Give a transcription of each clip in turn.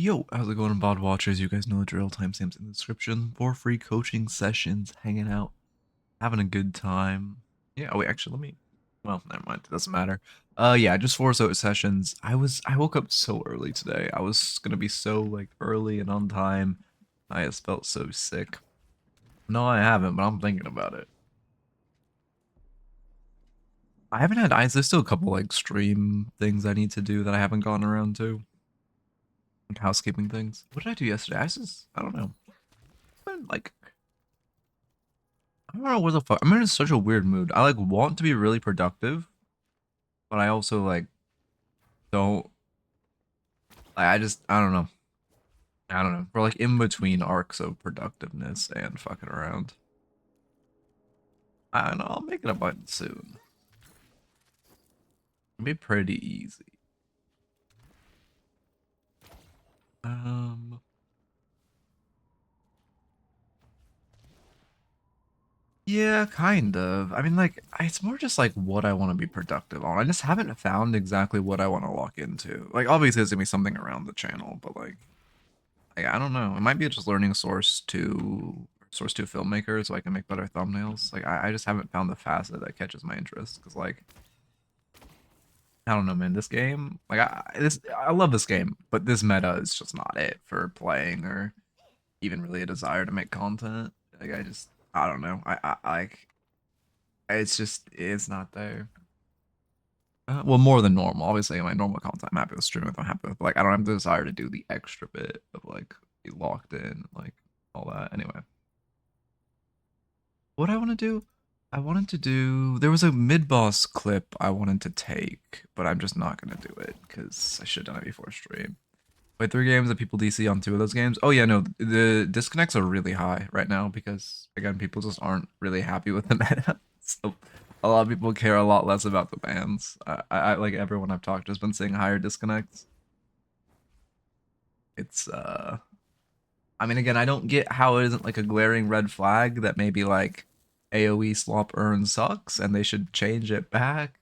Yo, how's it going, VOD watchers? You guys know the drill. Timestamps in the description for free coaching sessions, hanging out, having a good time. Yeah, oh wait, actually, let me. Well, never mind. It doesn't matter. Yeah, just 4 sessions. I woke up so early today. I was gonna be so like early and on time. I just felt so sick. No, I haven't, but I'm thinking about it. I haven't had eyes. There's still a couple like stream things I need to do that I haven't gotten around to. Like housekeeping things. What did I do yesterday? I don't know. Like I don't know what the fuck. I'm in such a weird mood. I like want to be really productive, but I also like don't. I don't know. I don't know. We're like in between arcs of productiveness and fucking around. I don't know. I'll make it a button soon. It'll be pretty easy. Um. Yeah, kind of. I mean, like, it's more just like what I want to be productive on. I just haven't found exactly what I want to lock into. Like, obviously, there's gonna be something around the channel, but like, I don't know. It might be just learning source two filmmaker so I can make better thumbnails. Like I just haven't found the facet that catches my interest because like I don't know, man. This game, like I love this game, but this meta is just not it for playing or even really a desire to make content. Like I don't know. Like it's not there. Well, more than normal. Obviously, my normal content, I'm happy with streaming. I'm happy with like I don't have the desire to do the extra bit of like be locked in, like all that. Anyway. What I want to do? I wanted to do. There was a mid boss clip I wanted to take, but I'm just not gonna do it because I should have done it before stream. Played 3 games of people DC on 2 of those games. Oh yeah, no, the disconnects are really high right now because again, people just aren't really happy with the meta. So a lot of people care a lot less about the bans. I like everyone I've talked to has been seeing higher disconnects. It's I mean, again, I don't get how it isn't like a glaring red flag that maybe like AoE slop earn sucks and they should change it back.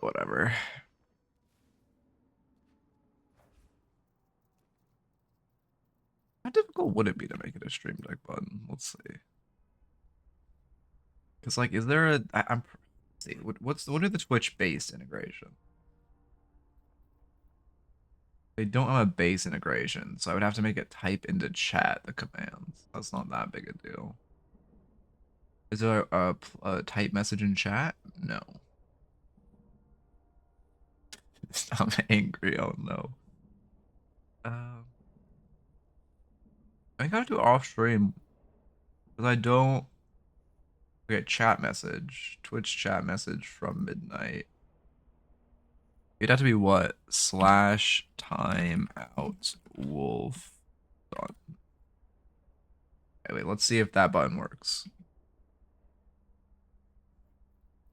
Whatever. How difficult would it be to make it a stream deck button? Let's see. Because like, is there a? I'm. Let's see. What are the Twitch base integration? They don't have a base integration, so I would have to make it type into chat the commands. That's not that big a deal. Is there a type message in chat? No. I'm angry. Oh no. Um. I gotta do off stream because I don't get chat message, Twitch chat message from Midknight. It'd have to be what? Slash time out wolf done. Okay, wait, let's see if that button works.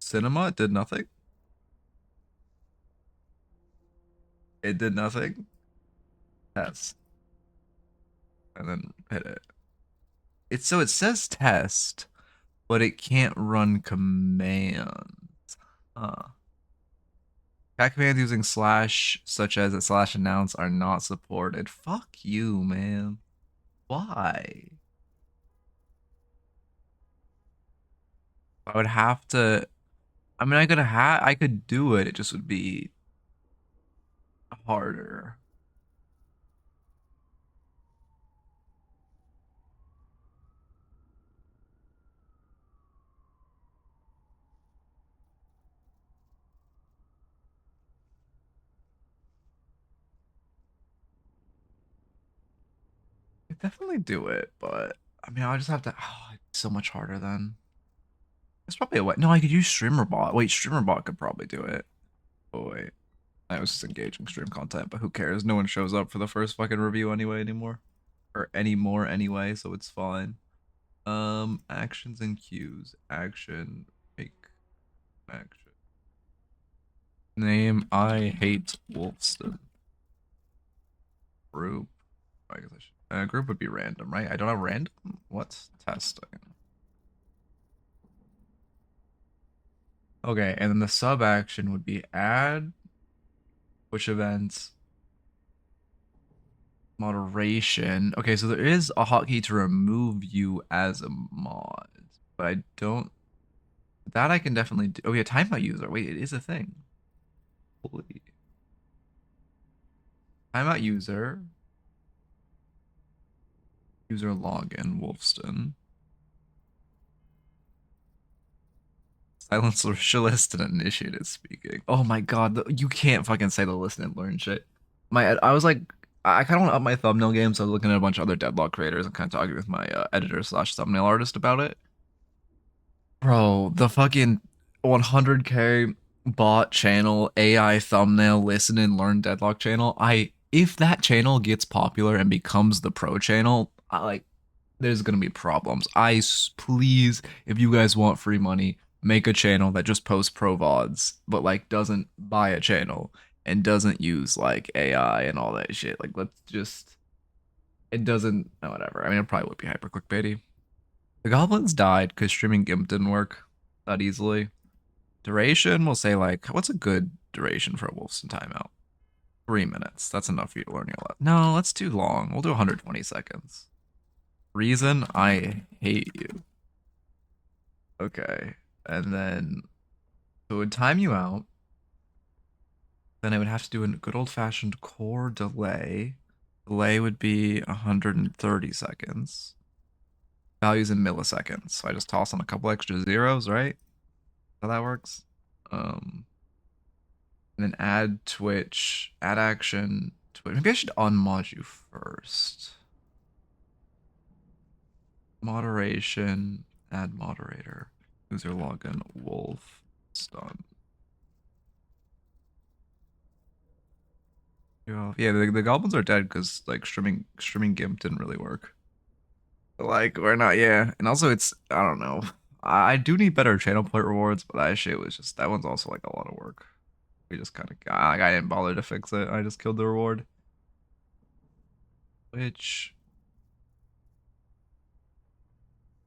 Cinema did nothing. It did nothing. Test. And then hit it. It's so it says test, but it can't run commands. Huh. Cat commands using slash, such as a slash announce, are not supported. Fuck you, man. Why? I would have to. I mean, I could do it. It just would be harder. I could definitely do it, but I mean, I just have to. Oh, it's so much harder then. It's probably a way. No, I could use StreamerBot. Wait, StreamerBot could probably do it. Oh wait, I was just engaging stream content, but who cares? No one shows up for the first fucking review anyway anymore, or anymore anyway, so it's fine. Actions and cues. Action. Make action. Name. I hate Wolfston. Group. I guess I should. Group would be random, right? I don't have random. What's testing? Okay, and then the sub action would be add push events. Moderation. Okay, so there is a hotkey to remove you as a mod, but I don't. That I can definitely do. Oh yeah, timeout user. Wait, it is a thing. Holy. Timeout user. User login. Wolfston. Silence Ritualist and initiated speaking. Oh my god, you can't fucking say the listen and learn shit. I was like, I kind of want to up my thumbnail game, so I was looking at a bunch of other Deadlock creators and kind of talking with my editor slash thumbnail artist about it. Bro, the fucking 100k bot channel, AI thumbnail, listen and learn Deadlock channel. If that channel gets popular and becomes the pro channel, there's gonna be problems. Please, if you guys want free money, make a channel that just posts pro VODs, but like doesn't buy a channel and doesn't use like AI and all that shit. Like let's just it doesn't whatever. I mean it probably would be hyper clickbaity. The goblins died because streaming GIMP didn't work that easily. Duration, we'll say like what's a good duration for a Wolfson timeout? 3 minutes. That's enough for you to learn your lesson. No, that's too long. We'll do 120 seconds. Reason I hate you. Okay. And then so it would time you out. Then I would have to do a good old fashioned core delay. Delay would be 130 seconds. Values in milliseconds. So I just toss on a couple extra zeros, right? How that works. And then add Twitch, add action, Twitch. Maybe I should unmod you first. Moderation, add moderator. User login, wolf, stun. Yeah, the goblins are dead because like streaming GIMP didn't really work. Like we're not, yeah. And also it's I don't know. I do need better channel point rewards, but that shit was just that one's also like a lot of work. We just kind of I didn't bother to fix it. I just killed the reward. Which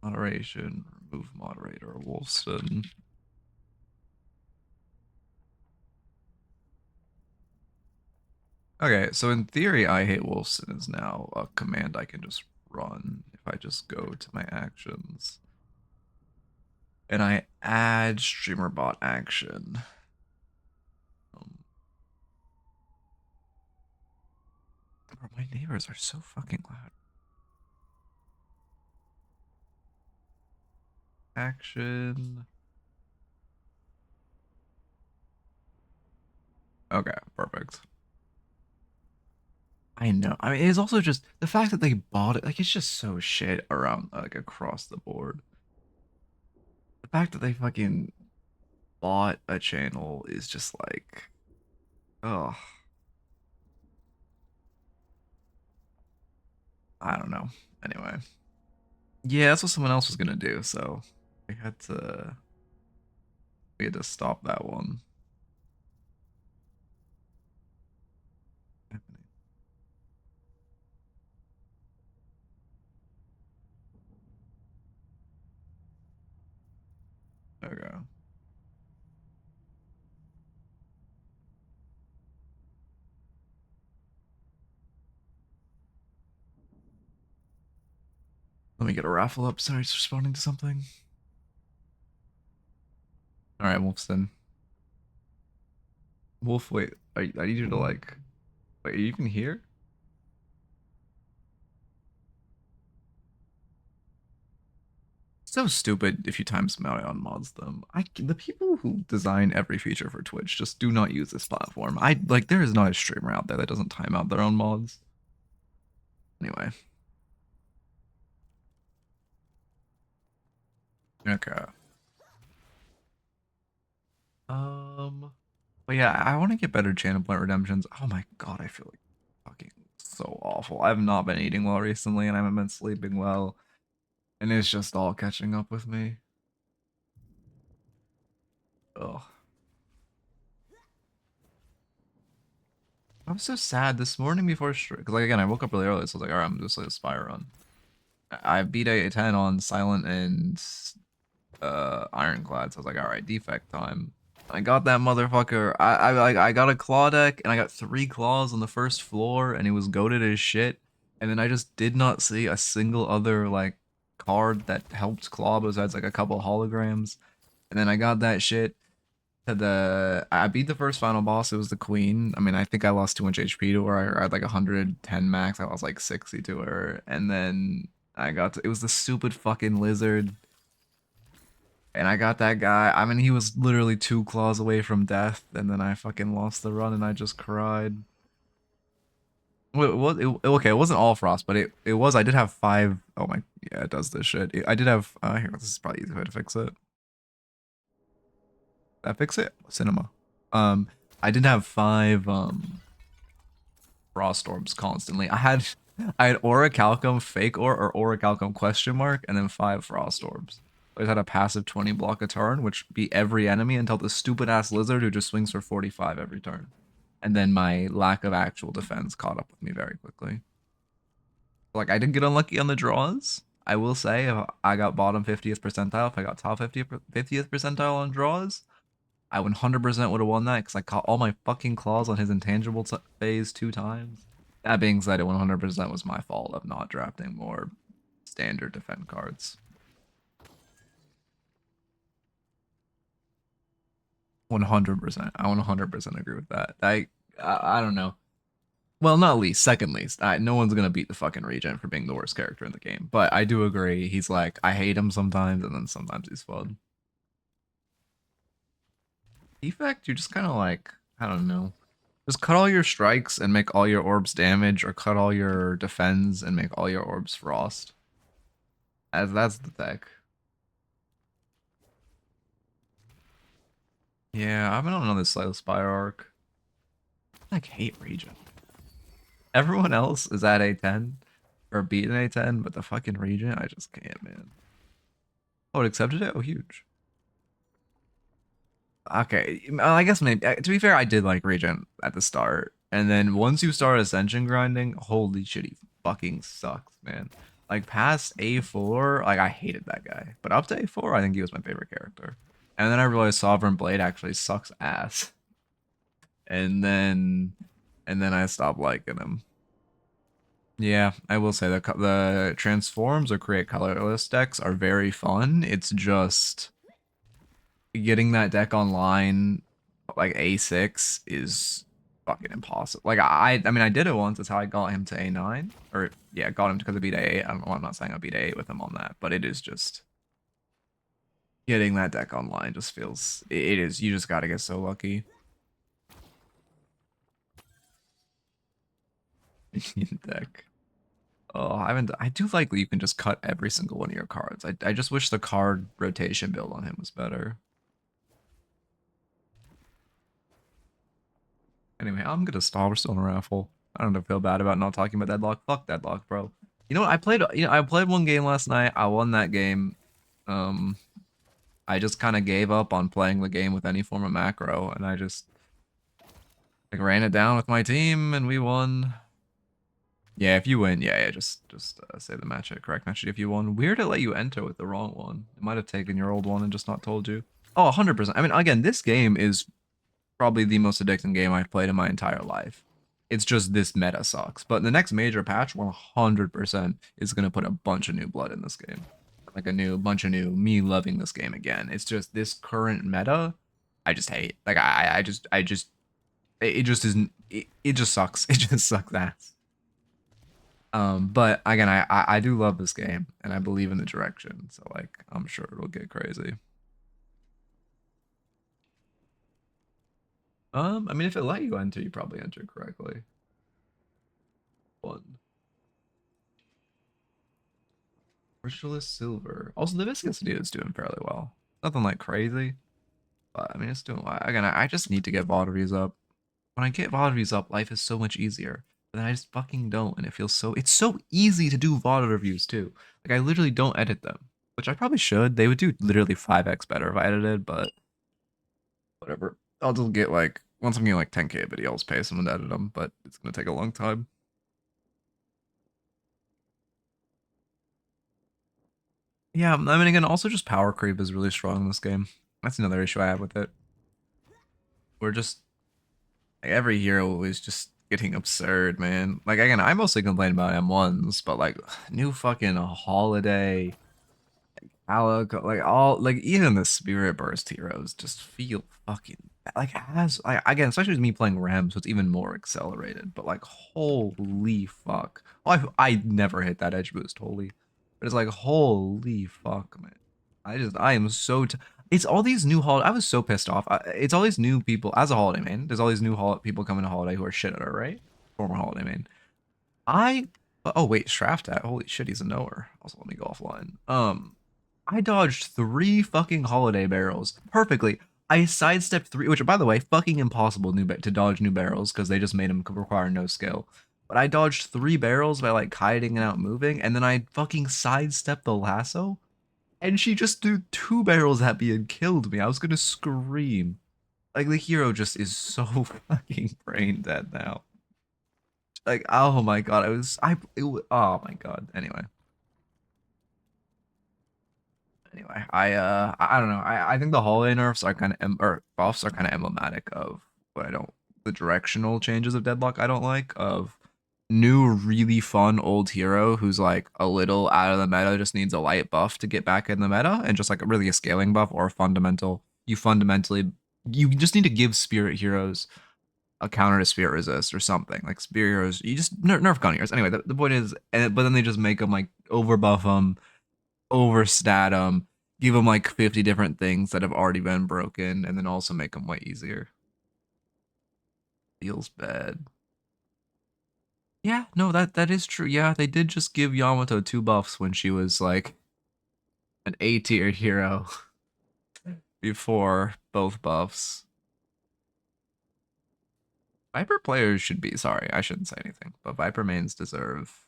moderation, remove moderator, Wolfson. Okay, so in theory, I hate Wolfson is now a command I can just run if I just go to my actions. And I add streamer bot action. Bro, my neighbors are so fucking loud. Action. Okay, perfect. I know. I mean, it's also just the fact that they bought it. Like, it's just so shit around, like, across the board. The fact that they fucking bought a channel is just like, oh, I don't know. Anyway, yeah, that's what someone else was gonna do. So we had to stop that one. Okay. Let me get a raffle up. Sorry, it's responding to something. All right, Wolfson. Wolf, wait. I need you to like. Wait, you can hear? So stupid if you time out on mods them. The people who design every feature for Twitch just do not use this platform. There is not a streamer out there that doesn't time out their own mods. Anyway. Okay. But yeah, I want to get better channel point redemptions. Oh my god, I feel like fucking so awful. I've not been eating well recently and I haven't been sleeping well. And it's just all catching up with me. Ugh. I'm so sad this morning before because like again I woke up really early, so I was like, alright, I'm just like a spy run. I beat a 10 on Silent and Ironclad, so I was like, alright, defect time. I got that motherfucker. I got a claw deck and I got 3 claws on the first floor and it was goated as shit. And then I just did not see a single other like card that helped claw besides like a couple holograms. And then I got that shit to I beat the first final boss. It was the queen. I mean, I think I lost too much HP to her. I had like 110 max. I lost like 60 to her. And then it was the stupid fucking lizard. And I got that guy. I mean, he was literally 2 claws away from death, and then I fucking lost the run, and I just cried. Okay, it wasn't all frost, but it was. I did have 5. Oh my, yeah, it does this shit. I did have. Here, this is probably easy way to fix it. That fix it? Cinema. Um, I did have 5 frost orbs constantly. I had Orichalcum fake or Orichalcum question mark, and then 5 frost orbs. I just had a passive 20 block a turn, which beat every enemy until the stupid ass lizard who just swings for 45 every turn. And then my lack of actual defense caught up with me very quickly. Like, I didn't get unlucky on the draws. I will say, if I got bottom 50th percentile, if I got top 50th percentile on draws, I 100% would have won that because I caught all my fucking claws on his intangible phase 2 times. That being said, it 100% was my fault of not drafting more standard defend cards. 100%. I 100% agree with that. I don't know. Well, not least, second least. No one's gonna beat the fucking Regent for being the worst character in the game. But I do agree. He's like, I hate him sometimes, and then sometimes he's fun. Defect, you're just kind of like, I don't know. Just cut all your strikes and make all your orbs damage, or cut all your defends and make all your orbs frost. As that's the tech. Yeah, I've been on another Slay the Spire arc. I like hate Regent. Everyone else is at A10 or beating A10, but the fucking Regent, I just can't, man. Oh, it accepted it? Oh, huge. Okay, I guess maybe. To be fair, I did like Regent at the start, and then once you start Ascension grinding, holy shit, he fucking sucks, man. Like past A4, like I hated that guy, but up to A4, I think he was my favorite character. And then I realized Sovereign Blade actually sucks ass, and then I stopped liking him. Yeah, I will say that the transforms or create colorless decks are very fun. It's just getting that deck online like A6 is fucking impossible. Like I mean I did it once. That's how I got him to A9. Or yeah, got him because I beat A8. I don't know. I'm not saying I beat A8 with him on that, but it is just getting that deck online just feels it is. You just got to get so lucky. Deck. Oh, I haven't. I do like that you can just cut every single one of your cards. I just wish the card rotation build on him was better. Anyway, I'm gonna stop. We're still in a raffle. I don't feel bad about not talking about Deadlock. Fuck Deadlock, bro. You know what? I played one game last night. I won that game. Um, I just kind of gave up on playing the game with any form of macro, and I just like ran it down with my team, and we won. Yeah, if you win, yeah, just say the match at correct match if you won. Weird to let you enter with the wrong one. It might have taken your old one and just not told you. Oh, 100%. I mean, again, this game is probably the most addicting game I've played in my entire life. It's just this meta sucks. But the next major patch, 100% is gonna put a bunch of new blood in this game. Like a new bunch of new me loving this game again. It's just this current meta, I just hate. Like it just isn't. It just sucks. It just sucks ass. But again, I do love this game and I believe in the direction. So like, I'm sure it'll get crazy. I mean, if it let you enter, you probably entered correctly. One. Ritualist Silver. Also, the Viscous dude is doing fairly well. Nothing like crazy, but I mean, it's doing well. Again, I just need to get VOD reviews up. When I get VOD reviews up, life is so much easier. But then I just fucking don't, and it feels so. It's so easy to do VOD reviews too. Like I literally don't edit them, which I probably should. They would do literally 5x better if I edited, but whatever. I'll just get like once I'm getting like 10k a video, I'll pay someone to edit them, but it's gonna take a long time. Yeah, I mean, again, also just power creep is really strong in this game. That's another issue I have with it. we're just like, every hero is just getting absurd, man. Like again, I mostly complain about M1s, but like new fucking holiday, Alec, like all like even the Spirit Burst heroes just feel fucking like as like again, especially with me playing Ram, so it's even more accelerated. But like holy fuck, I never hit that edge boost, holy, but it's like holy fuck, man. I am so it's all these new holiday. I was so pissed off. It's all these new people as a holiday man. There's all these new people coming to holiday who are shit at her, right? Former holiday man. I oh wait, Shraft at holy shit, he's a knower. Also, let me go offline. I dodged 3 fucking holiday barrels perfectly. I sidestepped 3, which by the way, fucking impossible to dodge new barrels because they just made them require no skill. But I dodged 3 barrels by like kiting and out moving, and then I fucking sidestepped the lasso, and she just threw 2 barrels at me and killed me. I was gonna scream. Like the hero just is so fucking brain dead now. Like oh my god, oh my god. Anyway, I don't know. I think the holiday nerfs are kind of or buffs are kind of emblematic of what I don't the directional changes of Deadlock I don't like of new really fun old hero who's like a little out of the meta just needs a light buff to get back in the meta and just like really a scaling buff or a fundamental you just need to give spirit heroes a counter to spirit resist or something like spirit heroes you just nerf gun heroes anyway the point is but then they just make them like overbuff them overstat them, give them like 50 different things that have already been broken, and then also make them way easier. Feels bad. Yeah, no, that is true. Yeah, they did just give Yamato 2 buffs when she was like an A tier hero before both buffs. Viper players should be sorry, I shouldn't say anything, but Viper mains deserve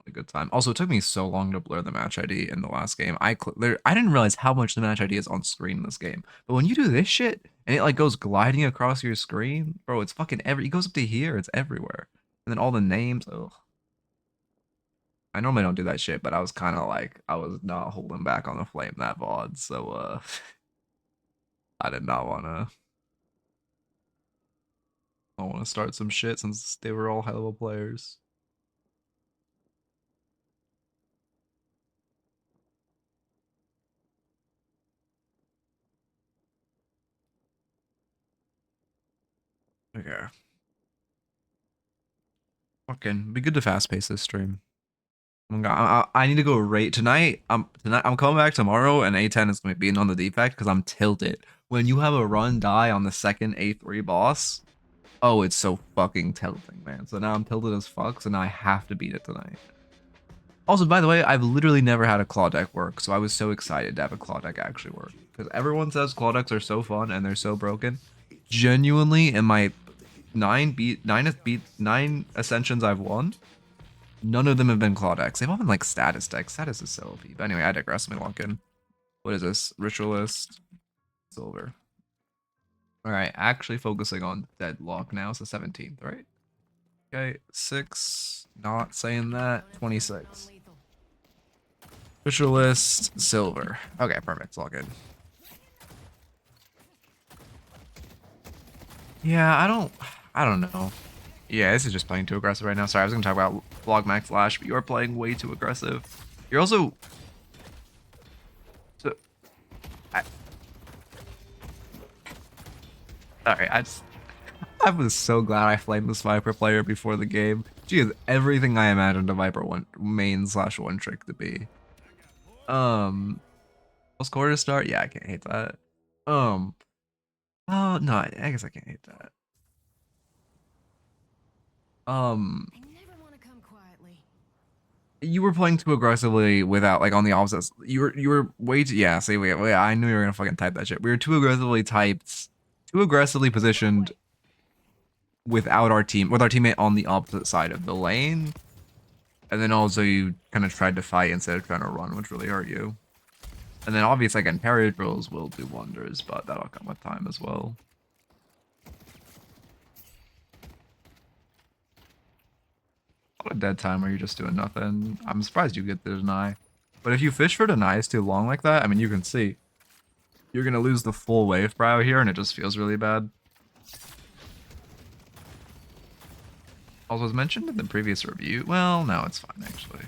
a good time. Also, it took me so long to blur the match ID in the last game. I didn't realize how much the match ID is on screen in this game. But when you do this shit and it like goes gliding across your screen, bro, it's fucking it goes up to here, it's everywhere. And then all the names, oh. I normally don't do that shit, but I was kind of like I was not holding back on the flame that VOD, so I did not wanna start some shit since they were all hell of players. Okay. Fucking be good to fast pace this stream. I need to go rate tonight. Tonight I'm coming back tomorrow, and A10 is going to be being on the defect because I'm tilted. When you have a run die on the second A3 boss, oh, it's so fucking tilting, man. So now I'm tilted as fuck, so now I have to beat it tonight. Also, by the way, I've literally never had a claw deck work, so I was so excited to have a claw deck actually work because everyone says claw decks are so fun and they're so broken. Genuinely, in my 9 ascensions I've won. None of them have been claw decks. They've all been like status decks. Status is so OP. But anyway, I digress. Let me lock in. What is this? Ritualist Silver. All right, actually focusing on Deadlock now. It's the 17th, right? Okay, 6. Not saying that. 26. Ritualist Silver. Okay, perfect. Log in. Yeah, I don't know. Yeah, this is just playing too aggressive right now. Sorry, I was gonna talk about Vlog Max Flash, but you are playing way too aggressive. You're also so sorry, I was so glad I flamed this Viper player before the game. She is everything I imagined a Viper one main / one trick to be. Most quarter start? Yeah, I can't hate that. Um, oh no, I guess I can't hate that. Um, you were playing too aggressively without like on the opposites. You were way too yeah. See, wait, I knew you were gonna fucking type that shit. We were too aggressively typed, too aggressively positioned without our team with our teammate on the opposite side of the lane, and then also you kind of tried to fight instead of trying to run, which really hurt you. And then obviously again, parry drills will do wonders, but that'll come with time as well. A dead time where you're just doing nothing. I'm surprised you get the deny. But if you fish for denies too long like that, I mean, you can see. You're gonna lose the full wave brow here, and it just feels really bad. Also, was mentioned in the previous review. Well, no, it's fine actually.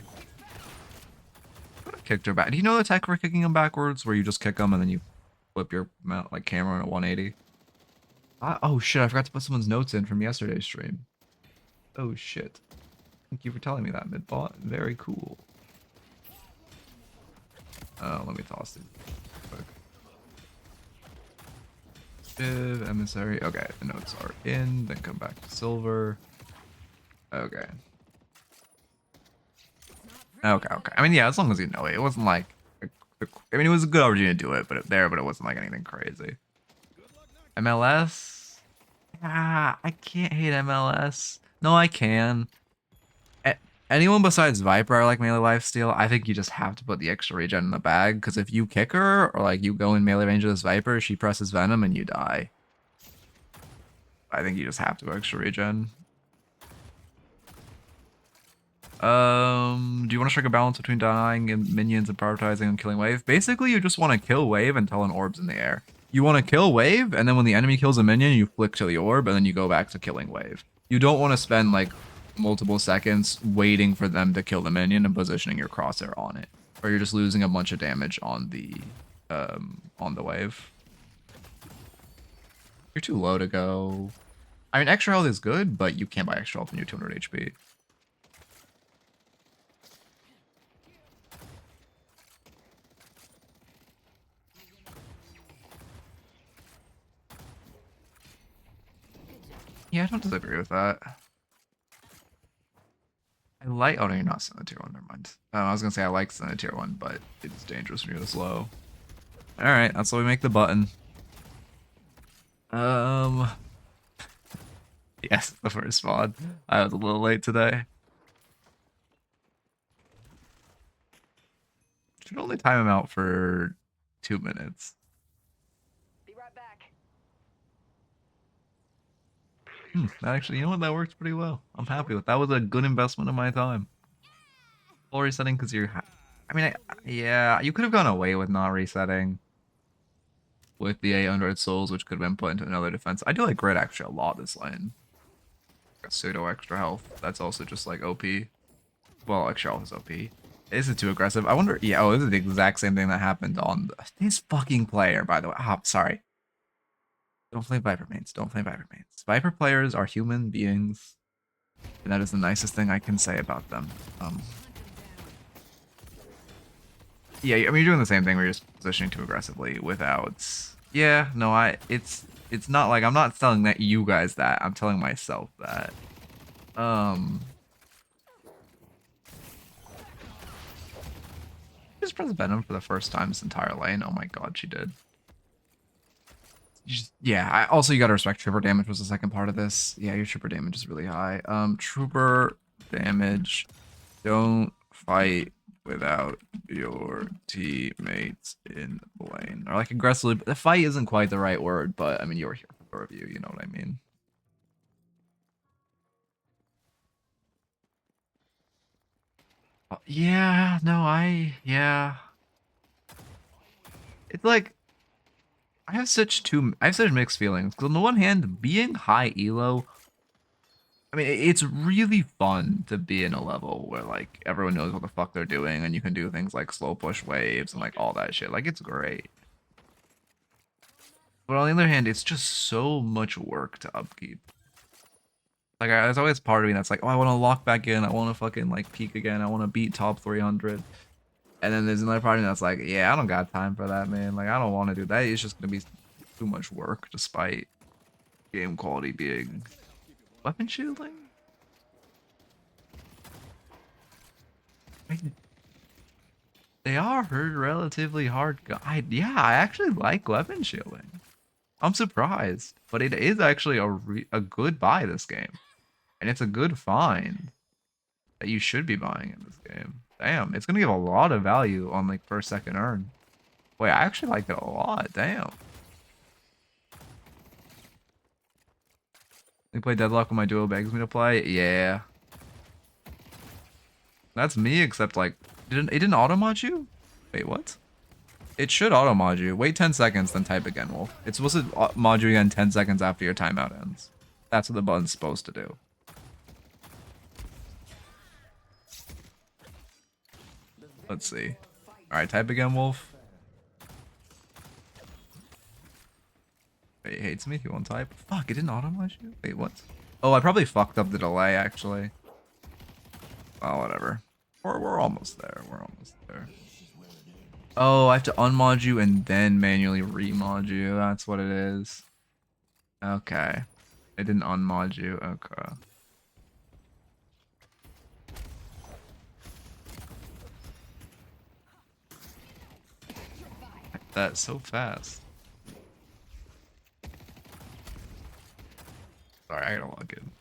Kicked her back. Do you know the tech for kicking them backwards, where you just kick them and then you flip your mount like camera at 180? Oh shit! I forgot to put someone's notes in from yesterday's stream. Oh shit! Thank you for telling me that, Midbot. Very cool. Let me toss it quick. Emissary. Okay, the notes are in. Then come back to silver. Okay. Okay. I mean, yeah, as long as you know it. It wasn't like... I mean, it was a good opportunity to do it, but it wasn't like anything crazy. MLS? Ah, I can't hate MLS. No, I can. Anyone besides Vyper I like melee lifesteal. I think you just have to put the extra regen in the bag, because if you kick her, or like you go in melee range of this Vyper, she presses Venom and you die. I think you just have to extra regen. Do you want to strike a balance between dying and minions and prioritizing and killing wave? Basically, you just want to kill wave until an orb's in the air. You want to kill wave, and then when the enemy kills a minion, you flick to the orb, and then you go back to killing wave. You don't want to spend like multiple seconds waiting for them to kill the minion and positioning your crosshair on it, or you're just losing a bunch of damage on the wave. You're too low to go. I mean, extra health is good, but you can't buy extra health when you're 200 HP. Yeah, I don't disagree with that. I like... Oh, no, you're not Ascendant Tier 1. Never mind. I was going to say I like Ascendant Tier 1, but it's dangerous when you're this low. Alright, that's why we make the button. Yes, the first spawn. I was a little late today. Should only time him out for 2 minutes. Be right back. That actually, you know what? That works pretty well. I'm happy with that. Was a good investment of my time. Full resetting because you're... I mean, yeah, you could have gone away with not resetting. With the 800 souls, which could have been put into another defense. I do like Grid actually a lot this lane. Like a pseudo extra health. That's also just like OP. Well, extra health is OP. Is it too aggressive? I wonder... Yeah, oh, this is the exact same thing that happened on this fucking player, by the way. Oh, sorry. Don't play Vyper mains. Don't play Vyper mains. Vyper players are human beings. And that is the nicest thing I can say about them. Yeah, I mean, you're doing the same thing where you're just positioning too aggressively without... Yeah, no, it's not like... I'm not telling that you guys that. I'm telling myself that. Just press Venom for the first time this entire lane. Oh my god, she did. Yeah, also you gotta respect trooper damage was the second part of this. Yeah, your trooper damage is really high. Trooper damage. Don't fight without your teammates in the lane. Or like aggressively, the fight isn't quite the right word, but I mean you're here for the review, you know what I mean. Yeah, no, yeah. It's like I have such mixed feelings. Because on the one hand, being high elo, I mean, it's really fun to be in a level where like everyone knows what the fuck they're doing, and you can do things like slow push waves and like all that shit. Like it's great. But on the other hand, it's just so much work to upkeep. Like there's always part of me that's like, oh, I want to lock back in. I want to fucking like peak again. I want to beat top 300. And then there's another part of me that's like, yeah, I don't got time for that, man. Like, I don't want to do that. It's just going to be too much work despite game quality being weapon shielding. They are relatively hard. Yeah, I actually like weapon shielding. I'm surprised, but it is actually a good buy this game. And it's a good find that you should be buying in this game. Damn, it's gonna give a lot of value on like first, second earn. Wait, I actually like it a lot. Damn. You play Deadlock when my duo begs me to play? Yeah. That's me, except like, it didn't auto-mod you? Wait, what? It should auto-mod you. Wait 10 seconds, then type again, Wolf. It's supposed to mod you again 10 seconds after your timeout ends. That's what the button's supposed to do. Let's see. Alright, type again, Wolf. Wait, he hates me if you won't type. Fuck, it didn't auto-mod you? Wait, what? Oh, I probably fucked up the delay, actually. Well, whatever. We're almost there. We're almost there. Oh, I have to unmod you and then manually remod you. That's what it is. Okay. It didn't unmod you. Okay. That's so fast. Sorry, I gotta log in.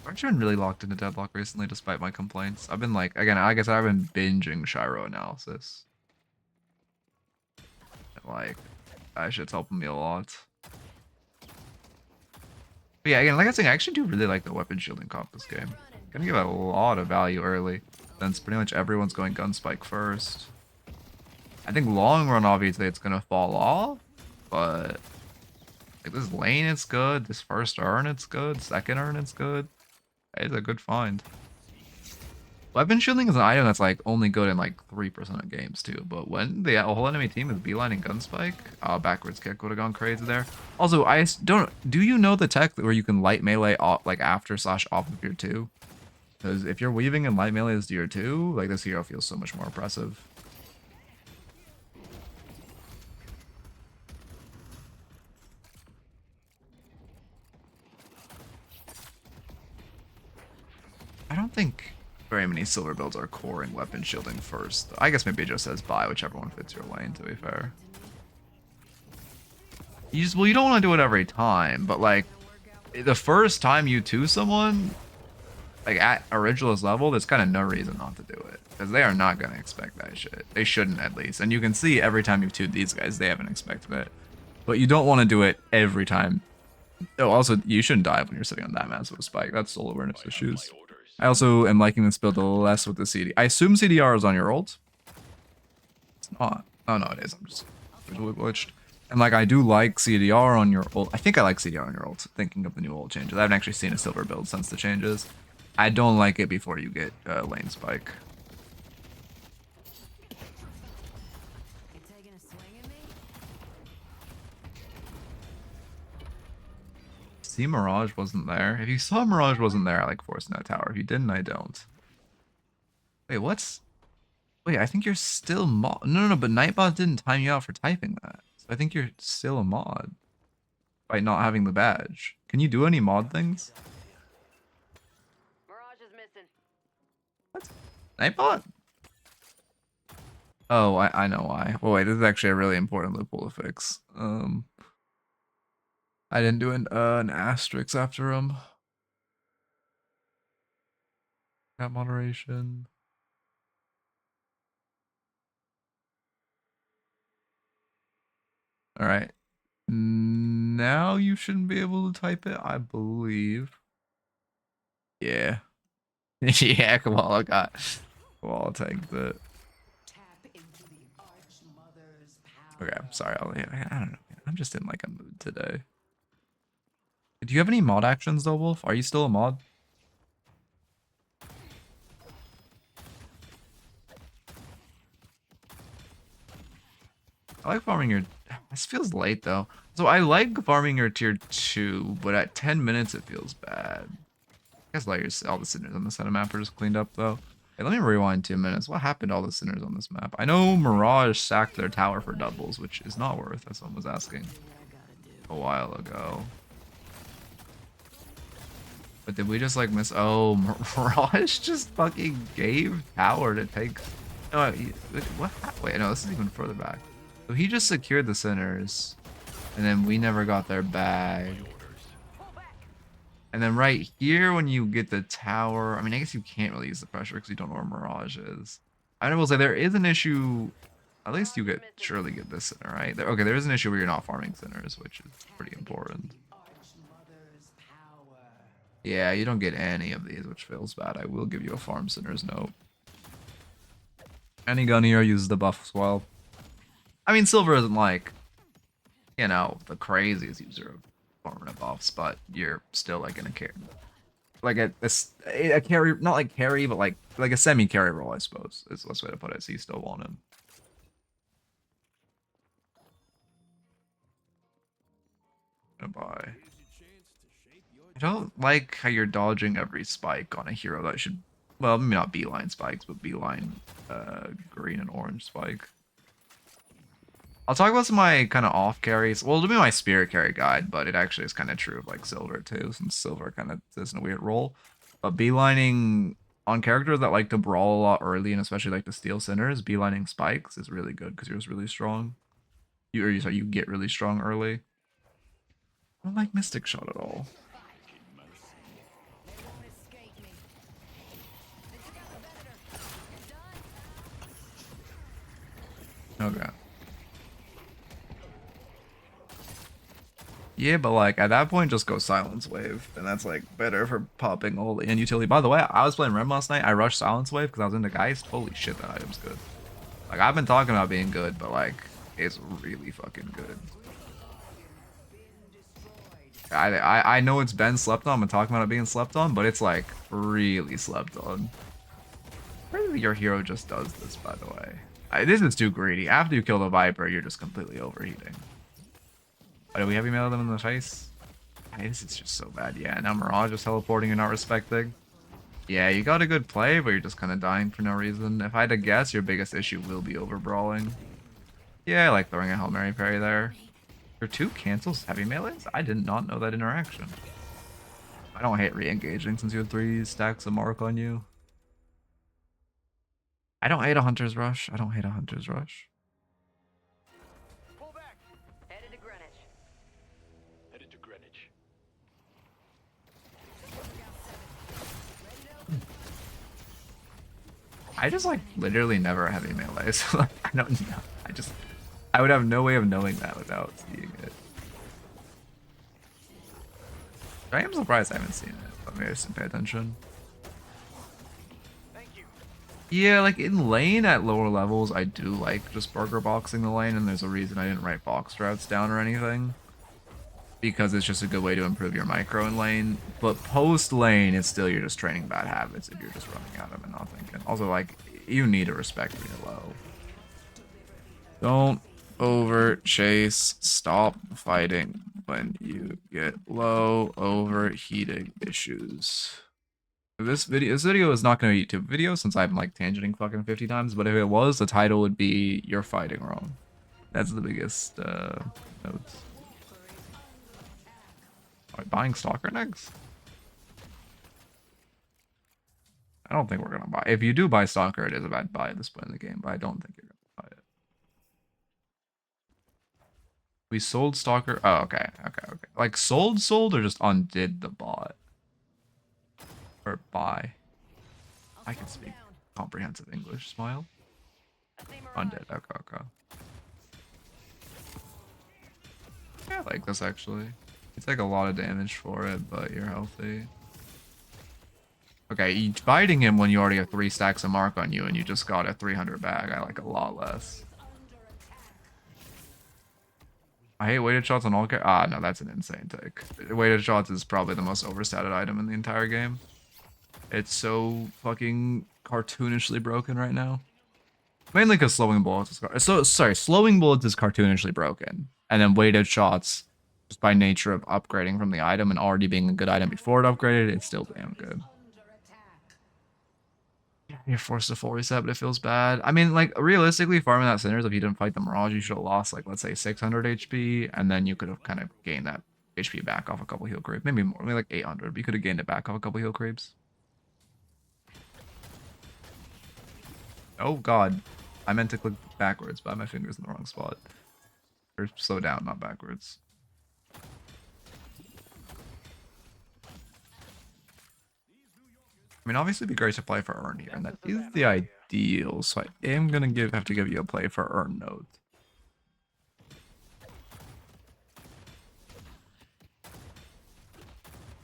I've actually been really locked into Deadlock recently, despite my complaints. I've been like, again, like I said, I've been binging Shiro analysis. And like, that shit's helping me a lot. But yeah, again, like I was saying, I actually do really like the weapon shielding comp this game. Gonna give it a lot of value early, since pretty much everyone's going gunspike first. I think long run, obviously, it's gonna fall off, but like this lane, it's good. This first urn, it's good. Second urn, it's good. It's a good find. Weapon shielding is an item that's like only good in like 3% of games too, but when the whole enemy team is beelining gunspike, backwards kick would have gone crazy there. Also, do you know the tech where you can light melee off, like after / off of your 2? Because if you're weaving and light melee is to your 2, like this hero feels so much more oppressive. I don't think very many silver builds are coring weapon shielding first. I guess maybe it just says buy whichever one fits your lane, to be fair. Well, you don't want to do it every time, but like the first time you 2 someone, like at a Ritualist level, there's kind of no reason not to do it. Because they are not going to expect that shit. They shouldn't, at least. And you can see every time you've 2'd these guys, they haven't expected it. But you don't want to do it every time. Oh, also, you shouldn't dive when you're sitting on that massive spike. That's soul awareness issues. I also am liking this build less with the CD. I assume CDR is on your ult. It's not. Oh, no, it is. I'm just visually glitched. And like, I do like CDR on your ult. I think I like CDR on your ult, thinking of the new ult changes. I haven't actually seen a silver build since the changes. I don't like it before you get lane spike. See, Mirage wasn't there. If you saw Mirage wasn't there, I like forcing that tower. If you didn't, I don't. Wait, what's... Wait, I think you're still mod. No, but Nightbot didn't time you out for typing that. So I think you're still a mod by not having the badge. Can you do any mod things? Mirage is missing. What? Nightbot? Oh, I know why. Oh wait, this is actually a really important loophole to fix. I didn't do an asterisk after him. Got moderation. All right. Now you shouldn't be able to type it, I believe. Yeah. Yeah, Koala got. Koala tanked it. Okay, I'm sorry. I don't know. I'm just in like a mood today. Do you have any mod actions though, Wolf? Are you still a mod? I like farming your... This feels late though. So I like farming your tier 2, but at 10 minutes it feels bad. I guess like all the sinners on the center map are just cleaned up though. Hey, let me rewind 2 minutes. What happened to all the sinners on this map? I know Mirage sacked their tower for doubles, which is not worth, as someone was asking a while ago. But did we just like miss? Oh, Mirage just fucking gave tower to take. No, what? Wait, no, this is even further back. So he just secured the sinners, and then we never got their bag. And then right here, when you get the tower, I mean, I guess you can't really use the pressure because you don't know where Mirage is. I will say there is an issue. At least you surely get this sinner, right? Okay, there is an issue where you're not farming sinners, which is pretty important. Yeah, you don't get any of these, which feels bad. I will give you a farm sinners note. Any gun hero uses the buff as well. I mean, Silver isn't like, you know, the craziest user of permanent buffs, but you're still like in a carry, like a carry, not like carry, but like a semi carry role, I suppose is the best way to put it. So you still want him. Goodbye. I don't like how you're dodging every spike on a hero that should, well, maybe not beeline spikes, but beeline green and orange spike. I'll talk about some of my kind of off carries. Well, it'll be my spirit carry guide, but it actually is kind of true of like Silver too, since Silver kind of is in a weird role. But beelining on characters that like to brawl a lot early and especially like to steal centers, beelining spikes is really good because you're just really strong. Sorry, you get really strong early. I don't like Mystic Shot at all. Okay. Yeah, but like at that point, just go Silence Wave, and that's like better for popping all in utility. By the way, I was playing Rem last night. I rushed Silence Wave because I was into Geist. Holy shit, that item's good. Like I've been talking about being good, but like it's really fucking good. I know it's been slept on. I'm talking about it being slept on, but it's like really slept on. Really, your hero just does this, by the way. This is too greedy. After you kill the Viper, you're just completely overheating. Oh, do we heavy mail them in the face? Hey, this is just so bad. Yeah, now Mirage is teleporting you're not respecting. Yeah, you got a good play, but you're just kind of dying for no reason. If I had to guess, your biggest issue will be over brawling. Yeah, I like throwing a Hail Mary parry there. Your 2 cancels heavy melees? I did not know that interaction. I don't hate re-engaging since you had 3 stacks of mark on you. I don't hate a Hunter's Rush. I don't hate a Hunter's Rush. Pull back. Headed to Greenwich. Headed to Greenwich. I just like literally never heavy melee, so like, I don't know. I would have no way of knowing that without seeing it. I am surprised I haven't seen it, but maybe I just didn't pay attention. Thank you. Yeah, like in lane at lower levels, I do like just burger boxing the lane, and there's a reason I didn't write box routes down or anything. Because it's just a good way to improve your micro in lane. But post lane, it's still you're just training bad habits if you're just running at them and not thinking. Also, like, you need to respect really low. Don't over chase. Stop fighting when you get low. Overheating issues. This video is not going to be a YouTube video since I'm like tangenting fucking 50 times. But if it was, the title would be "You're Fighting Wrong." That's the biggest notes. Are we buying Stalker next? I don't think we're gonna buy. If you do buy Stalker, it is a bad buy at this point in the game, but I don't think you're gonna buy it. We sold Stalker. Oh, okay. Like sold, or just undid the bot? Or buy? I can speak comprehensive English. Smile. Undid. Okay. Yeah, I like this actually. You take a lot of damage for it, but you're healthy. Okay, biting him when you already have 3 stacks of mark on you and you just got a 300 bag, I like a lot less. I hate weighted shots on all Ah, no, that's an insane take. Weighted shots is probably the most overstated item in the entire game. It's so fucking cartoonishly broken right now. Mainly because slowing bullets is slowing bullets is cartoonishly broken. And then weighted shots, just by nature of upgrading from the item and already being a good item before it upgraded, it's still damn good. You're forced to full reset, but it feels bad. I mean, like, realistically, farming that Sinners, if you didn't fight the Mirage, you should have lost, like, let's say 600 HP, and then you could have kind of gained that HP back off a couple heal creeps. Maybe more, maybe like 800, but you could have gained it back off a couple heal creeps. Oh, God. I meant to click backwards, but my finger's in the wrong spot. Or slow down, not backwards. I mean, obviously, it'd be great to play for Earn here, and that is the ideal. So I am gonna have to give you a play for Earn note.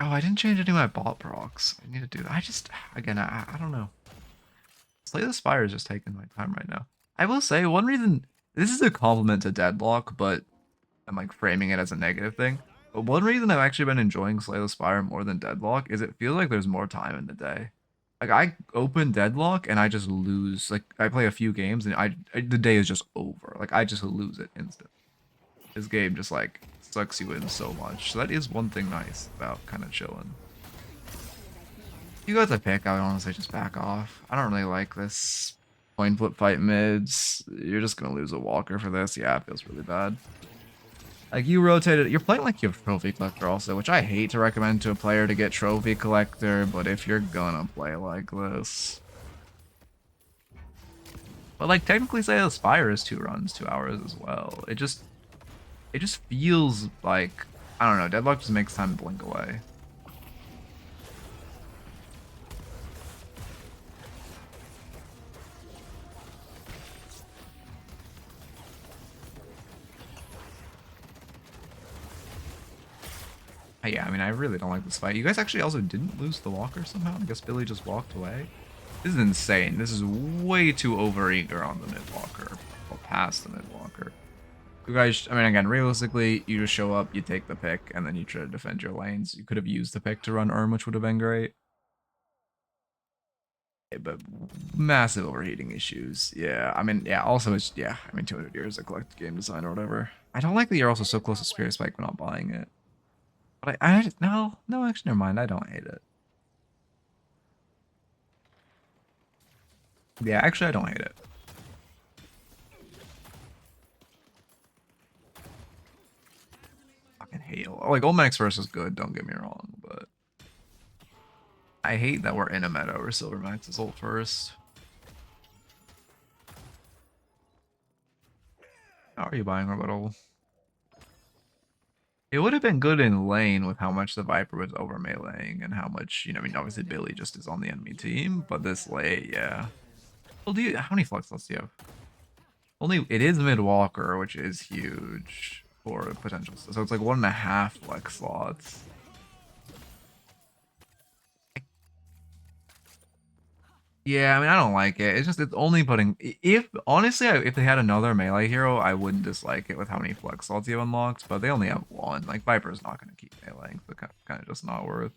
Oh, I didn't change any of my bot procs. I need to do that. I just, again, I don't know. Slay the Spire is just taking my time right now. I will say one reason this is a compliment to Deadlock, but I'm like framing it as a negative thing. But one reason I've actually been enjoying Slay the Spire more than Deadlock is it feels like there's more time in the day. Like I open Deadlock and I just lose. Like I play a few games and the day is just over. Like I just lose it instantly. This game just like sucks you in so much. So that is one thing nice about kind of chilling. You got the pick, I would honestly just back off. I don't really like this coin flip fight mids. You're just gonna lose a walker for this. Yeah, it feels really bad. Like you rotated, you're playing like you have Trophy Collector also, which I hate to recommend to a player to get Trophy Collector, but if you're gonna play like this. But like technically say the Spire is 2 runs, 2 hours as well. It just feels like, I don't know, Deadlock just makes time blink away. Yeah, I mean, I really don't like this fight. You guys actually also didn't lose the walker somehow? I guess Billy just walked away. This is insane. This is way too overeager on the mid walker. Well, past the mid walker. You guys, I mean, again, realistically, you just show up, you take the pick, and then you try to defend your lanes. You could have used the pick to run Urn, which would have been great. Yeah, but massive overheating issues. Yeah, I mean, yeah, also it's, yeah, I mean, 200 years of collected game design or whatever. I don't like that you're also so close to Spirit Spike but not buying it. But no, actually, never mind. I don't hate it. Yeah, actually, I don't hate it. Fucking hate like Olmex versus is good. Don't get me wrong, but I hate that we're in a meta where Silver Max's ult first. How are you buying Rebuttal? It would have been good in lane with how much the Viper was over meleeing and how much, you know, I mean, obviously Billy just is on the enemy team, but this late, yeah. Well, how many flex slots do you have? Only, it is mid walker, which is huge for potential. So it's like 1.5 flex slots. Yeah, I mean, I don't like it. It's only putting, honestly, if they had another melee hero, I wouldn't dislike it with how many flex slots you have unlocked, but they only have 1. Like, Viper's not going to keep meleeing, so kind of just not worth.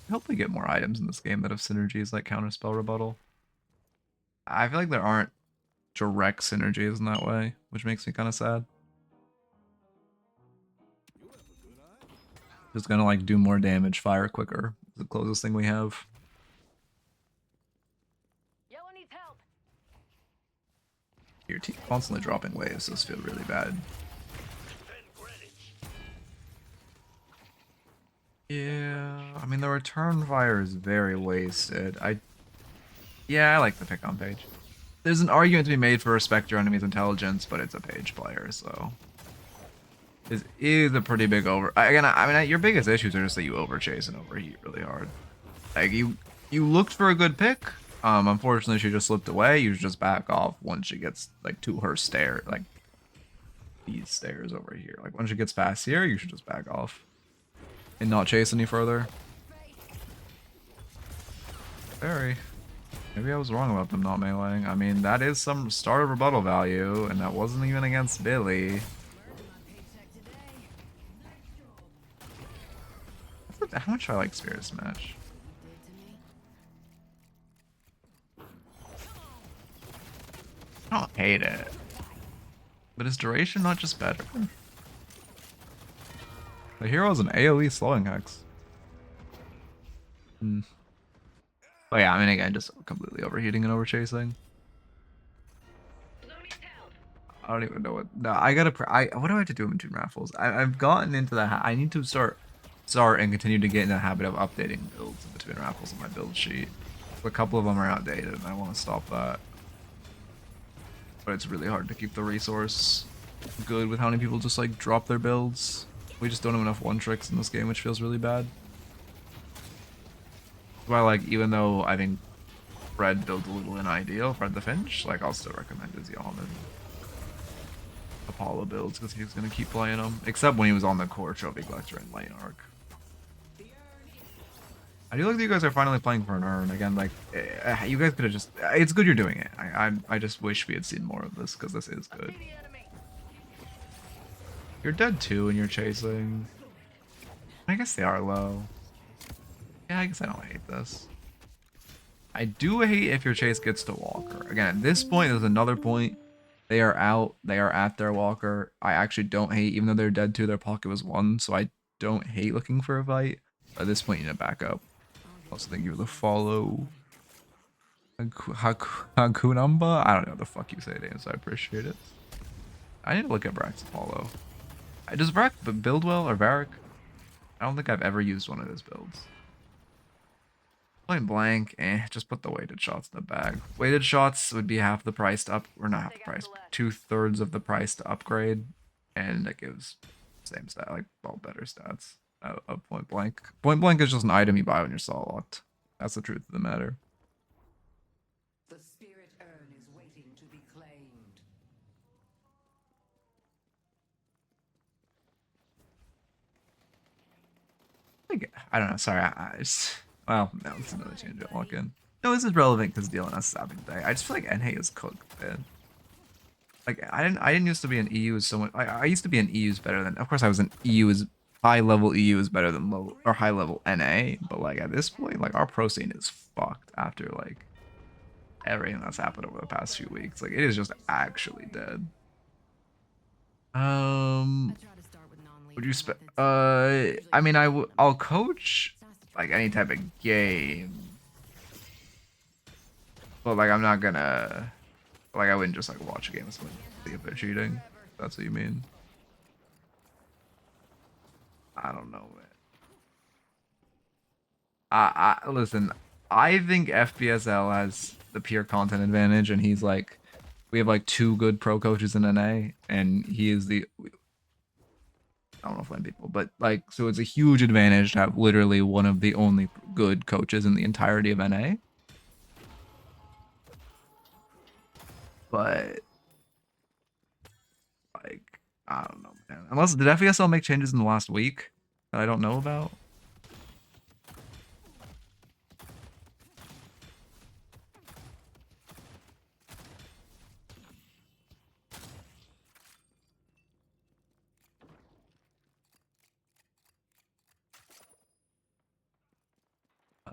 I hope we get more items in this game that have synergies like Counterspell Rebuttal. I feel like there aren't direct synergies in that way, which makes me kind of sad. Just gonna like do more damage, fire quicker. The closest thing we have. Yellow needs help. Your team constantly dropping waves, those feel really bad. Yeah, I mean the return fire is very wasted. Yeah, I like the pick on page. There's an argument to be made for respect your enemy's intelligence, but it's a page player, so this is a pretty big again, I mean your biggest issues are just that you overchase and overheat really hard. Like you looked for a good pick. Unfortunately she just slipped away. You should just back off once she gets like to her stair, like these stairs over here. Like when she gets past here, you should just back off and not chase any further. Very. Maybe I was wrong about them not meleeing. I mean, that is some start of rebuttal value, and that wasn't even against Billy. How much do I like Spirit Smash? I don't hate it. But is duration not just better? The hero is an AoE slowing hex. But yeah, I mean, again, just completely overheating and overchasing. I don't even know what. No, I gotta. What do I have to do in between raffles? I've gotten into that. I need to start and continue to get in the habit of updating builds in between raffles on my build sheet. A couple of them are outdated, and I want to stop that. But it's really hard to keep the resource good with how many people just like drop their builds. We just don't have enough one tricks in this game, which feels really bad. Well, like, even though I think Fred builds a little unideal, Fred the Finch, like, I'll still recommend his Yaman. Apollo builds because he was gonna keep playing them. Except when he was on the core Trophy Collector and Lane Arc. I do like that you guys are finally playing for an urn again. Like, you guys could have just. It's good you're doing it. I just wish we had seen more of this because this is good. You're dead too, and you're chasing. I guess they are low. Yeah, I guess I don't hate this. I do hate if your chase gets to Walker. Again, at this point, there's another point. They are out. They are at their Walker. I actually don't hate, even though they're dead too, their pocket was 1, so I don't hate looking for a fight. But at this point, you need to back up. Also, thank you for the follow. Hakunamba? I don't know what the fuck you say, Dan, so I appreciate it. I need to look at Brax Apollo. Does Brack build well, or Varric? I don't think I've ever used one of his builds. Point blank, just put the weighted shots in the bag. Weighted shots would be half the price to or not half the price, 2/3 of the price to upgrade, and it gives same stat, like, well, better stats of point blank. Point blank is just an item you buy when you're saw locked. That's the truth of the matter. The spirit urn is waiting to be claimed. I don't know, sorry, I just... Well, no, it's another change at lock in. No, this is relevant because DLNS is having today. I just feel like NA is cooked, man. Like, I didn't used to be an EU as so much. I used to be an EU is better than, of course I was an EU is high level EU is better than low or high level NA, but like at this point, like our pro scene is fucked after like everything that's happened over the past few weeks. Like it is just actually dead. Would you I mean I'll coach like any type of game. But like I'm not gonna like I wouldn't just like watch a game with someone see if they're cheating. If that's what you mean. I don't know, man. I listen, I think FPSL has the pure content advantage and he's like we have like 2 good pro coaches in NA and he is the I don't know if I'm people, but like so it's a huge advantage to have literally one of the only good coaches in the entirety of NA. But like I don't know, man. Unless did FESL make changes in the last week that I don't know about?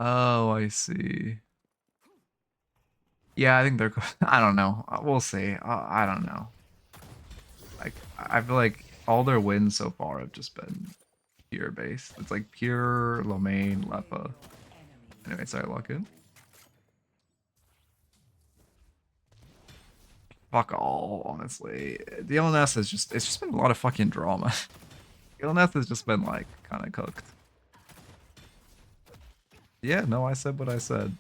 Oh, I see. Yeah, I think they're. I don't know. We'll see. I don't know. Like I feel like all their wins so far have just been pure based. It's like pure Lomain, Lepa. Anyway, sorry, lock in. Fuck all, honestly. The LNS has just it's just been a lot of fucking drama. The LNS has just been like kind of cooked. Yeah, no, I said what I said.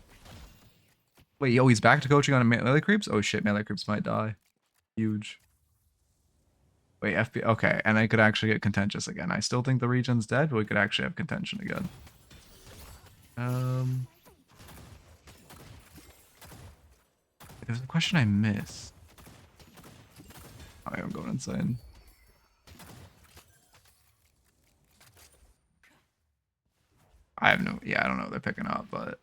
Wait, yo, he's back to coaching on melee creeps? Oh shit, melee creeps might die. Huge. Wait, FP, okay, and I could actually get contentious again. I still think the region's dead, but we could actually have contention again. There's a question I missed. Oh, I'm going insane. I have no, yeah, I don't know what they're picking up, but.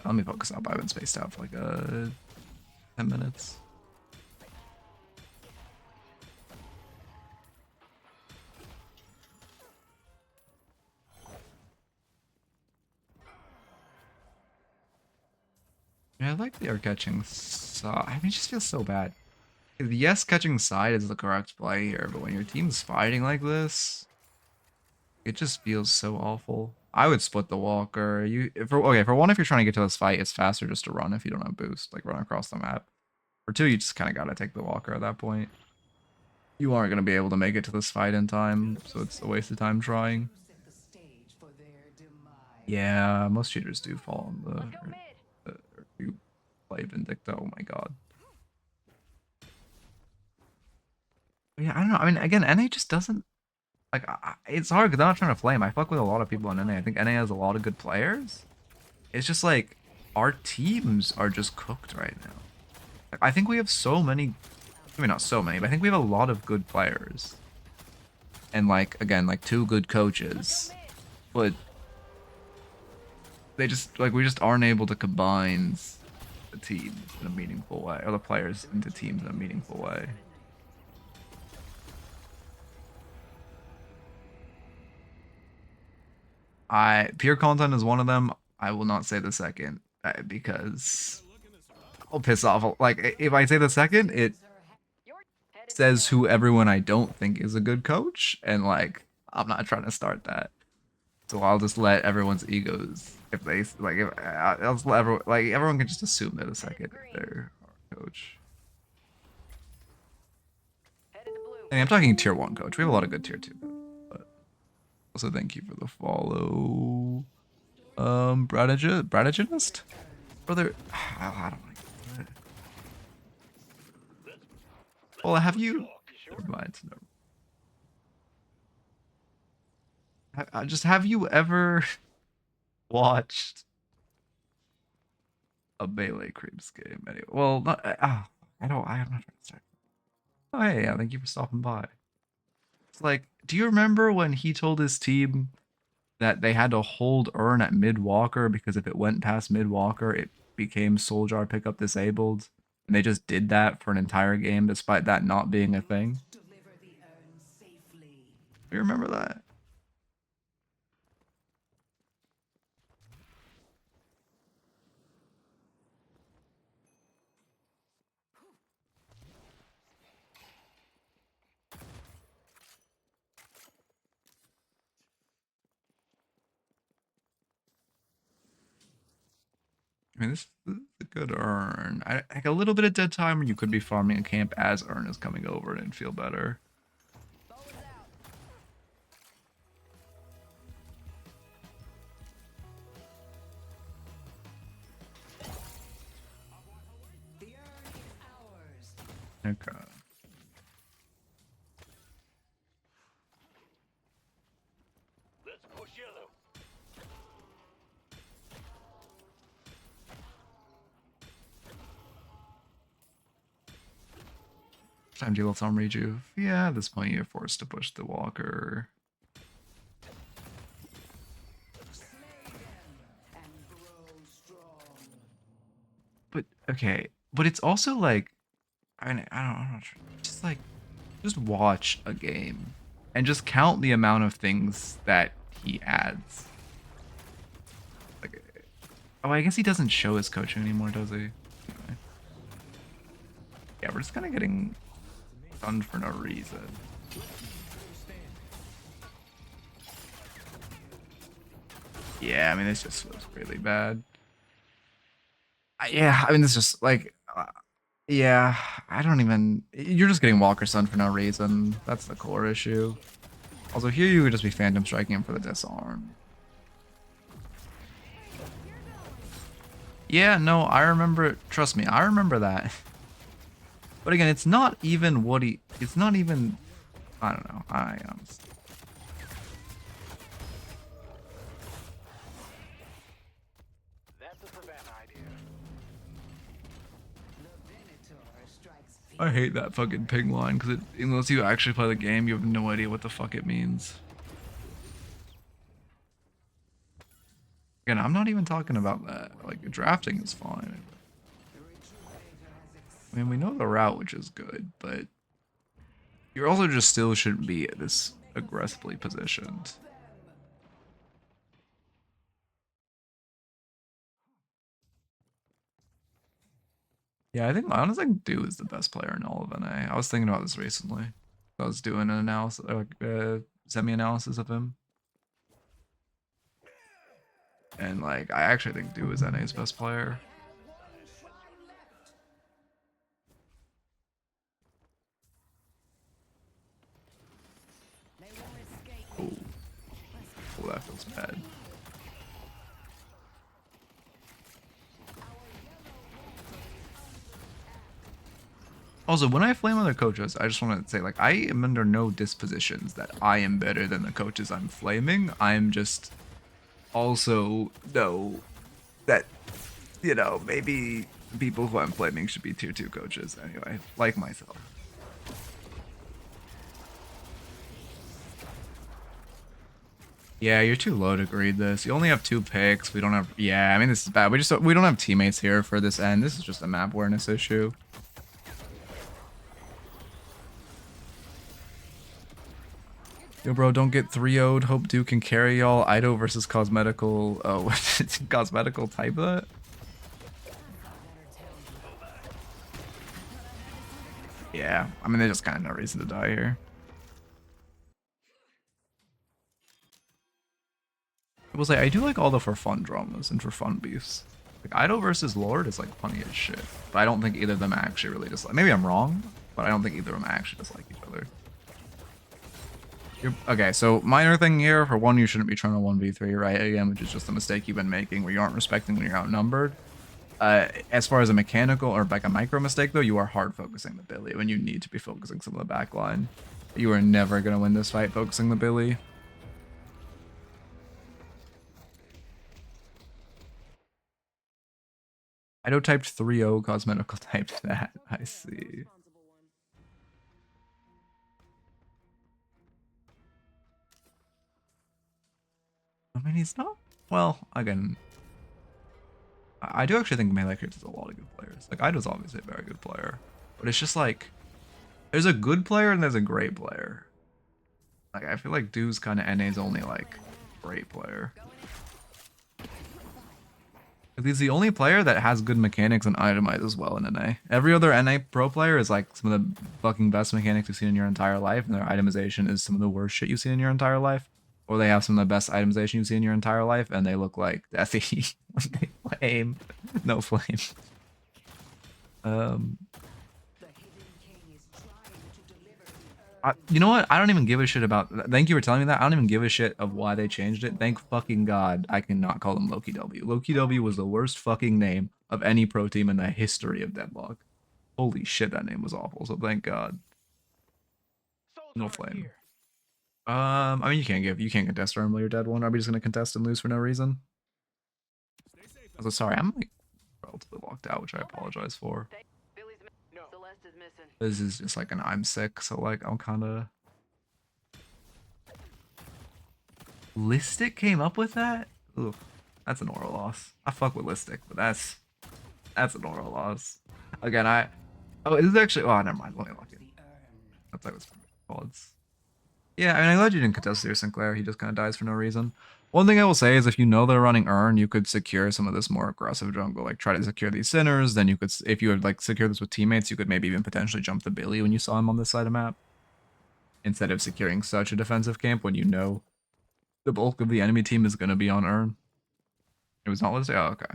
Let me focus up. I've been spaced out for like 10 minutes. Yeah, I like the catching side. I mean, it just feels so bad. Yes, catching side is the correct play here, but when your team's fighting like this, it just feels so awful. I would split the walker. Okay, for one, if you're trying to get to this fight, it's faster just to run if you don't have boost, like run across the map. For 2, you just kind of gotta take the walker at that point. You aren't gonna be able to make it to this fight in time, so it's a waste of time trying. Yeah, most cheaters do fall on the you play Vindicta. Oh my god. But yeah, I don't know. I mean, again, NA just doesn't. Like, it's hard because I'm not trying to flame. I fuck with a lot of people in NA. I think NA has a lot of good players. It's just like, our teams are just cooked right now. Like, I think we have so many, I mean not so many, but I think we have a lot of good players. And like, again, like 2 good coaches. But they just, like, we just aren't able to combine the teams in a meaningful way, or the players into teams in a meaningful way. Pure content is one of them. I will not say the second because I'll piss off. Like, if I say the second, it says who everyone I don't think is a good coach, and like I'm not trying to start that. So I'll just let everyone's egos, if they like, if I'll just let everyone, like, everyone can just assume they're the second if they're our coach. Headed to blue. And I'm talking tier 1 coach. We have a lot of good tier 2 coaches, but also thank you for the follow. Bradagenist? Brother, I don't like it. Well, have you? Never mind. Just have you ever watched a Melee Creeps game? Anyway, well, not. I don't. I'm not trying to start. Oh, hey, yeah, thank you for stopping by. It's like, do you remember when he told his team that they had to hold Urn at mid walker because if it went past mid walker, it became Soul Jar pickup disabled, and they just did that for an entire game despite that not being a thing? Deliver the urn safely. You remember that? I mean, this is a good Urn. Like a little bit of dead time when you could be farming a camp as Urn is coming over and feel better. Bow is out. The urn is ours. Okay. Let's push yellow. Time to let some rejuve. Yeah, at this point you're forced to push the walker. Slay them and grow strong. But okay, but it's also like, I mean, I'm not sure. Just like, just watch a game and just count the amount of things that he adds. Like, oh, I guess he doesn't show his coaching anymore, does he? Anyway. Yeah, we're just kind of getting stunned for no reason. Yeah, I mean, this just was really bad. Yeah, I mean, this just like, yeah, I don't even. You're just getting Walker Sun for no reason. That's the core issue. Also, here you would just be Phantom Striking him for the disarm. Yeah, no, I remember. Trust me, I remember that. But again, it's not even what he. It's not even. I don't know. I honestly. That's a prevent idea. The Venator strikes fear. I hate that fucking ping line because unless you actually play the game, you have no idea what the fuck it means. Again, I'm not even talking about that. Like, drafting is fine. I mean, we know the route, which is good, but you also just still shouldn't be this aggressively positioned. Yeah, I think honestly, Do is the best player in all of NA. I was thinking about this recently. I was doing an analysis, like semi-analysis of him, and like I actually think Do is NA's best player. They won't escape. Oh, that feels bad. Also, when I flame other coaches, I just want to say, like, I am under no dispositions that I am better than the coaches I'm flaming. I'm just also know that you know, maybe people who I'm blaming should be tier 2 coaches anyway, like myself. Yeah, you're too low to read this. You only have 2 picks. We don't have. Yeah, I mean this is bad. We don't have teammates here for this end. This is just a map awareness issue. Yo, bro, don't get 3-0'd. Hope Duke can carry y'all. Ido versus Cosmetical. Oh, Cosmetical type that? Yeah, I mean, there's just kind of no reason to die here. I will say, I do like all the for fun dramas and for fun beefs. Like, Ido versus Lord is like funny as shit. But I don't think either of them actually really dislike. Maybe I'm wrong, but I don't think either of them actually dislike each other. Okay, so minor thing here, for one, you shouldn't be trying to 1v3, right? Again, which is just a mistake you've been making where you aren't respecting when you're outnumbered. As far as a mechanical or like a micro mistake, though, you are hard focusing the Billy when you need to be focusing some of the back line. You are never going to win this fight focusing the Billy. Ido typed 3-0, Cosmetical typed that. I see. I mean, he's not. Well, again, I do actually think Melee creates a lot of good players. Like, Ido's obviously a very good player, but it's just like there's a good player and there's a great player. Like, I feel like Dude's kind of NA's only like great player. He's the only player that has good mechanics and itemize as well in NA. Every other NA pro player is like some of the fucking best mechanics you've seen in your entire life, and their itemization is some of the worst shit you've seen in your entire life. Or they have some of the best itemization you've seen in your entire life, and they look like Deathy when they flame. No flame. You know what? I don't even give a shit about. Thank you for telling me that. I don't even give a shit of why they changed it. Thank fucking God I cannot call them Loki W. Loki W was the worst fucking name of any pro team in the history of Deadlock. Holy shit, that name was awful. So thank God. No flame. I mean, you can't contest Preamble. You're dead one. Are we just gonna contest and lose for no reason? I'm so sorry. I'm like relatively locked out, which I apologize for. Billy's no. Celeste is missing. This is just like an I'm sick, so like I'm kind of. Listic came up with that? Ooh, that's an oral loss. I fuck with Listic, but that's an oral loss. Again, oh, it is actually. Oh, never mind. Let me lock it. I thought it was odds. Yeah, I mean, I'm glad you didn't contest here, Sinclair. He just kind of dies for no reason. One thing I will say is if you know they're running Urn, you could secure some of this more aggressive jungle. Like, try to secure these Sinners. Then you could, if you would, like, secure this with teammates, you could maybe even potentially jump the Billy when you saw him on this side of map. Instead of securing such a defensive camp when you know the bulk of the enemy team is going to be on Urn. It was not listed? Oh, okay.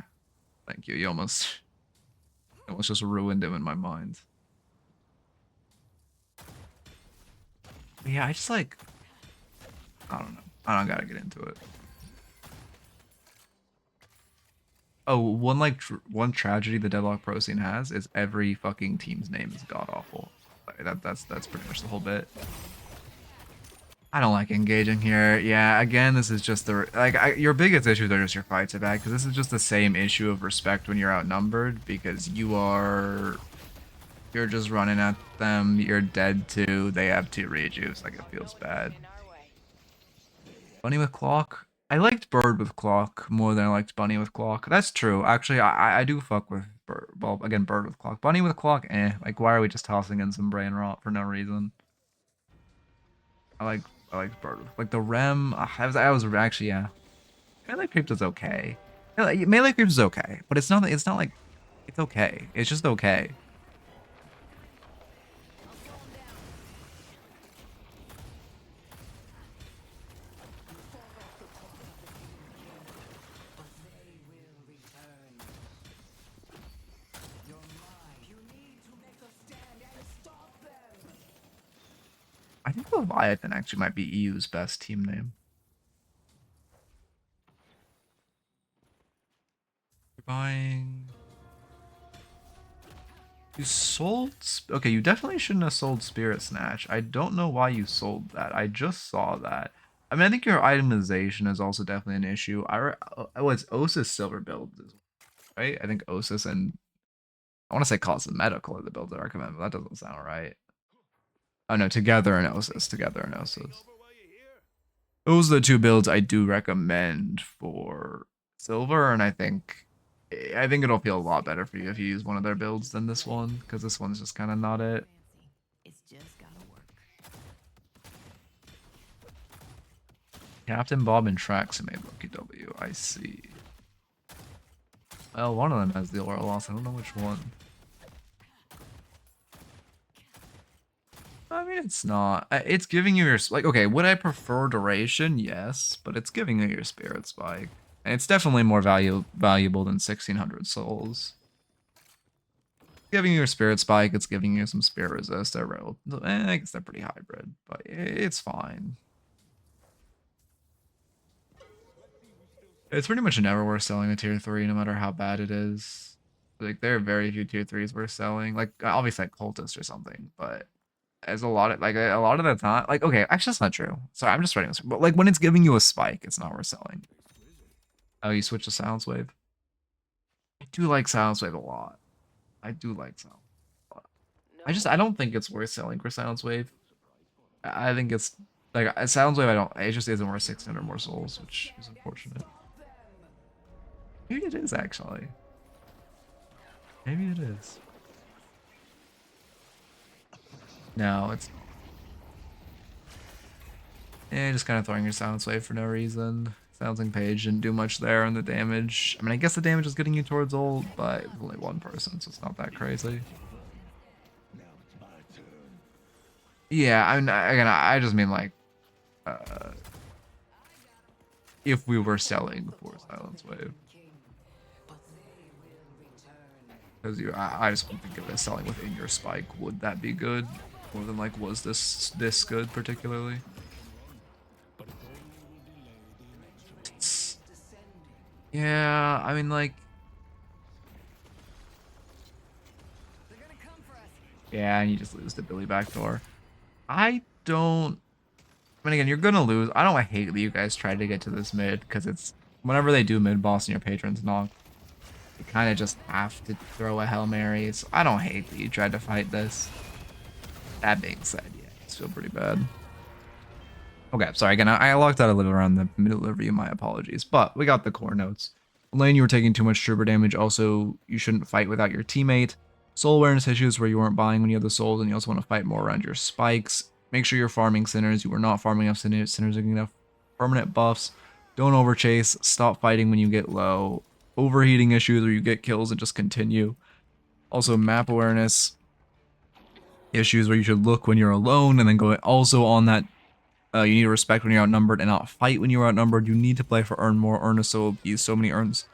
Thank you. You almost just ruined him in my mind. But yeah, I just like... I don't know. I don't gotta get into it. Oh, one tragedy the Deadlock pro scene has is every fucking team's name is god awful. Like, that's pretty much the whole bit. I don't like engaging here. Yeah, again, this is just the your biggest issues are just your fights are bad because this is just the same issue of respect when you're outnumbered because you're just running at them. You're dead too. They have 2 rejuves. Like, it feels bad. Bunny with Clock. I liked Bird with Clock more than I liked Bunny with Clock. That's true. Actually, I do fuck with Bird. Well, again, Bird with Clock. Bunny with Clock, eh. Like, why are we just tossing in some brain rot for no reason? I like Bird. Like, the Rem, I was actually, yeah. Melee Creeps is okay. Melee Creeps is okay, but it's not like, it's okay. It's just okay. I think Leviathan actually might be EU's best team name. You're buying... You sold... Okay, you definitely shouldn't have sold Spirit Snatch. I don't know why you sold that. I just saw that. I mean, I think your itemization is also definitely an issue. It's Osa's Silver build. right? I think Osis and I want to say Cosmetical are the builds I recommend, but that doesn't sound right. Oh no, Together and Osis. Together and Osis. Those are the two builds I do recommend for Silver, and I think it'll feel a lot better for you if you use one of their builds than this one, because this one's just kind of not it. It's just gotta work. Captain Bob and Trax made Lucky W. I see. Well, one of them has the aura loss. I don't know which one. I mean, it's not. It's giving you your like. Okay, would I prefer duration? Yes, but it's giving you your spirit spike, and it's definitely more valuable than 1600 souls. Giving you your spirit spike, it's giving you some spirit resist. I guess they're pretty hybrid, but it's fine. It's pretty much never worth selling a tier 3, no matter how bad it is. Like, there are very few tier 3s worth selling. Like, obviously, like Cultist or something, but as a lot of the time, like, okay, actually, that's not true. Sorry, I'm just writing this. But, like, when it's giving you a spike, it's not worth selling. Oh, you switch to Silence Wave? I do like Silence Wave a lot. I do like Silence Wave a lot. I don't think it's worth selling for Silence Wave. I think it's, like, Silence Wave, it just isn't worth 600 more souls, which is unfortunate. Maybe it is, actually. Maybe it is. No, it's not. Yeah, just kind of throwing your Silence Wave for no reason. Silencing Page didn't do much there on the damage. I mean, I guess the damage is getting you towards ult, but it's only one person, so it's not that crazy. Yeah, I mean, again, I just mean, like, if we were selling for Silence Wave. Because I just wouldn't think of it as selling within your spike. Would that be good? More than, like, was this good particularly? Yeah, I mean, like, yeah, and you just lose to Billy Backdoor. I don't. I mean, again, you're gonna lose. I don't hate that you guys tried to get to this mid, because it's whenever they do mid boss and your patron's knocked, you kind of just have to throw a Hail Mary. So I don't hate that you tried to fight this. That being said, yeah, it's feel pretty bad. Okay, sorry, again, I locked out a little around the middle review, my apologies, but we got the core notes. Lane, you were taking too much trooper damage. Also, you shouldn't fight without your teammate. Soul awareness issues where you weren't buying when you had the souls, and you also want to fight more around your spikes. Make sure you're farming sinners. You were not farming enough sinners. Sinners are getting enough permanent buffs. Don't overchase. Stop fighting when you get low. Overheating issues where you get kills and just continue. Also, map awareness issues where you should look when you're alone, and then go also on that. You need to respect when you're outnumbered and not fight when you're outnumbered. You need to play for earn more. Earn is so OP. So many earns.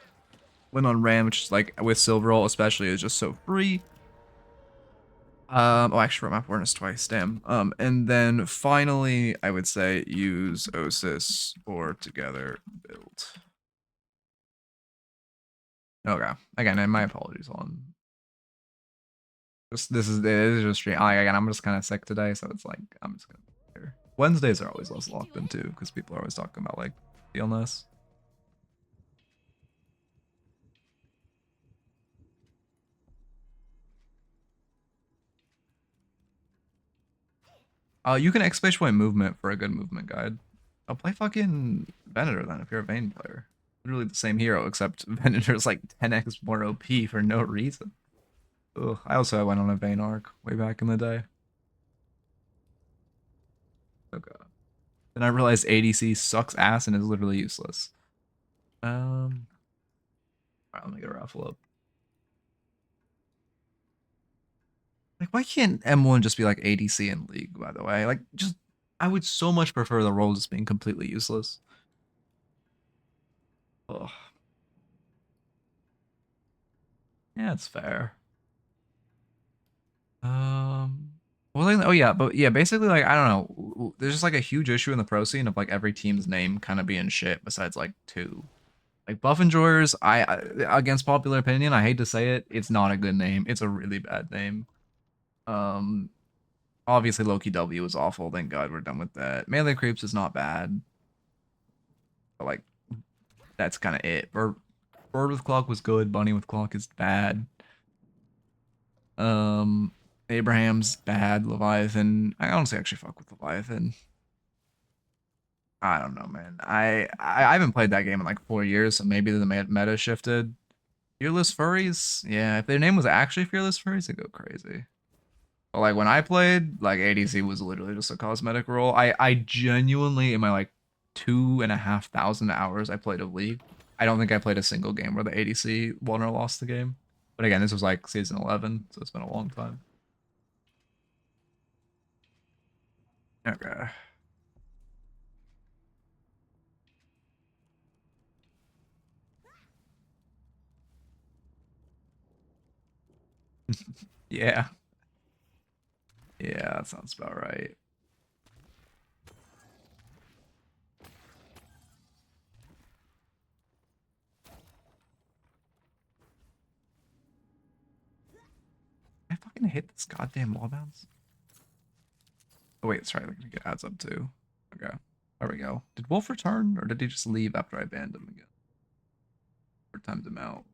When on Ram, which is like with Silver Roll especially, is just so free. Oh, I actually wrote my awareness twice. Damn. And then finally, I would say use Osis or Together build. Okay. Again, and my apologies on. This is just straight. Again, I'm just kind of sick today, so it's like I'm just gonna. Wednesdays are always less locked in too, because people are always talking about like the illness. You can exclamation point movement for a good movement guide. I'll play fucking Venator then if you're a Vayne player. Literally the same hero, except Venator's like 10x more OP for no reason. Ugh, I went on a Vayne arc way back in the day. Oh god. Then I realized ADC sucks ass and is literally useless. Alright, let me get a raffle up. Like, why can't M1 just be like ADC in League, by the way? Like, just, I would so much prefer the role just being completely useless. Ugh. Yeah, it's fair. Well, like, oh yeah, but yeah, basically, like, I don't know. There's just like a huge issue in the pro scene of like every team's name kind of being shit besides like two. Like Buff Enjoyers, against popular opinion, I hate to say it, it's not a good name. It's a really bad name. Obviously Loki W is awful. Thank God we're done with that. Melee Creeps is not bad. But like that's kind of it. For Bird with Clock was good. Bunny with Clock is bad. Um, Abraham's bad. Leviathan. I honestly actually fuck with Leviathan. I don't know, man. I haven't played that game in like 4 years, so maybe the meta shifted. Fearless Furries? Yeah, if their name was actually Fearless Furries, it'd go crazy. But like when I played, like ADC was literally just a cosmetic role. I genuinely in my like 2,500 hours I played of League, I don't think I played a single game where the ADC won or lost the game. But again, this was like season 11, so it's been a long time. Okay. Yeah. Yeah, that sounds about right. I fucking hit this goddamn wall bounce. Oh wait, sorry, like it adds up too. Okay. There we go. Did Wolf return or did he just leave after I banned him again? Or timed him out?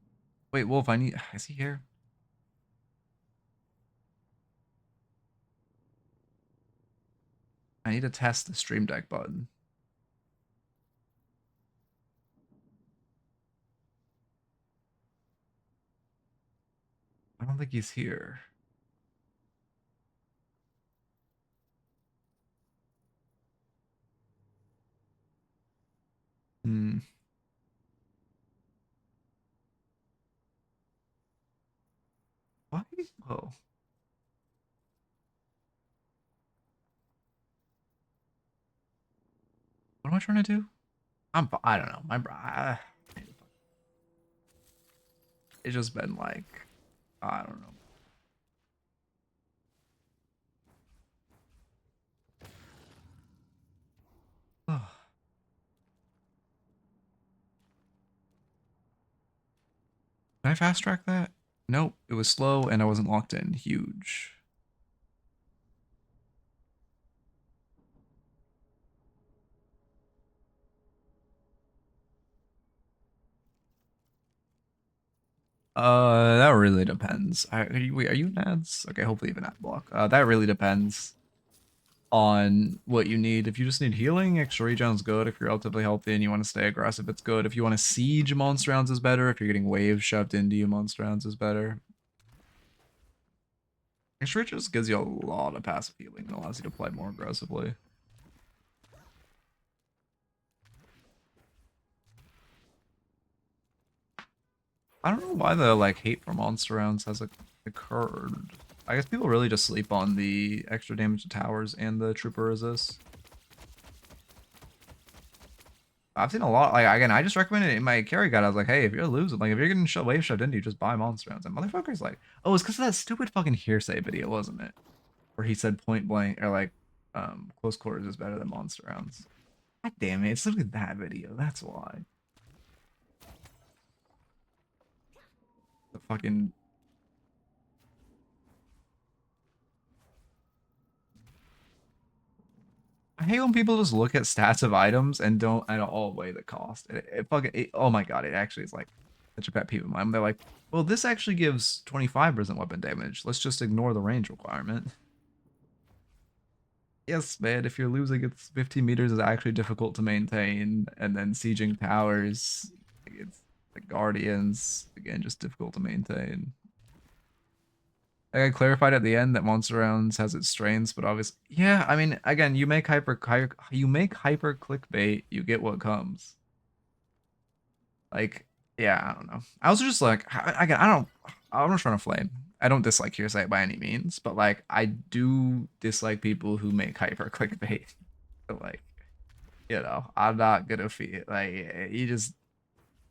Wait, Wolf, I need is he here? I need to test the stream deck button. I don't think he's here. Hmm. Why? Oh. What am I trying to do? I don't know. It's just been like I don't know. Oh. Can I fast track that? Nope. It was slow and I wasn't locked in. Huge. That really depends. Wait, are you in ads? Okay, hopefully you have an ad block. That really depends on what you need. If you just need healing, extra regen's good. If you're relatively healthy and you want to stay aggressive, it's good. If you want to siege, monster rounds is better. If you're getting waves shoved into you, monster rounds is better. Extra regen just gives you a lot of passive healing and allows you to play more aggressively. I don't know why the like hate for monster rounds has occurred. I guess people really just sleep on the extra damage to towers and the trooper resist. I've seen a lot. Like again, I just recommended it in my carry guide. I was like, hey, if you're losing, like if you're getting wave shoved into you, just buy monster rounds. And motherfuckers like, oh, it's because of that stupid fucking hearsay video, wasn't it? Where he said point blank or like close quarters is better than monster rounds. God damn it, it's literally that video. That's why. The fucking I hate when people just look at stats of items and don't at all weigh the cost. Oh my god, it actually is like such a pet peeve of mine. They're like, well, this actually gives 25% weapon damage. Let's just ignore the range requirement. Yes, man, if you're losing, it's 15 meters is actually difficult to maintain, and then sieging towers, it's the guardians, again, just difficult to maintain. I clarified at the end that Monster Rounds has its strengths, but obviously, yeah. I mean, again, you make hyper clickbait, you get what comes. Like, yeah, I don't know. I was just like, again, I'm not trying to flame. I don't dislike hearsay by any means, but like, I do dislike people who make hyper clickbait. Like, I'm not gonna feel like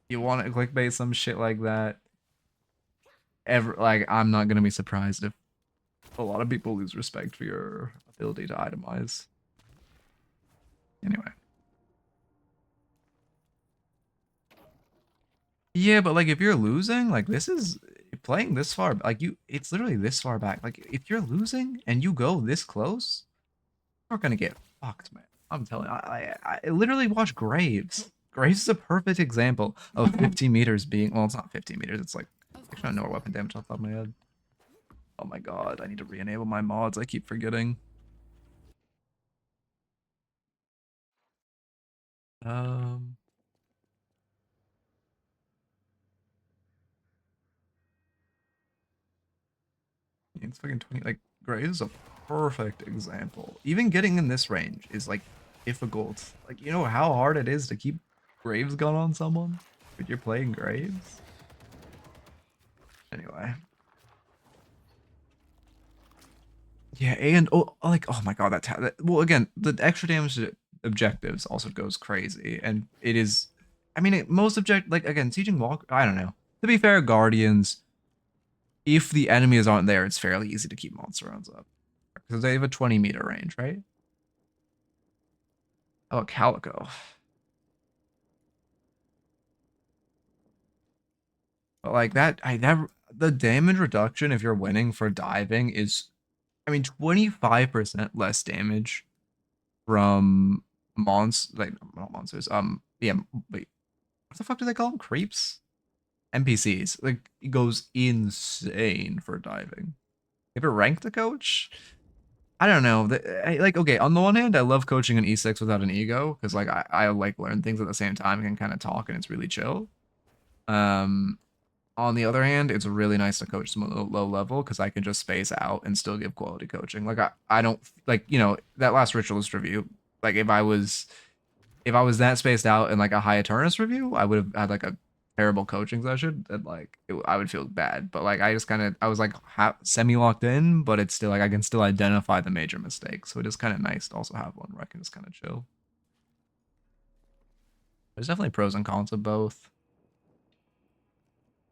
you want to clickbait some shit like that. I'm not gonna be surprised if a lot of people lose respect for your ability to itemize. Anyway. Yeah, but like if you're losing, like this is playing this far, like it's literally this far back. Like if you're losing and you go this close, you're gonna get fucked, man. I'm telling you, I literally watch Graves. Graves is a perfect example of 15 meters being, well, it's not 15 meters, it's like, actually, I know our weapon damage off the top of my head. Oh my god, I need to re-enable my mods, I keep forgetting. It's fucking 20, like, Graves is a perfect example. Even getting in this range is, like, difficult. Like, you know how hard it is to keep Graves gun on someone? If you're playing Graves? Anyway. Yeah, and, oh, like, oh my god, that well, again, the extra damage to objectives also goes crazy, and it is, I mean, most like, again, sieging walk, I don't know. To be fair, Guardians, if the enemies aren't there, it's fairly easy to keep monster rounds up. Because they have a 20-meter range, right? Oh, Calico. But like that, the damage reduction if you're winning for diving is, I mean, 25% less damage from like, not monsters. Yeah, wait, what the fuck do they call them? Creeps? NPCs. Like, it goes insane for diving. If you're ranked a coach, I don't know. Like, okay, on the one hand, I love coaching an E6 without an ego because, like, I like learn things at the same time and can kind of talk and it's really chill. On the other hand, it's really nice to coach some low level because I can just space out and still give quality coaching. Like, I don't, like, you know, that last Ritualist review, like, if I was that spaced out in like a high Eternus review, I would have had like a terrible coaching session and like I would feel bad. But like I just kind of, I was like semi locked in, but it's still like I can still identify the major mistakes. So it is kind of nice to also have one where I can just kind of chill. There's definitely pros and cons of both.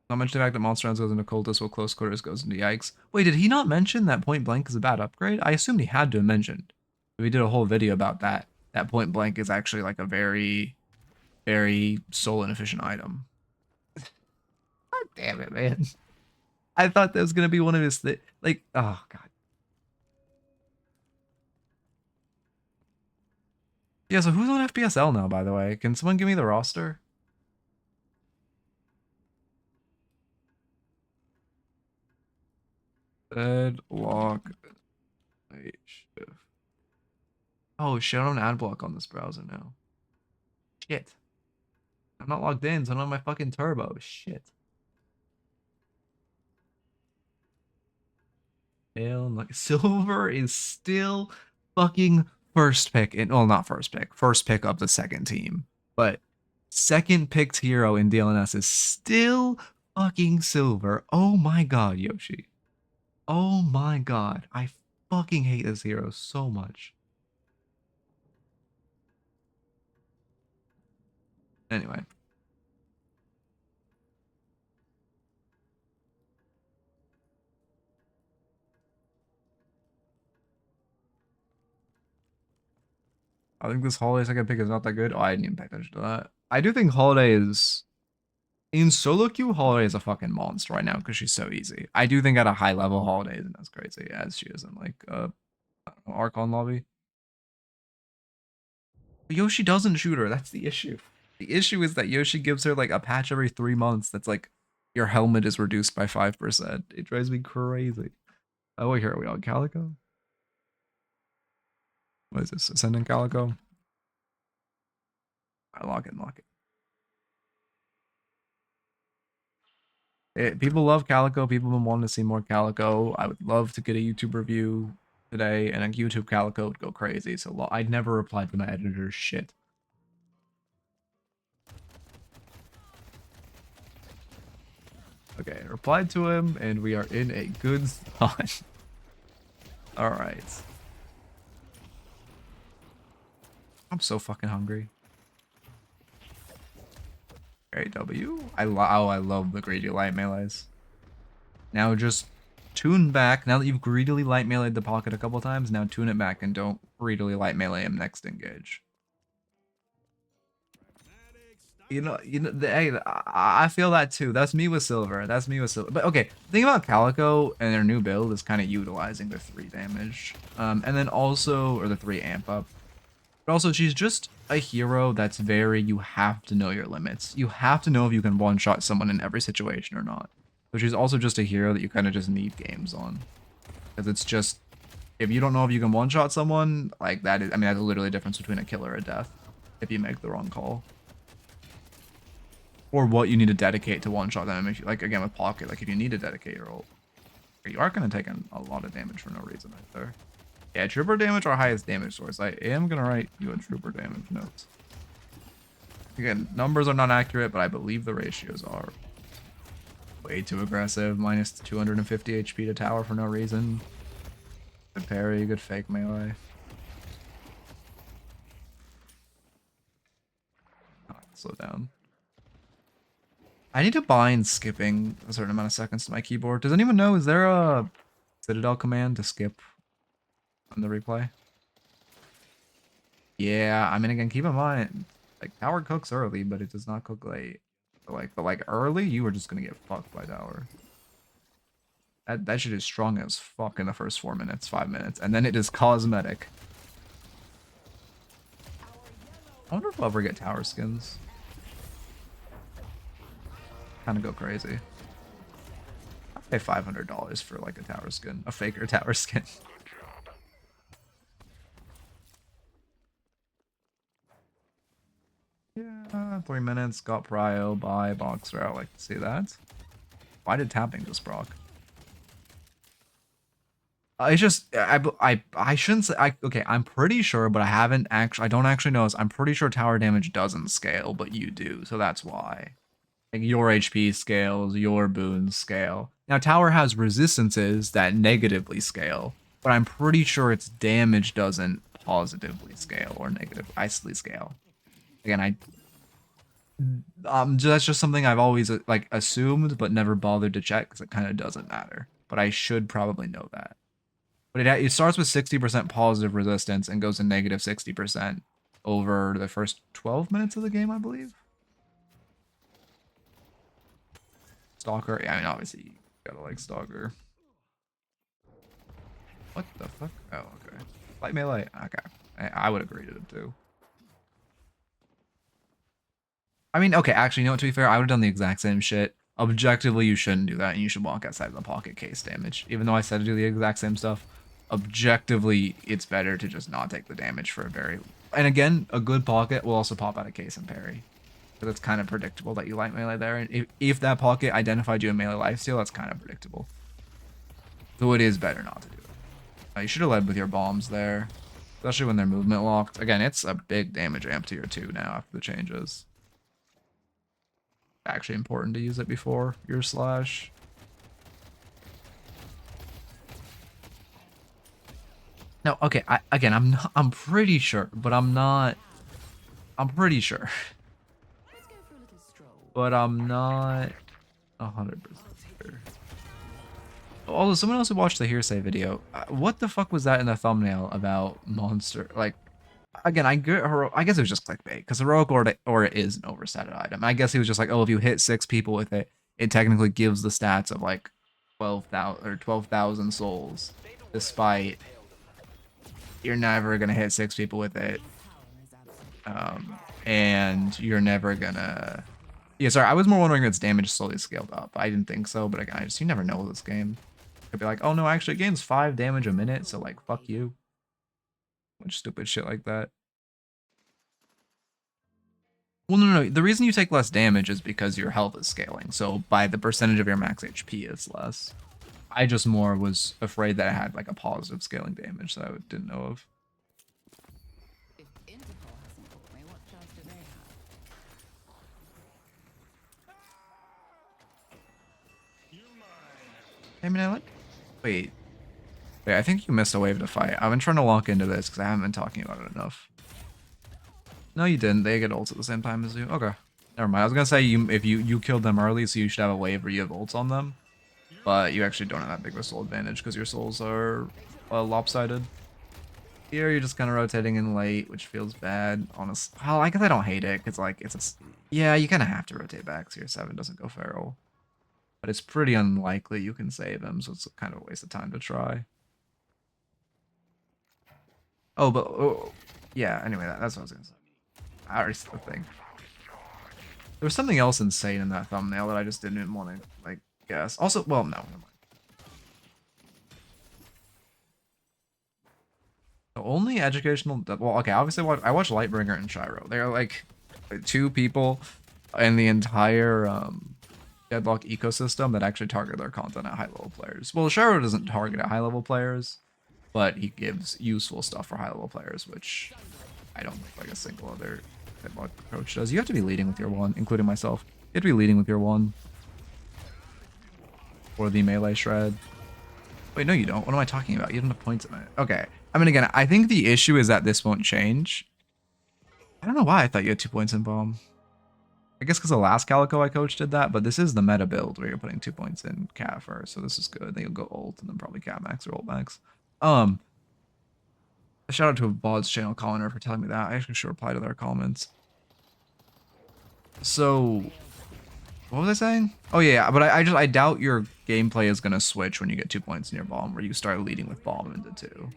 Not mention the fact that Monster Rounds goes into Cultist while Close Quarters goes into Yikes. Wait, did he not mention that Point Blank is a bad upgrade? I assumed he had to have mentioned. We did a whole video about that. That Point Blank is actually like a very, very soul inefficient item. God damn it, man. I thought that was going to be one of his, like, oh, God. Yeah, so who's on FPSL now, by the way? Can someone give me the roster? Deadlock. Wait, shift. Oh, shit, I don't have an ad block on this browser now. Shit. I'm not logged in, so I don't have my fucking turbo. Shit. Silver is still fucking first pick in, well, not first pick of the second team, but second picked hero in DLNS is still fucking Silver. Oh my god, Yoshi. Oh my god. I fucking hate this hero so much. Anyway. I think this Holiday second pick is not that good. Oh, I didn't even pay attention to that. I do think Holiday is, in solo queue, Holiday is a fucking monster right now because she's so easy. I do think at a high level, Holiday isn't as crazy as she is in like Archon lobby. But Yoshi doesn't shoot her. That's the issue. The issue is that Yoshi gives her like a patch every 3 months. That's like your helmet is reduced by 5%. It drives me crazy. Oh, wait, here are we on Calico? What is this? Ascendant Calico? I lock it. People love Calico. People have been wanting to see more Calico. I would love to get a YouTube review today, and a YouTube Calico would go crazy. So I'd never replied to my editor's shit. Okay, I replied to him, and we are in a good spot. All right. I'm so fucking hungry. W. I love the greedy light melees. Now just tune back. Now that you've greedily light meleeed the pocket a couple times, now tune it back and don't greedily light melee him next engage. Hey, I feel that too. That's me with Silver. But okay, the thing about Calico and their new build is kind of utilizing the 3 damage, and then also, or the 3 amp up. But also, she's just a hero that's very, you have to know your limits. You have to know if you can one-shot someone in every situation or not. So she's also just a hero that you kind of just need games on. Because it's just, if you don't know if you can one-shot someone, like that is, I mean, that's literally the difference between a kill or a death. If you make the wrong call. Or what you need to dedicate to one-shot them. If you, like, again, with Pocket, like, if you need to dedicate your ult. You are going to take a lot of damage for no reason right there. Yeah, trooper damage or highest damage source. I am going to write you a trooper damage note. Again, numbers are not accurate, but I believe the ratios are. Way too aggressive. Minus 250 HP to tower for no reason. Good parry, good fake melee. Slow down. I need to bind skipping a certain amount of seconds to my keyboard. Does anyone know, is there a Citadel command to skip on the replay? Yeah, I mean, again, keep in mind, like, tower cooks early, but it does not cook late. But like early, you are just gonna get fucked by tower. That shit is strong as fuck in the first 4 minutes, 5 minutes, and then it is cosmetic. I wonder if I'll ever get tower skins. Kind of go crazy. I'd pay $500 for like a tower skin, a faker tower skin. Yeah, 3 minutes, got prio, buy, boxer, I like to see that. Why did tapping just proc? It's just, I shouldn't say, okay, I'm pretty sure, but I don't actually know this. I'm pretty sure tower damage doesn't scale, but you do, so that's why. Like your HP scales, your boons scale. Now, tower has resistances that negatively scale, but I'm pretty sure its damage doesn't positively scale or negatively scale. Again, that's just something I've always like assumed, but never bothered to check because it kind of doesn't matter. But I should probably know that. But it starts with 60% positive resistance and goes to negative 60% over the first 12 minutes of the game, I believe. Stalker, yeah, I mean, obviously, you gotta like Stalker. What the fuck? Oh, okay. Light melee? Okay. I would agree to it, too. I mean, okay, actually, you know what, to be fair, I would have done the exact same shit. Objectively, you shouldn't do that, and you should walk outside of the pocket case damage. Even though I said to do the exact same stuff, objectively, it's better to just not take the damage for a very... And again, a good pocket will also pop out of case and parry. Because it's kind of predictable that you light melee there. And if that pocket identified you in melee lifesteal, that's kind of predictable. So it is better not to do it. You should have led with your bombs there. Especially when they're movement locked. Again, it's a big damage amp tier 2 now after the changes. Actually important to use it before your slash. No, okay, I'm pretty sure, but I'm pretty sure. But I'm not 100% sure. Although someone else who watched the hearsay video, what the fuck was that in the thumbnail about monster? Like, again, I guess it was just clickbait because heroic aura is an overstated item. I guess he was just like, oh, if you hit 6 people with it, it technically gives the stats of like 12,000 or 12,000 souls, despite you're never gonna hit 6 people with it, and you're never gonna. Yeah, sorry, I was more wondering if its damage slowly scaled up. I didn't think so, but again, you never know with this game. Could be like, oh no, actually it gains 5 damage a minute, so like, fuck you. Much stupid shit like that. Well, no, the reason you take less damage is because your health is scaling, so by the percentage of your max HP, it's less. I just more was afraid that it had like a positive scaling damage that I didn't know of. If Interpol hasn't caught me, what chance do they have? I mean, I like... Wait, I think you missed a wave to fight. I've been trying to lock into this because I haven't been talking about it enough. No, you didn't. They get ults at the same time as you. Okay. Never mind. I was going to say if you killed them early, so you should have a wave where you have ults on them. But you actually don't have that big of a soul advantage because your souls are lopsided. Here, you're just kind of rotating in late, which feels bad. Honestly, well, I guess I don't hate it because like yeah, you kind of have to rotate back so your 7 doesn't go feral. But it's pretty unlikely you can save him, so it's kind of a waste of time to try. Oh, but yeah, anyway, that's what I was gonna say. I already said the thing. There was something else insane in that thumbnail that I just didn't want to, like, guess. Also, well, no, never mind. The only educational, well, okay, obviously I watch Lightbringer and Shiro. They're like two people in the entire Deadlock ecosystem that actually target their content at high level players. Well, Shiro doesn't target at high level players, but he gives useful stuff for high level players, which I don't think like a single other Deadlock approach does. You have to be leading with your one, including myself. You have to be leading with your one. Or the melee shred. Wait, no you don't. What am I talking about? You don't have points in it. Okay. I mean, again, I think the issue is that this won't change. I don't know why I thought you had 2 points in bomb. I guess because the last Calico I coached did that, but this is the meta build where you're putting 2 points in cat first, so this is good. Then you'll go ult and then probably cat max or ult max. Shout out to a Bod's channel commenter for telling me that. I actually should reply to their comments. So, what was I saying? Oh yeah, but I doubt your gameplay is gonna switch when you get 2 points in your bomb, where you start leading with bomb into 2.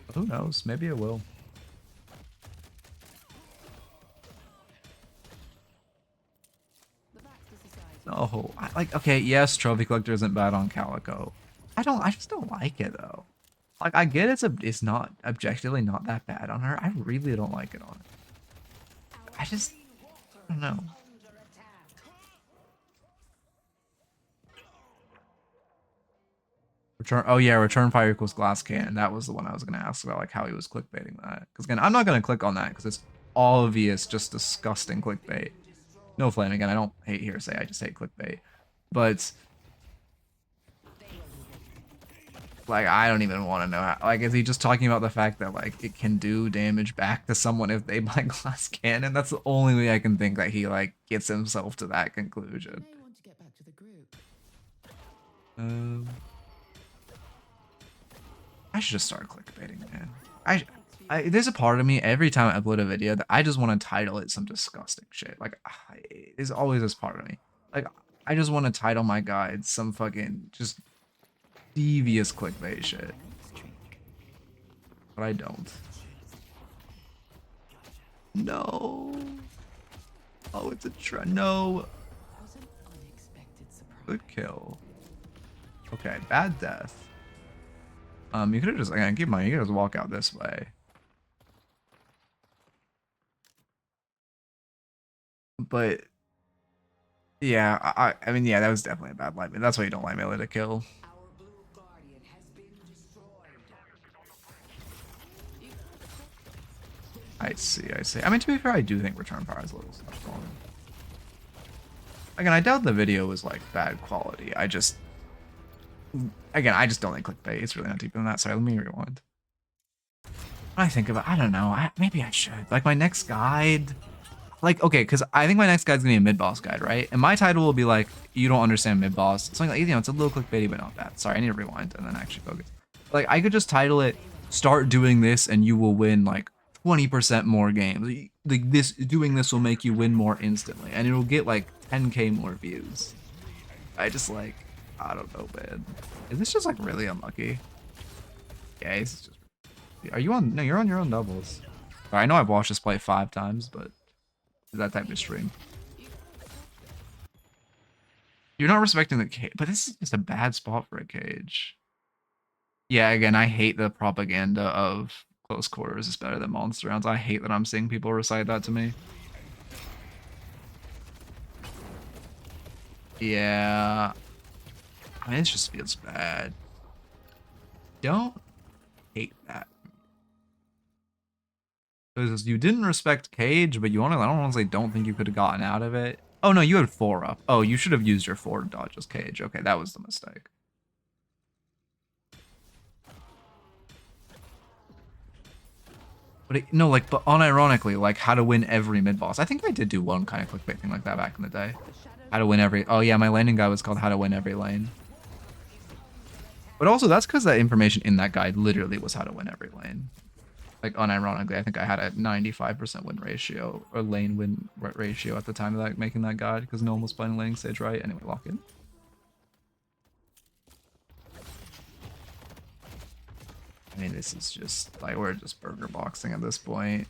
But who knows? Maybe it will. No, okay, yes, Trophy Collector isn't bad on Calico. I just don't like it though. Like, I get it's not objectively not that bad on her. I really don't like it on her. I don't know. Return. Oh yeah, return fire equals glass cannon. That was the one I was gonna ask about, like how he was clickbaiting that. Because again, I'm not gonna click on that because it's obvious, just disgusting clickbait. No flame again. I don't hate hearsay. I just hate clickbait. But like, I don't even want to know how. Like, is he just talking about the fact that like it can do damage back to someone if they buy glass cannon? That's the only way I can think that he like gets himself to that conclusion. May want to get back to the group. I should just start clickbaiting, man. There's a part of me every time I upload a video that I just want to title it some disgusting shit. Like, there's always this part of me. Like, I just want to title my guides some fucking just devious clickbait shit. But I don't. No. Oh, it's a no. Was an unexpected surprise. Good kill. Okay, bad death. You could have just, again, keep in mind, you could just walk out this way. But yeah, I mean, yeah, that was definitely a bad light. That's why you don't light melee to kill. Our blue guardian has been destroyed. I see. I mean, to be fair, I do think return fire is a little stuff on. Again, I doubt the video was like bad quality. I just don't think clickbait. It's really not deeper than that. Sorry, let me rewind. When I think about, I don't know. Maybe I should. Like my next guide. Like, okay, because I think my next guide's gonna be a mid-boss guide, right? And my title will be like, you don't understand mid-boss. Something like, you know, it's a little clickbaity, but not bad. Sorry, I need to rewind and then actually focus. Like, I could just title it, start doing this and you will win like 20% more games. Like doing this will make you win more instantly. And it'll get like 10k more views. I just like, I don't know, man. Is this just like really unlucky? Yeah, it's just... Are you on? No, you're on your own doubles. I know I've watched this play 5 times, but that type of stream. You're not respecting the cage, but this is just a bad spot for a cage. Yeah, again, I hate the propaganda of close quarters is better than monster rounds. I hate that I'm seeing people recite that to me. Yeah. I mean, it just feels bad. Don't hate that. Because you didn't respect Cage, but you I don't want to say don't think you could have gotten out of it. Oh no, you had 4 up. Oh, you should have used your 4 to dodge this Cage. Okay, that was the mistake. But no, like, but unironically, like how to win every mid boss. I think I did do one kind of clickbait thing like that back in the day. How to win every. Oh yeah, my landing guide was called How to Win Every Lane. But also, that's because that information in that guide literally was how to win every lane. Like, unironically, I think I had a 95% win ratio, or lane win ratio at the time of that, making that guide, because no one was playing laning stage right. Anyway, lock in. I mean, this is just like we're just burger boxing at this point.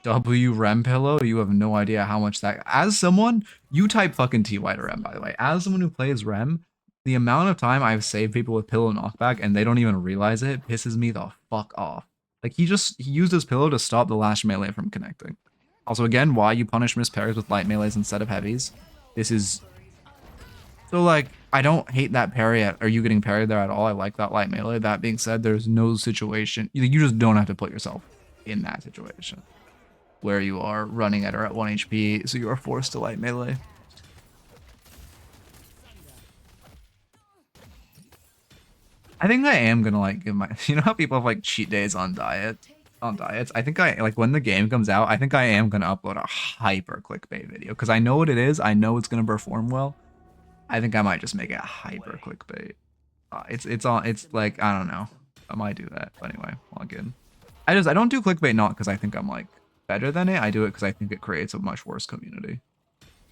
W Rem pillow, you have no idea how much that. As someone, you type fucking TY to Rem, by the way. As someone who plays Rem, the amount of time I've saved people with pillow knockback and they don't even realize it pisses me the fuck off. Like he used his pillow to stop the last melee from connecting. Also, again, why you punish mispairs with light melees instead of heavies? This is so like I don't hate that parry or you getting parried there at all. I like that light melee. That being said, there's no situation you just don't have to put yourself in that situation where you are running at or at 1 HP, so you are forced to light melee. I think I am gonna like give my you know how people have like cheat days on diets? I think I like when the game comes out, I think I am gonna upload a hyper clickbait video because I know what it is. I know it's gonna perform well. I think I might just make it hyper clickbait. It's like I don't know. I might do that. But anyway, log in. I don't do clickbait not because I think I'm like better than it. I do it because I think it creates a much worse community.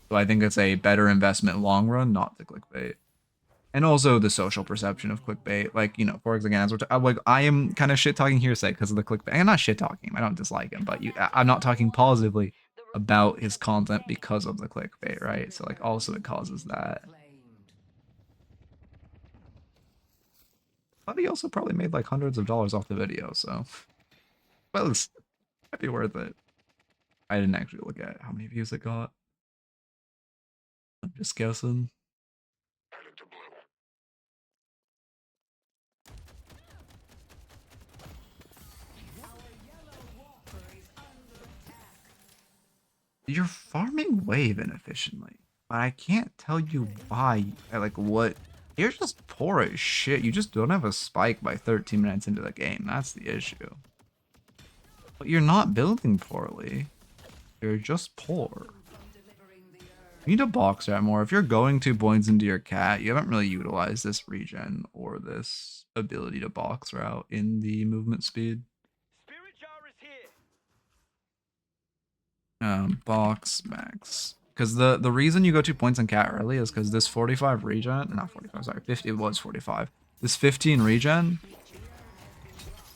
So I think it's a better investment long run, not the clickbait. And also the social perception of clickbait. Like, you know, for example, like I am kind of shit talking hearsay because of the clickbait. I'm not shit talking him. I don't dislike him, but I'm not talking positively about his content because of the clickbait, right? So like also it causes that. But he also probably made like hundreds of dollars off the video, so well, it's might be worth it. I didn't actually look at how many views it got. I'm just guessing. You're farming wave inefficiently, but I can't tell you why. Like what? You're just poor as shit. You just don't have a spike by 13 minutes into the game. That's the issue. But you're not building poorly. You're just poor. You need to box out more. If you're going 2 points into your cat, you haven't really utilized this regen or this ability to box route in the movement speed. Spirit jar is here. Box max. Because the reason you go 2 points in cat early is because this 45 regen, not 45, sorry, 50, it was 45. This 15 regen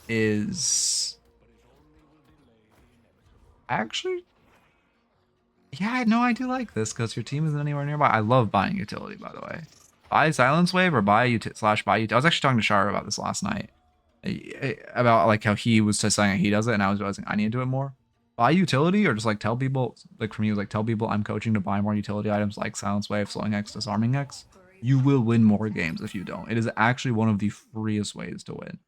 is actually, yeah, no, I do like this because your team isn't anywhere nearby. I love buying utility, by the way. Buy Silence Wave or buy slash buy utility. I was actually talking to Shara about this last night. About like how he was just saying he does it, and I was realizing I need to do it more. Buy utility or just like tell people, like from you, like tell people I'm coaching to buy more utility items like Silence Wave, Slowing X, Disarming X. You will win more games if you don't. It is actually one of the freest ways to win.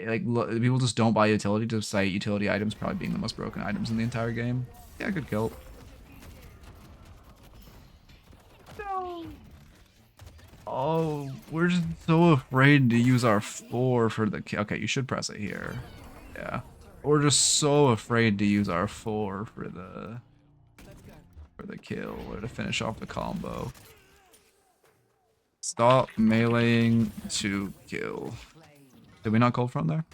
Like people just don't buy utility to say utility items probably being the most broken items in the entire game. Yeah, good kill. No. Oh, we're just so afraid to use our 4 for the kill. Okay, you should press it here. Yeah. We're just so afraid to use our 4 for the kill or to finish off the combo. Stop meleeing to kill. Did we not cold front there?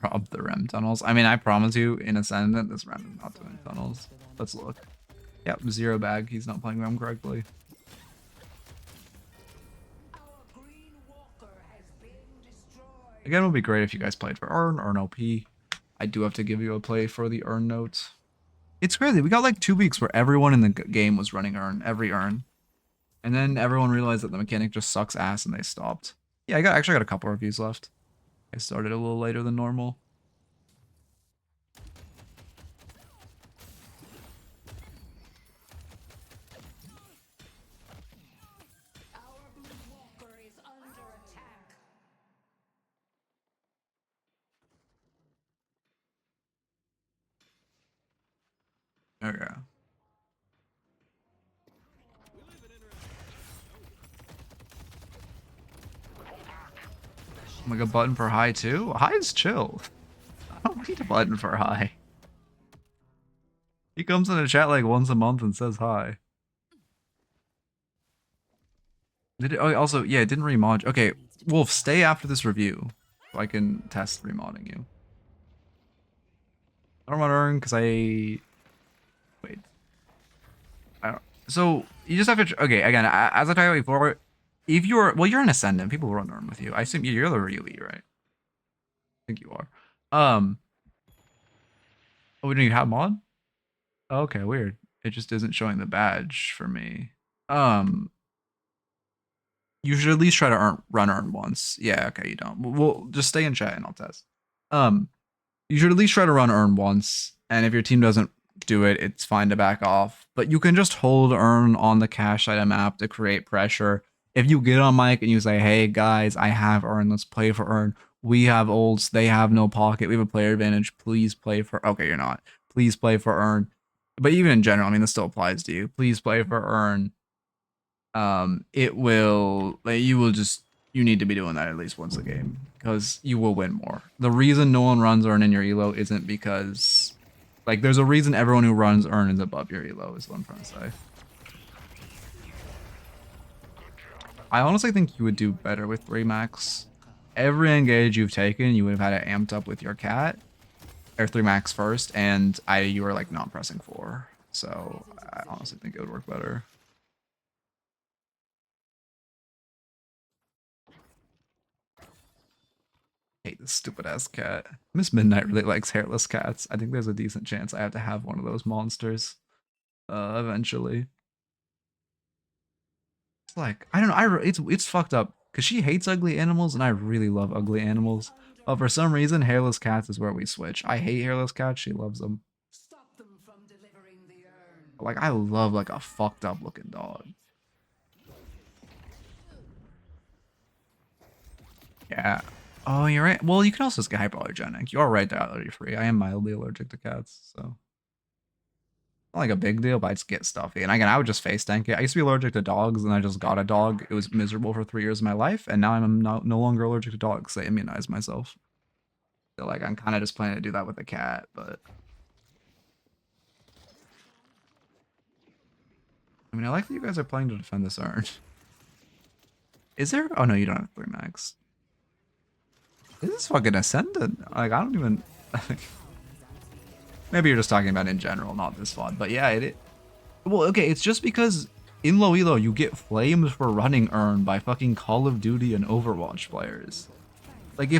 Rob the Rem tunnels. I mean, I promise you, in Ascendant, this Rem is not doing tunnels. Let's look. Yep, 0 bag. He's not playing Rem correctly. Again, it would be great if you guys played for Earn OP. I do have to give you a play for the Earn notes. It's crazy. We got like 2 weeks where everyone in the game was running Earn, every Earn. And then everyone realized that the mechanic just sucks ass and they stopped. Yeah, I actually got a couple reviews left. I started a little later than normal. Okay. Like a button for high too? High is chill. I don't need a button for high. He comes in the chat like once a month and says hi. Did it, oh, also, yeah, it didn't remod. Okay, Wolf, stay after this review so I can test remodding you. I don't want to earn because I... Wait. I don't... So, you just have to... Okay, again, as I talked about before, if you're well, you're an Ascendant. People will run Urn with you. I assume you're the elite, right? I think you are. Oh, do you have mod? Okay, weird. It just isn't showing the badge for me. Um, you should at least try to run Urn once. Yeah, okay, you don't. We'll just stay in chat and I'll test. You should at least try to run Urn once, and if your team doesn't do it, it's fine to back off. But you can just hold Urn on the cache item map to create pressure. If you get on mic and you say, hey guys, I have Urn, let's play for Urn. We have ults, they have no pocket, we have a player advantage, please play for, okay, you're not. Please play for Urn. But even in general, I mean, this still applies to you. Please play for Urn. It will, like, you need to be doing that at least once a game because you will win more. The reason no one runs Urn in your elo isn't because, like, there's a reason everyone who runs Urn is above your elo, is what I'm trying to say. I honestly think you would do better with 3 max. Every engage you've taken, you would have had it amped up with your cat, or 3 max first, and you were like not pressing 4. So I honestly think it would work better. Hate this stupid ass cat. Miss Midnight really likes hairless cats. I think there's a decent chance I have to have one of those monsters eventually. It's like, I don't know, it's fucked up because she hates ugly animals and I really love ugly animals. But for some reason, hairless cats is where we switch. I hate hairless cats, she loves them. Stop them from delivering the urn. Like, I love like a fucked up looking dog. Yeah. Oh, you're right. Well, you can also just get hypoallergenic. You are right, they're allergy free. I am mildly allergic to cats, so not like a big deal, but I just get stuffy. And again, I would just face tank it. I used to be allergic to dogs, and I just got a dog. It was miserable for 3 years of my life, and now I'm no longer allergic to dogs. I immunize myself. So like, I'm kind of just planning to do that with a cat, but I mean, I like that you guys are playing to defend this urn. Is there? Oh no, you don't have 3 max. This is fucking Ascendant. Like, I don't even. Maybe you're just talking about in general, not this VOD. But yeah, well, okay, it's just because in low elo you get flamed for running Urn by fucking Call of Duty and Overwatch players. Like,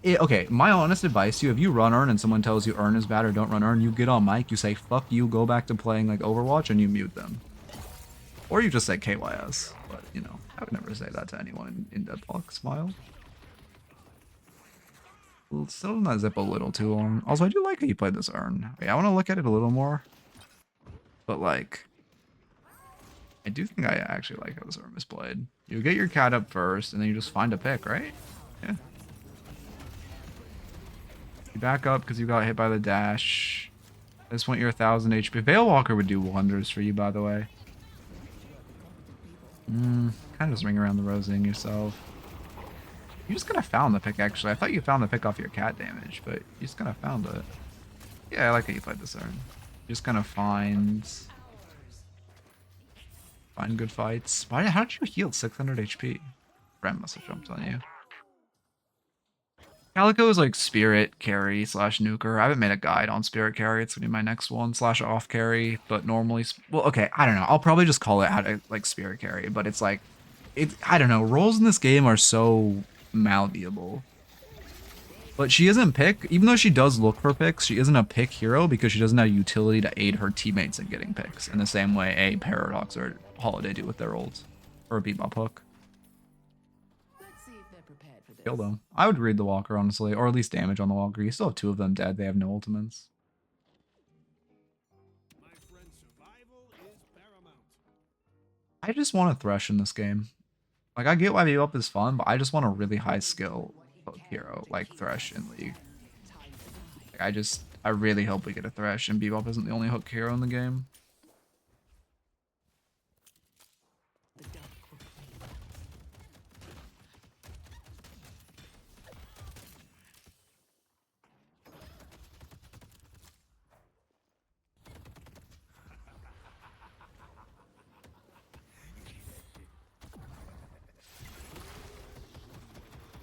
okay, my honest advice to you, if you run Urn and someone tells you Urn is bad or don't run Urn, you get on mic, you say fuck you, go back to playing like Overwatch, and you mute them. Or you just say KYS. But, you know, I would never say that to anyone in Deadlock. Smile. We'll sit on that zip a little too long. Also, I do like how you played this Urn. Yeah, I want to look at it a little more. But, like, I do think I actually like how this Urn is played. You get your cat up first, and then you just find a pick, right? Yeah. You back up because you got hit by the dash. I just want your 1000 HP. Veilwalker would do wonders for you, by the way. Kind of just ring around the rosing yourself. You just kind of found the pick, actually. I thought you found the pick off your cat damage, but you just kind of found it. Yeah, I like how you played this Urn. You just kind of find good fights. How did you heal 600 HP? Ren must have jumped on you. Calico is like spirit carry / nuker. I haven't made a guide on spirit carry. It's gonna be my next one / off carry. But normally, well, okay, I don't know. I'll probably just call it how to like spirit carry. But it's like, I don't know. Roles in this game are so malleable. But she isn't pick, even though she does look for picks, she isn't a pick hero because she doesn't have utility to aid her teammates in getting picks in the same way a Paradox or Holiday do with their ults. Or a Bebop hook. Let's see if they're prepared for this. Kill them. I would read the Walker, honestly, or at least damage on the Walker. You still have 2 of them dead. They have no ultimates. My friend, survival is paramount. I just want to Thresh in this game. Like, I get why Bebop is fun, but I just want a really high skill hero like Thresh in League. Like, I really hope we get a Thresh and Bebop isn't the only hook hero in the game.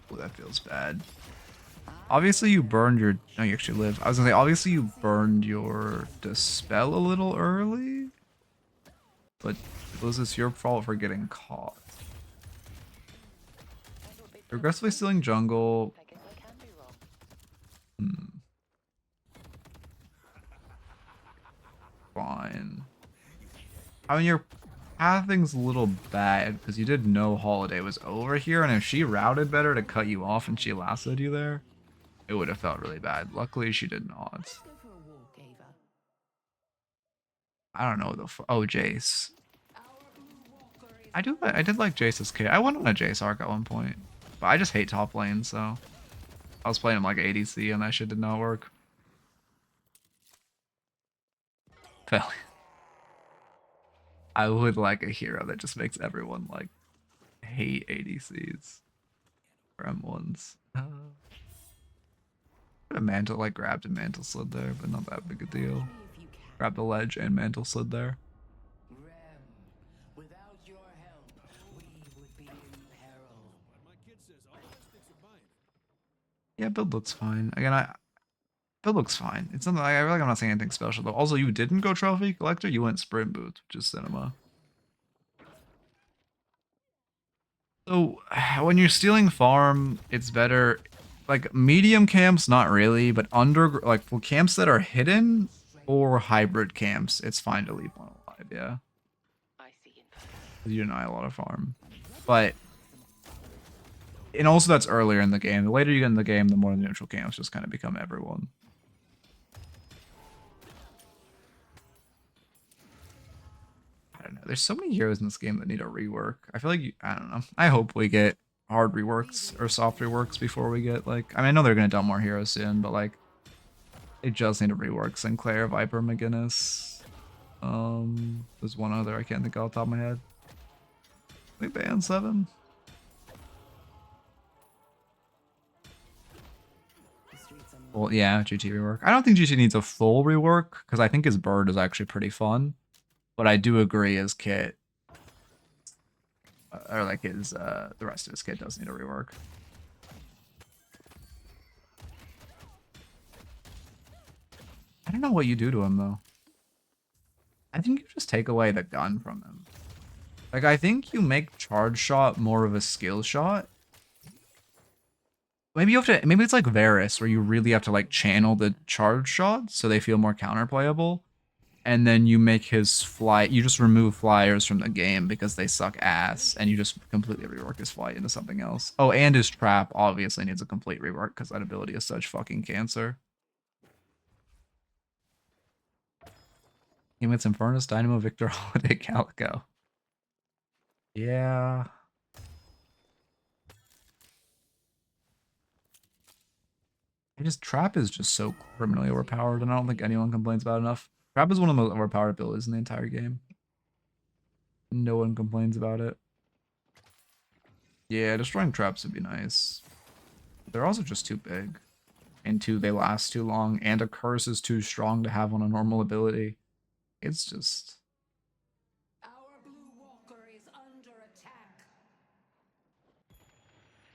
Oh, that feels bad. Obviously you burned your... No, you actually live. I was gonna say, obviously you burned your Dispel a little early. But was this your fault for getting caught? They're aggressively stealing jungle. I guess I can be wrong. Hmm. Fine. I mean, your pathing's a little bad because you did know Holiday was over here, and if she routed better to cut you off and she lassoed you there, it would have felt really bad. Luckily, she did not. Let's go for a walk, Ava. I don't know oh, Jace. Our blue walker is I did like Jace's kit. I went on a Jace arc at one point, but I just hate top lane, so I was playing him like ADC, and that shit did not work. Fail. I would like a hero that just makes everyone like hate ADCs or M1s. A mantle like grabbed and mantle slid there, but not that big a deal. Maybe if you can. Grabbed the ledge and mantle slid there. Rem. Without your help, we would be in peril. But my kid says all mystics are buying it. Yeah, build looks fine. Again, build looks fine. It's something I feel like I'm not saying anything special though. Also, you didn't go trophy collector. You went sprint boots, which is cinema. So when you're stealing farm, it's better. Like medium camps, not really, but like for camps that are hidden or hybrid camps, it's fine to leave one alive. Yeah, I see info. 'cause you deny a lot of farm, but and also that's earlier in the game. The later you get in the game, the more the neutral camps just kind of become everyone. I don't know. There's so many heroes in this game that need a rework. I feel like I don't know. I hope we get hard reworks or soft reworks before we get like. I mean, I know they're gonna dump more heroes soon, but like, they just need a rework. Sinclair, Viper, McGinnis. There's one other I can't think off the top of my head. They banned 7. The streets are Well, yeah, GT rework. I don't think GT needs a full rework because I think his bird is actually pretty fun. But I do agree his kit, or like his, the rest of his kit does need a rework. I don't know what you do to him though. I think you just take away the gun from him. Like I think you make charge shot more of a skill shot. Maybe you have to, maybe it's like Varus where you really have to like channel the charge shots so they feel more counterplayable. And then you make his flight, you just remove flyers from the game because they suck ass, and you just completely rework his flight into something else. Oh, and his trap obviously needs a complete rework because that ability is such fucking cancer. Humans Infernus, Dynamo, Victor, Holiday, Calico. Yeah. Trap is just so criminally overpowered, and I don't think anyone complains about it enough. Trap is one of the most overpowered abilities in the entire game. No one complains about it. Yeah, destroying traps would be nice. They're also just too big. And two, they last too long, and a curse is too strong to have on a normal ability. It's just... our blue walker is under attack.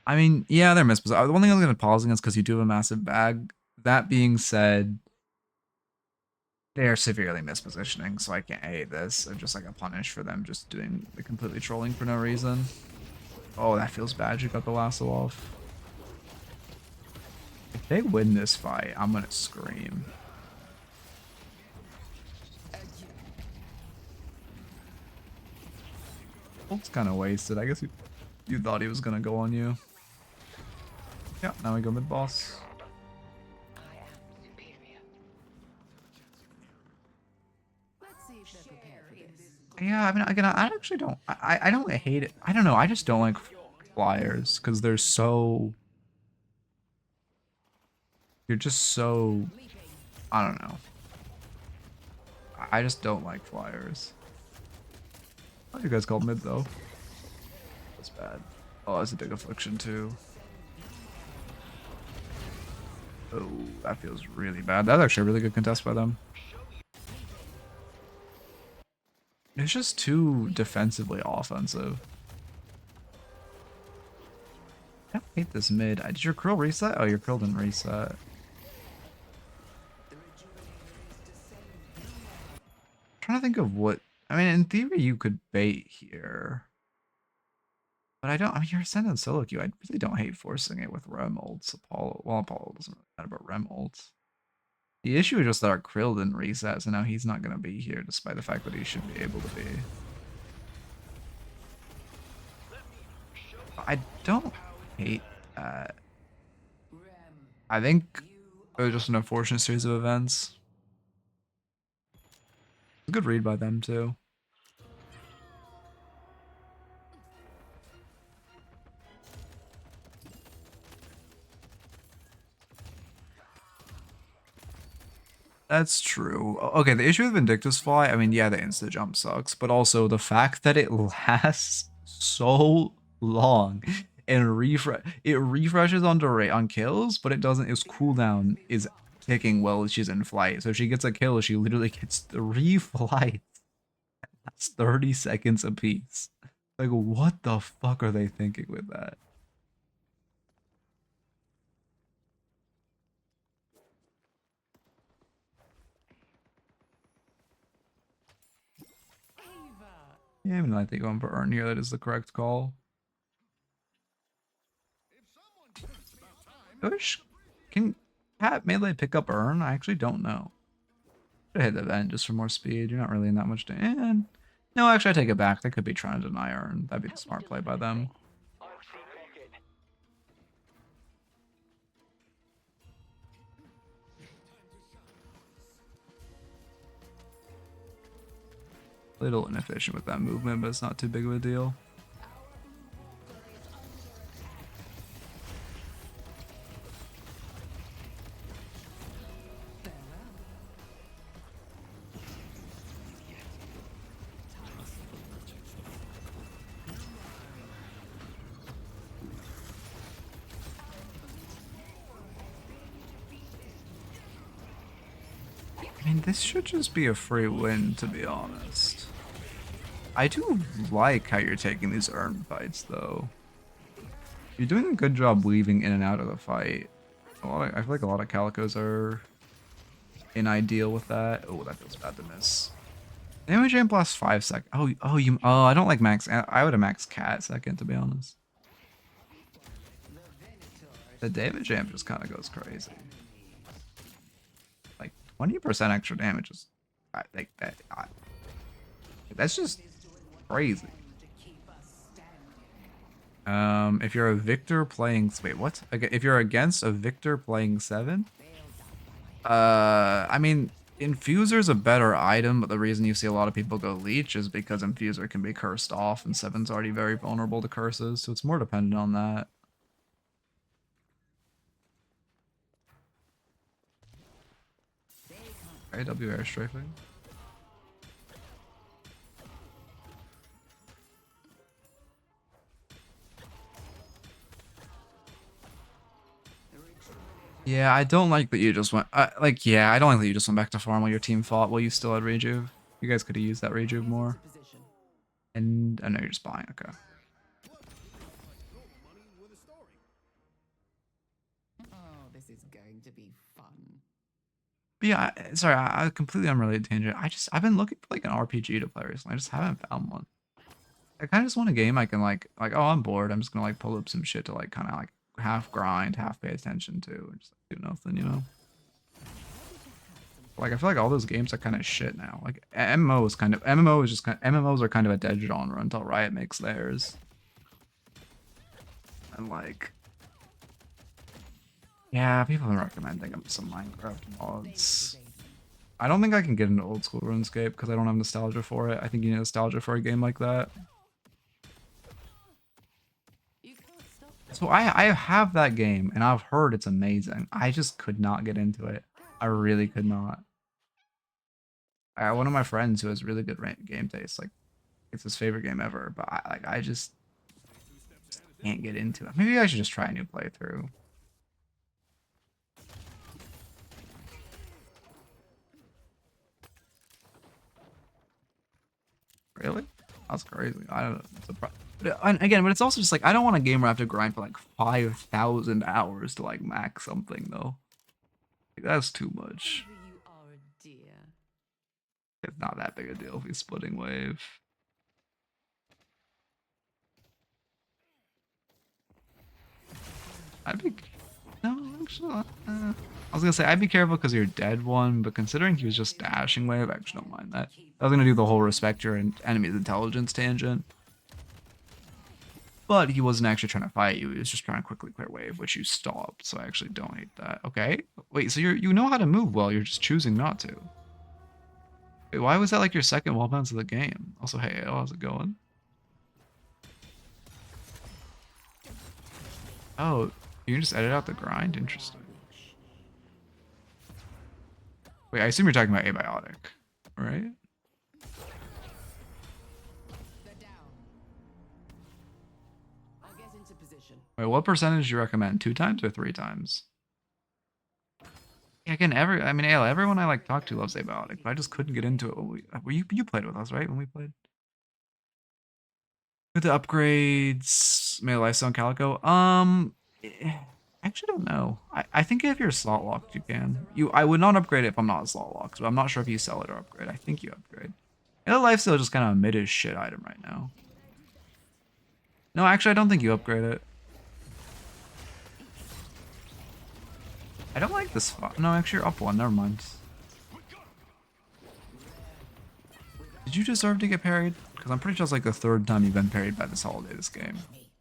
I mean, yeah, they're mispositioned. The one thing I was going to pause against because you do have a massive bag. That being said, they are severely mispositioning, so I can't hate this. I'm just like a punish for them just doing the completely trolling for no reason. Oh, that feels bad. You got the lasso off. If they win this fight, I'm gonna scream. Ult's kind of wasted. I guess you thought he was gonna go on you. Yeah, now we go mid boss. I am superior. Let's see if they're prepared for this. Yeah, I mean, again, I actually don't. I don't hate it. I don't know. I just don't like flyers because they're so. You're just so. I don't know. I just don't like flyers. Oh, you guys called mid though. That's bad. Oh, that's a big affliction too. Oh, that feels really bad. That's actually a really good contest by them. It's just too defensively offensive. I don't hate this mid. Did your curl reset? Oh, your curl didn't reset. I'm trying to think of what... I mean, in theory, you could bait here. But I don't. I mean, you're Ascendant solo queue. I really don't hate forcing it with Rem ults. Apollo. Well, Apollo doesn't really matter, but Rem ults. The issue is just that our Krill didn't reset, so now he's not gonna be here, despite the fact that he should be able to be. I don't hate that. Rem, I think you it was just an unfortunate series of events. A good read by them too. That's true. Okay, the issue with Vindictus Fly, I mean, yeah, the insta jump sucks, but also the fact that it lasts so long and refreshes on kills, but it doesn't. Its cooldown is ticking while she's in flight. So if she gets a kill, she literally gets 3 flights. That's 30 seconds apiece. Like, what the fuck are they thinking with that? Ava. Yeah, I mean, I think going for Urn here, that is the correct call. Push? Can Cat Melee pick up Urn? I actually don't know. Should hit the vent just for more speed. You're not really in that much damage. No, actually, I take it back. They could be trying to deny Urn. That'd be the smart play by them. Little inefficient with that movement, but it's not too big of a deal. I mean, this should just be a free win, to be honest. I do like how you're taking these Urn fights, though. You're doing a good job weaving in and out of the fight. I feel like a lot of Calicos are in ideal with that. Oh, that feels bad to miss. Damage jump lasts 5 seconds. Oh, I don't like max. I would have max cat second, to be honest. The damage jump just kind of goes crazy. Like 20% extra damage is, I think that's just crazy. If you're a Victor playing, wait, what? If you're against a Victor playing 7, I mean, Infuser's a better item, but the reason you see a lot of people go Leech is because Infuser can be cursed off, and 7's already very vulnerable to curses, so it's more dependent on that. Okay, W airstrafing. Yeah, I don't like that you just went. Yeah, I don't like that you just went back to farm while your team fought while you still had rejuve. You guys could have used that rejuve more. And I know you're just buying. Okay. Oh, this is going to be fun. But yeah, sorry, I completely unrelated tangent. I've been looking for like an RPG to play recently. I just haven't found one. I kind of just want a game I can oh, I'm bored. I'm just gonna like pull up some shit to like kind of like half grind, half pay attention to, and just like, do nothing, you know. Like I feel like all those games are kind of shit now. Like MMOs are kind of a dead genre until Riot makes theirs. And like, yeah, people are recommending some Minecraft mods. I don't think I can get into old school RuneScape because I don't have nostalgia for it. I think you need nostalgia for a game like that. So I have that game and I've heard it's amazing. I just could not get into it. I really could not. One of my friends who has really good game taste, like it's his favorite game ever, but I just can't get into it. Maybe I should just try a new playthrough. Really? That's crazy. I don't know. And again, but it's also just like I don't want a game where I have to grind for like 5,000 hours to like max something though. Like, that's too much. You are a dear. It's not that big a deal if he's splitting wave. I'd be no, actually. I was gonna say I'd be careful because you're dead one, but considering he was just dashing wave, I actually don't mind that. I was gonna do the whole respect your enemy's intelligence tangent, but he wasn't actually trying to fight you. He was just trying to quickly clear wave, which you stopped. So I actually don't hate that. Okay, wait. So you know how to move well. You're just choosing not to. Wait, why was that like your second wall bounce of the game? Also, hey, how's it going? Oh, you can just edit out the grind? Interesting. Wait, I assume you're talking about abiotic, right? They're down. I'll get into position. Wait, what percentage do you recommend? 2 times or 3 times? Yeah, again, I mean, AL, everyone I like talk to loves abiotic, but I just couldn't get into it when you played with us, right? When we played? With the upgrades, Mega Lifestone Calico. I actually don't know. I think if you're slot locked, you can. I would not upgrade it if I'm not slot locked, but I'm not sure if you sell it or upgrade. I think you upgrade. And the lifesteal is just kind of a mid-ish shit item right now. No, actually, I don't think you upgrade it. I don't like this spot. No, actually, you're up 1. Never mind. Did you deserve to get parried? Because I'm pretty sure it's like the 3rd time you've been parried by this holiday this game.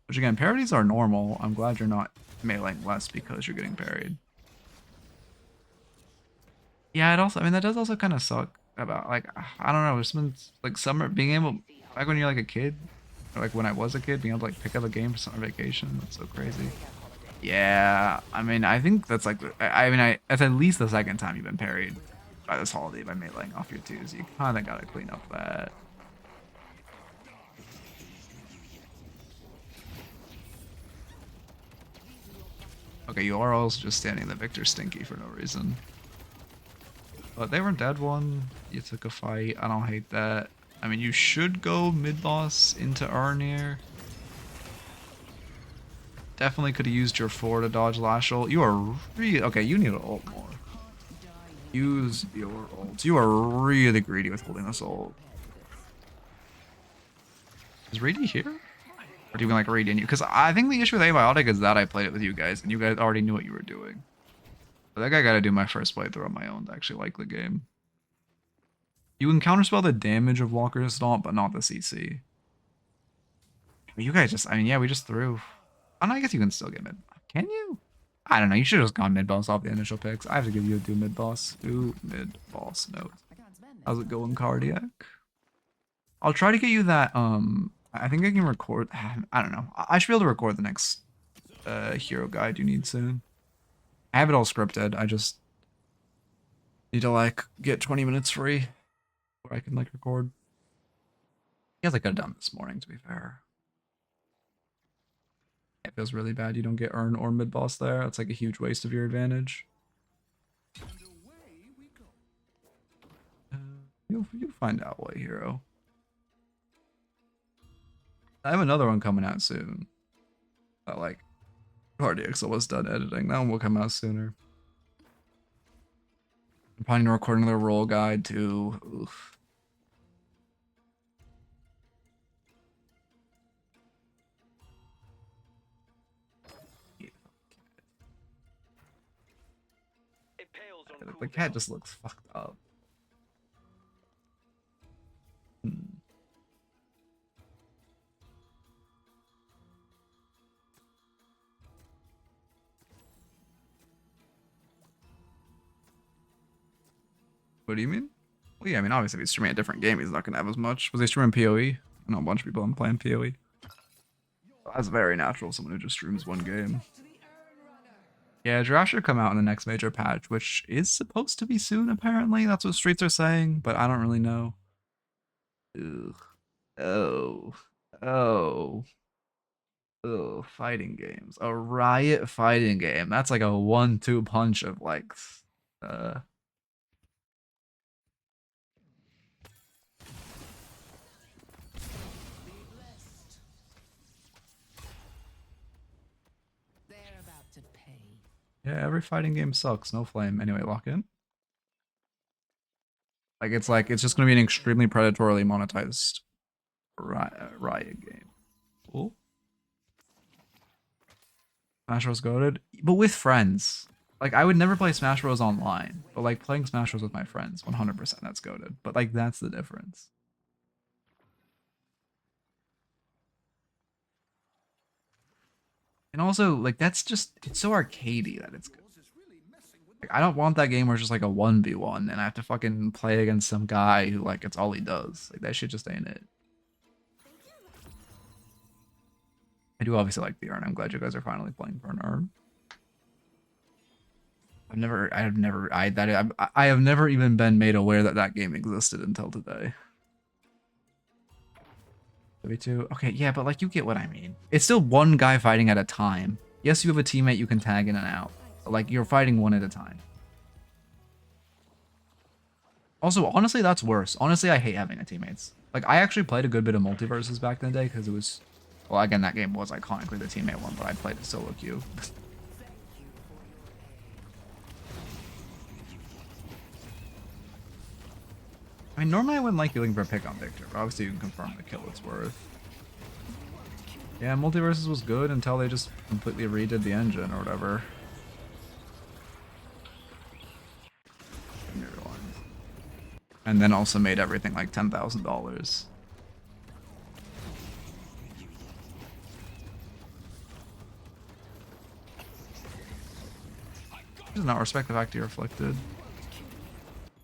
Which again, parries are normal. I'm glad you're not meleeing less because you're getting parried. Yeah, it also, I mean, that does also kind of suck about, like, I don't know, there's been, like, summer, being able, like when you're like a kid, or like when I was a kid, being able to like pick up a game for summer vacation, that's so crazy. Yeah, I mean, I think that's like, it's at least the 2nd time you've been parried by this holiday by meleeing off your 2s. You kind of gotta clean up that. Okay, you are also just standing the Victor Stinky for no reason. But they were dead one. You took a fight. I don't hate that. I mean, you should go mid-boss into Arnir. Definitely could have used your 4 to dodge Lashel. You are really... Okay, you need to ult more. Use your ult. You are really greedy with holding this ult. Is Reedy here? Or do you like Reedy in you? Because I think the issue with Abiotic is that I played it with you guys, and you guys already knew what you were doing. But that guy got to do my first playthrough on my own to actually like the game. You can counterspell the damage of Walker's Stomp, but not the CC. You guys just... I mean, yeah, we just threw... Oh, no, I guess you can still get mid. Can you? I don't know. You should have just gone mid-boss off the initial picks. I have to give you a do mid-boss. Do mid-boss note. How's it going, Cardiac? I'll try to get you that, I think I can record... I don't know. I should be able to record the next hero guide you need soon. I have it all scripted. I just need to, like, get 20 minutes free where I can, like, record. I guess I could have done this morning, to be fair. It feels really bad you don't get Earn or mid-boss there. It's like a huge waste of your advantage. You'll find out what hero. I have another one coming out soon. Like, Cardiac's almost done editing. That one will come out sooner. I'm planning to record another role guide too. Oof. The cat just looks fucked up. What do you mean? Well, yeah, I mean, obviously, if he's streaming a different game, he's not going to have as much. Was he streaming PoE? I know a bunch of people haven't playing PoE. That's very natural, someone who just streams one game. Yeah, Giraffe should come out in the next major patch, which is supposed to be soon, apparently. That's what streets are saying, but I don't really know. Ugh. Oh. Oh. Oh, fighting games. A Riot fighting game. That's like a 1-2 punch of like They're about to pay. yeah, every fighting game sucks. No flame. Anyway, lock in. Like it's just gonna be an extremely predatorily monetized Riot game. Cool. Smash Bros goated, but with friends. Like I would never play Smash Bros online, but like playing Smash Bros with my friends, 100% that's goated. But like that's the difference. And also, like that's just it's so arcadey that it's good. Like, I don't want that game where it's just like a 1v1 and I have to fucking play against some guy who like it's all he does. Like that shit just ain't it. I do obviously like the urn. I'm glad you guys are finally playing for an urn. I have never even been made aware that that game existed until today. W2, okay, yeah, but like you get what I mean. It's still one guy fighting at a time. Yes, you have a teammate you can tag in and out, but like you're fighting one at a time. Also, honestly, that's worse. Honestly, I hate having a teammates. Like I actually played a good bit of multiverses back in the day because it was, well, again, that game was iconically the teammate one, but I played a solo queue. I mean, normally I wouldn't like feeling for a pick on Victor, but obviously you can confirm the kill it's worth. Yeah, Multiverses was good until they just completely redid the engine or whatever. And then also made everything like $10,000. Does not respect the fact you're afflicted.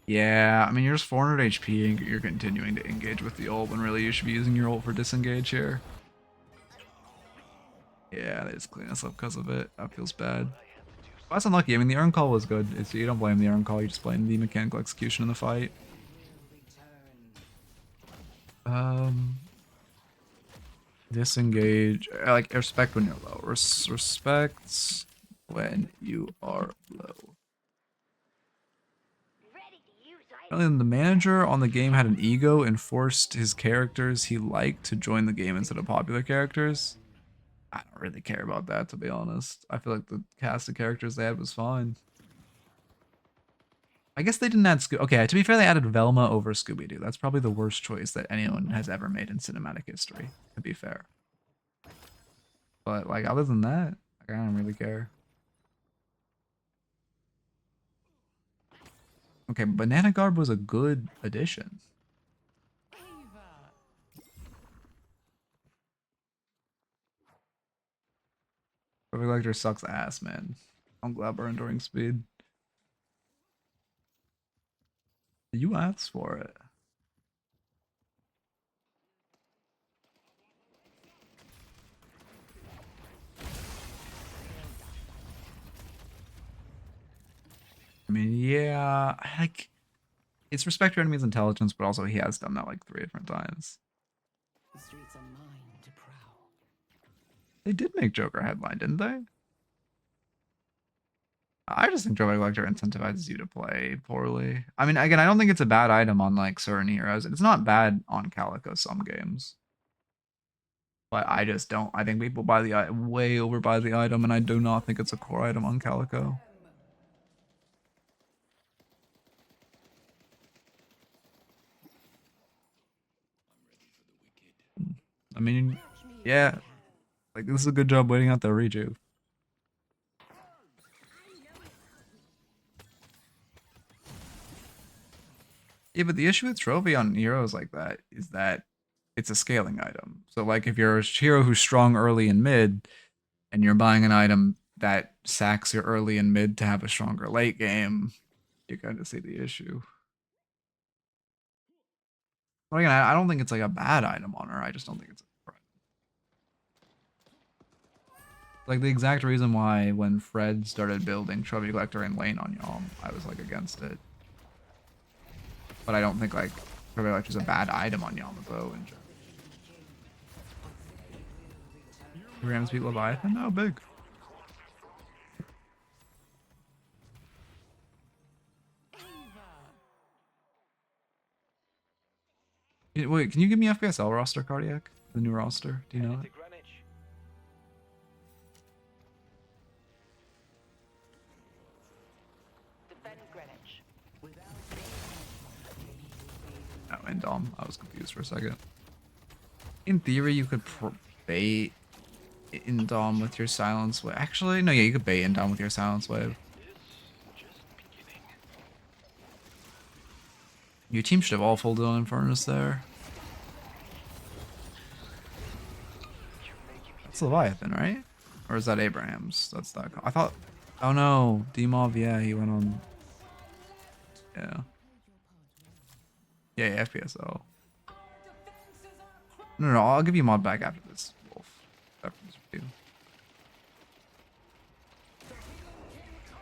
Yeah, I mean, you're just 400 HP and you're continuing to engage with the ult when really you should be using your ult for disengage here. Yeah, they just clean us up because of it. That feels bad. Well, that's unlucky. I mean, the urn call was good. It's, you don't blame the urn call, you just blame the mechanical execution in the fight. Disengage. Like, respect when you're low. Respect when you are low. Apparently, the manager on the game had an ego and forced his characters he liked to join the game instead of popular characters. I don't really care about that, to be honest. I feel like the cast of characters they had was fine. I guess they didn't add okay, to be fair, they added Velma over Scooby-Doo. That's probably the worst choice that anyone has ever made in cinematic history, to be fair. But, like, other than that, like, I don't really care. Okay, Banana Garb was a good addition. Perfect Lecter sucks ass, man. I'm glad we're enduring speed. You asked for it. I mean, yeah, like, it's respect your enemy's intelligence, but also he has done that like 3 different times. The streets are mine to prowl. They did make Joker headline, didn't they? I just think Joker Lecter incentivizes you to play poorly. I mean, again, I don't think it's a bad item on like certain heroes. It's not bad on Calico some games. But I just don't. I think people buy the way overbuy the item, and I do not think it's a core item on Calico. I mean, yeah, like this is a good job waiting out the rejuve. Yeah, but the issue with trophy on heroes like that is that it's a scaling item. So like if you're a hero who's strong early and mid, and you're buying an item that sacks your early and mid to have a stronger late game, you kind of see the issue. But again, I don't think it's like a bad item on her. I just don't think it's a like the exact reason why when Fred started building Trophy Collector and Lane on Yom, I was like against it. But I don't think like Trophy Collector is a bad item on Yamato in general. Rams beat Leviathan? No, big. Wait, can you give me FPSL roster, Cardiac? The new roster? Do you know it? Defend Greenwich. No, and Dom. I was confused for a second. In theory, you could bait in Dom with your silence wave. Actually, no, yeah, you could bait in Dom with your silence wave. Your team should have all folded on Infernus there. That's Leviathan, right? Or is that Abraham's? That's that. I thought. Oh no, Demov. Yeah, he went on. Yeah. Yeah, FPSL. No, I'll give you mod back after this, Wolf. After this review.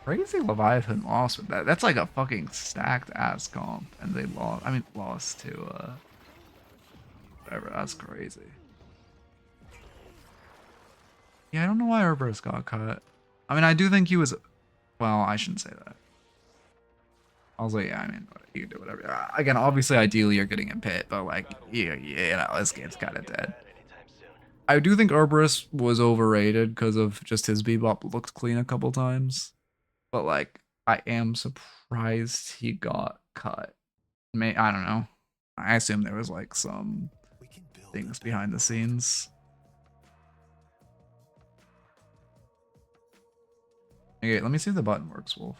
Crazy Leviathan lost with that. That's like a fucking stacked ass comp, and they lost. I mean, lost to whatever. That's crazy. Yeah, I don't know why Herberus got cut. I mean, I do think he was. Well, I shouldn't say that. I was like, yeah, I mean, you can do whatever. Again, obviously, ideally, you're getting in pit, but like, yeah, this game's kind of dead. I do think Herberus was overrated because of just his bebop looked clean a couple times. But like, I am surprised he got cut. I don't know. I assume there was like some things behind the scenes. Okay, let me see if the button works, Wolf.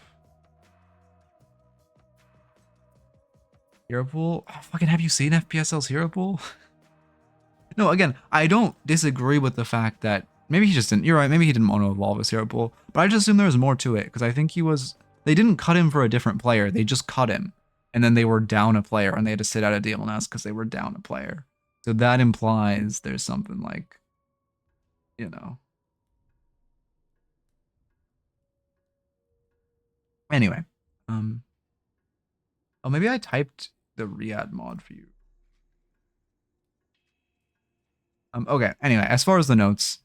Hero pool? Oh, fucking have you seen FPSL's hero pool? No, again, I don't disagree with the fact that maybe he just didn't. You're right, maybe he didn't want to evolve his hero pool, but I just assume there was more to it because I think he was. They didn't cut him for a different player, they just cut him. And then they were down a player and they had to sit out a DLNS because they were down a player. So that implies there's something like, you know. Anyway, oh, maybe I typed the Riyadh mod for you. Okay, anyway, as far as the notes,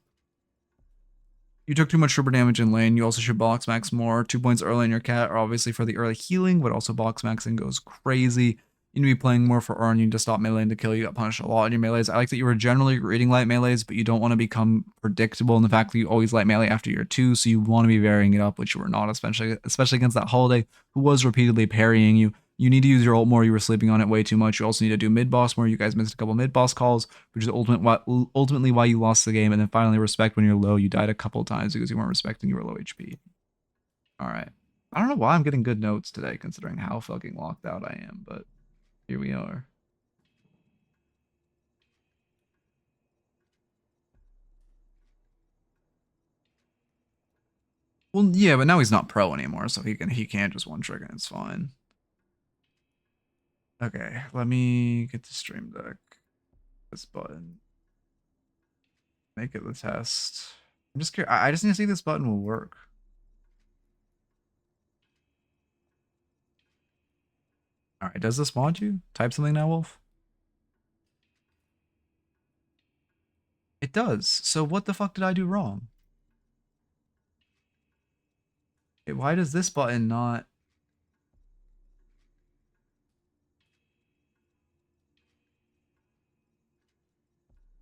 you took too much trooper damage in lane. You also should box max more. 2 points early in your cat are obviously for the early healing, but also box maxing goes crazy. You need to be playing more for Arn. You need to stop meleeing to kill. You got punished a lot in your melees. I like that you were generally reading light melees, but you don't want to become predictable in the fact that you always light melee after your 2, so you want to be varying it up, which you were not, especially against that Holiday, who was repeatedly parrying you. You need to use your ult more. You were sleeping on it way too much. You also need to do mid-boss more. You guys missed a couple mid-boss calls, which is ultimately why you lost the game. And then finally, respect when you're low. You died a couple times because you weren't respecting your low HP. All right. I don't know why I'm getting good notes today, considering how fucking locked out I am, but here we are. Well, yeah, but now he's not pro anymore, so he can't just one trick and it's fine. Okay, let me get the stream deck. This button. Make it the test. I'm just curious. I just need to see if this button will work. All right, does this mod you? Type something now, Wolf. It does. So what the fuck did I do wrong? Why does this button not?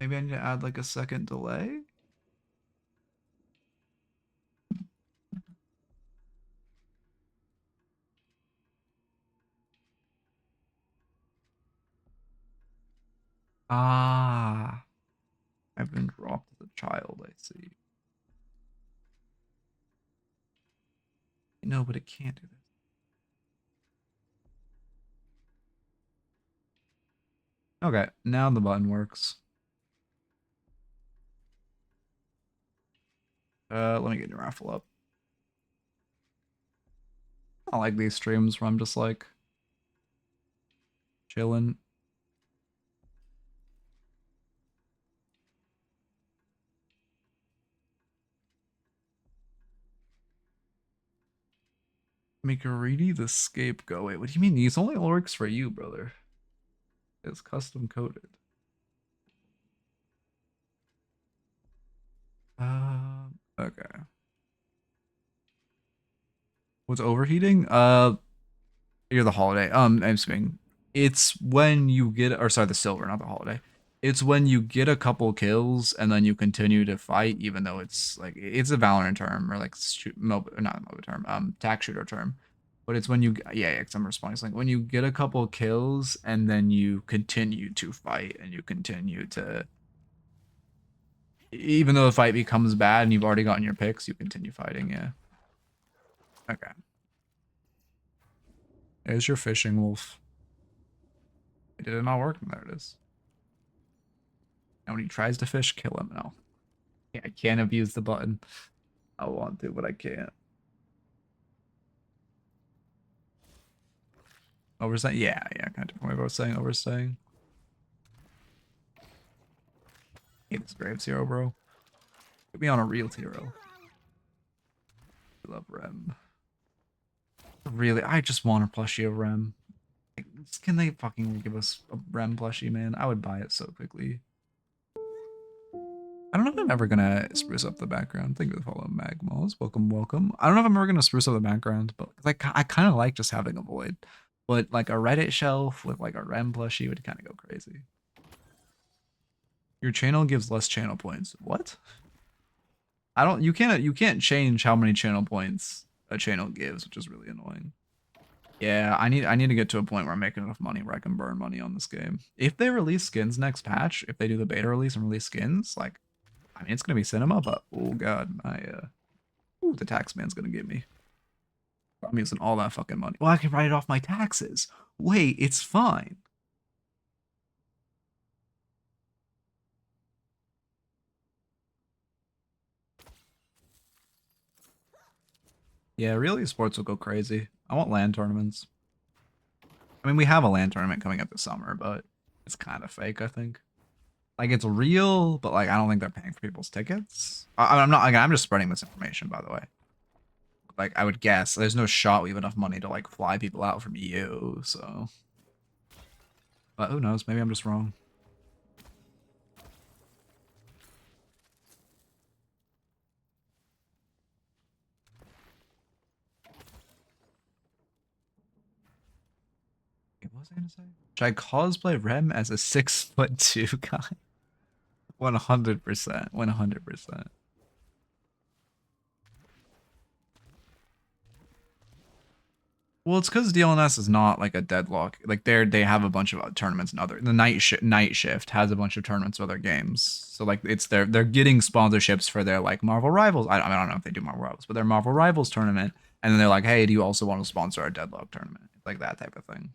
Maybe I need to add like a second delay? Ah, I've been dropped as a child, I see. No, but it can't do this. Okay, now the button works. Let me get your raffle up. I like these streams where I'm just like chilling. Make a reedy the scapegoat. Wait, what do you mean? These only works for you, brother. It's custom coded. Okay. What's overheating? You're the Holiday. I'm speaking. It's when you get, or sorry, the Silver, not the Holiday. It's when you get a couple kills and then you continue to fight, even though it's like it's a Valorant term or like not a MOBA term, tac shooter term. But it's when you, yeah, because I'm responding. It's like when you get a couple kills and then you continue to fight and you continue to Even though the fight becomes bad and you've already gotten your picks, you continue fighting, yeah. Okay. There's your fishing wolf. Did it not work? There it is. And when he tries to fish, kill him. No. Yeah, I can't abuse the button. I want to, but I can't. Oversaying? Yeah, kind of different way of oversaying. Hate this Graves hero, bro. Put me on a real hero. I love Rem. Really, I just want a plushie of Rem. Like, can they fucking give us a Rem plushie, man? I would buy it so quickly. I don't know if I'm ever gonna spruce up the background. Thank you for the follow, Magmos. Welcome, welcome. I don't know if I'm ever gonna spruce up the background, but like I kind of like just having a void. But like a Reddit shelf with like a Rem plushie would kind of go crazy. Your channel gives less channel points. What? I don't. You can't change how many channel points a channel gives, which is really annoying. Yeah, I need to get to a point where I'm making enough money where I can burn money on this game. If they release skins next patch, if they do the beta release and release skins, like, I mean, it's gonna be cinema, but oh god, ooh, the tax man's gonna get me. I'm using all that fucking money. Well, I can write it off my taxes. Wait, it's fine. Yeah, really, sports will go crazy. I want LAN tournaments. I mean, we have a LAN tournament coming up this summer, but it's kind of fake, I think. Like, it's real, but like, I don't think they're paying for people's tickets. I'm not. I'm just spreading this information, by the way. Like, I would guess there's no shot we have enough money to like fly people out from EU. So, but who knows? Maybe I'm just wrong. What was I gonna say? Should I cosplay Rem as a 6'2" guy? 100%. 100%. Well, it's because DLNS is not like a Deadlock. Like they have a bunch of tournaments and other. The night shift has a bunch of tournaments with other games. So like they're getting sponsorships for their like Marvel Rivals. I don't know if they do Marvel Rivals, but their Marvel Rivals tournament. And then they're like, hey, do you also want to sponsor our Deadlock tournament? It's like that type of thing.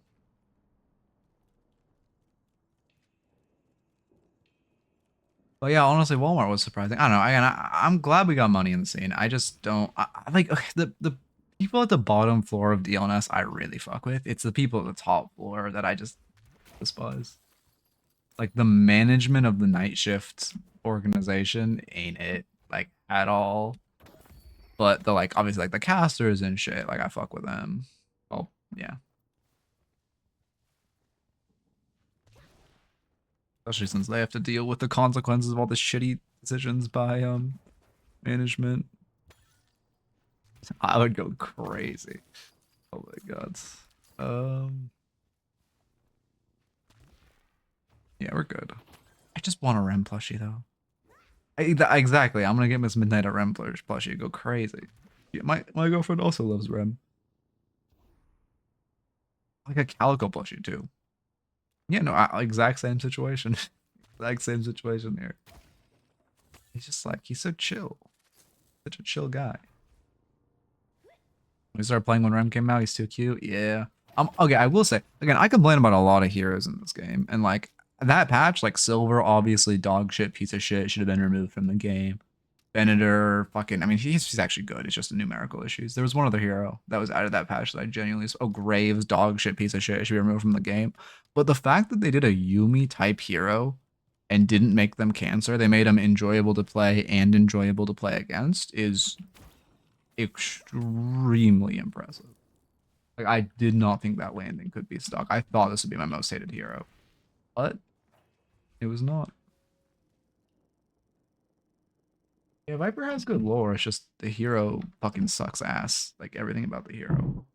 But yeah, honestly, Walmart was surprising. I don't know. I'm glad we got money in the scene. I just don't I like okay, the people at the bottom floor of DLNS I really fuck with. It's the people at the top floor that I just despise. Like the management of the night shift organization ain't it like at all. But the like obviously like the casters and shit, like I fuck with them. Well, yeah. Especially since they have to deal with the consequences of all the shitty decisions by management. I would go crazy. Oh my god. Um yeah, we're good. I just want a Rem plushie though. Exactly. I'm gonna get Miss Midnight a Rem plushie. Go crazy. Yeah, my girlfriend also loves Rem. Like a Calico plushie too. Yeah, no, exact same situation. Exact same situation here. He's just like he's so chill. Such a chill guy. We started playing when Rem came out. He's too cute. Yeah. Okay. I will say again, I complain about a lot of heroes in this game, and like that patch, like Silver, obviously dog shit, piece of shit, should have been removed from the game. Venator, fucking, I mean, he's actually good. It's just the numerical issues. There was one other hero that was out of that patch that I genuinely, oh, Graves, dog shit, piece of shit, it should be removed from the game. But the fact that they did a Yumi type hero and didn't make them cancer, they made them enjoyable to play and enjoyable to play against is extremely impressive. Like, I did not think that landing could be stuck. I thought this would be my most hated hero, but it was not. Yeah, Viper has good lore. It's just the hero fucking sucks ass. Like everything about the hero.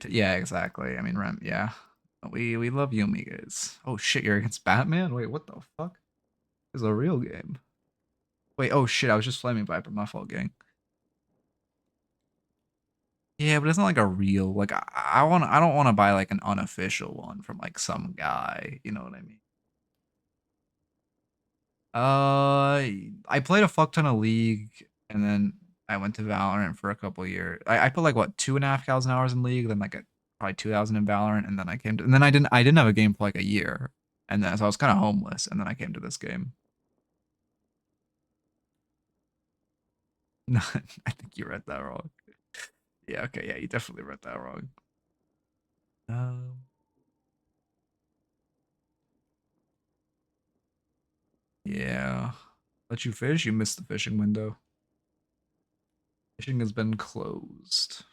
Yeah, exactly. I mean, Rem. Yeah, we love Yumi guys. Oh shit, you're against Batman? Wait, what the fuck? This is a real game. Wait, oh shit, I was just flaming Viper. My fault, gang. Yeah, but it's not like a real. Like I don't want to buy like an unofficial one from like some guy. You know what I mean? I played a fuck ton of League, and then I went to Valorant for a couple years. I put like what 2,500 hours in League, then like probably 2,000 in Valorant, and then and then I didn't have a game for like a year, and then so I was kind of homeless, and then I came to this game. No, I think you read that wrong. Yeah, okay, yeah, you definitely read that wrong. Um, yeah. Let you fish, you missed the fishing window. Fishing has been closed.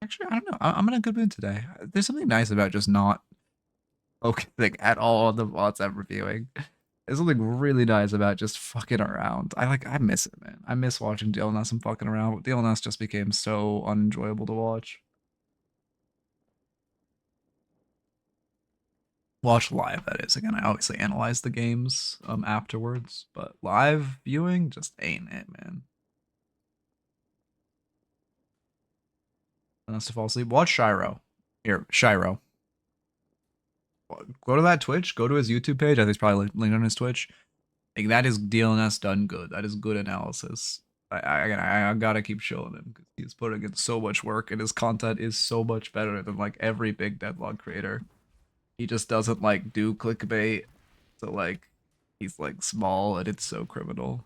Actually, I don't know. I'm in a good mood today. There's something nice about just not focusing at all on the bots I'm reviewing. There's something really nice about just fucking around. I miss it, man. I miss watching DLNS and fucking around. But DLNS just became so unenjoyable to watch. Watch live, that is. Again, I obviously analyze the games afterwards, but live viewing just ain't it, man. Unless to fall asleep. Watch Shiro. Here, Shiro. Go to that Twitch. Go to his YouTube page. I think it's probably linked on his Twitch. Like that is DLNS done good. That is good analysis. I gotta keep showing him because he's putting in so much work and his content is so much better than like every big Deadlock creator. He just doesn't like do clickbait, so like he's like small and it's so criminal.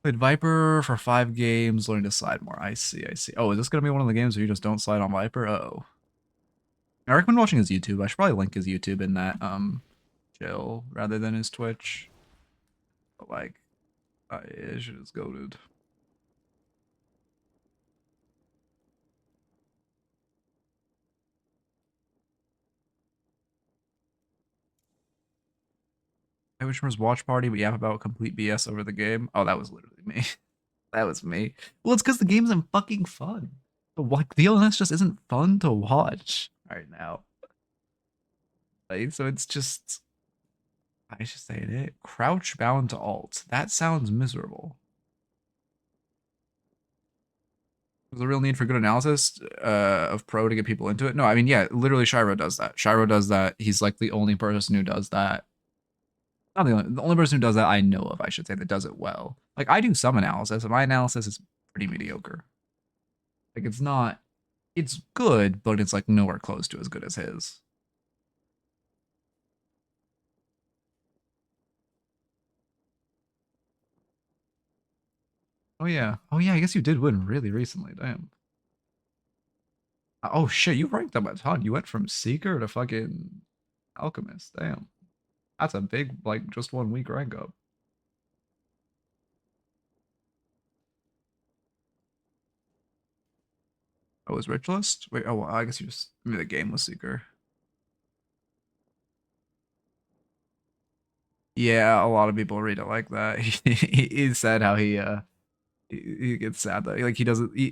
Played Viper for 5 games, learning to slide more. I see, I see. Oh, is this gonna be one of the games where you just don't slide on Viper? Uh-oh. I recommend watching his YouTube. I should probably link his YouTube in that chill rather than his Twitch. But like, yeah, shit is goated. I wish was watch party, but yap about complete BS over the game. Oh, that was literally me. That was me. Well, it's because the game isn't fucking fun. Like the LNS just isn't fun to watch right now. Like, so it's just I should say it. Crouch bound to alt. That sounds miserable. There's a real need for good analysis of pro to get people into it. No, I mean, yeah, literally Shiro does that. Shiro does that. He's like the only person who does that. Not the only person who does that I know of, I should say, that does it well. Like I do some analysis, and my analysis is pretty mediocre. Like it's not, it's good, but it's like nowhere close to as good as his. Oh yeah. Oh yeah, I guess you did win really recently. Damn. Oh shit, you ranked up a ton. You went from Seeker to fucking Alchemist. Damn. That's a big, like, just 1 week rank up. Oh, it was Ritualist? Wait, oh, well, I guess you just, maybe the game was Seeker. Yeah, a lot of people read it like that. He said how he gets sad that like he doesn't he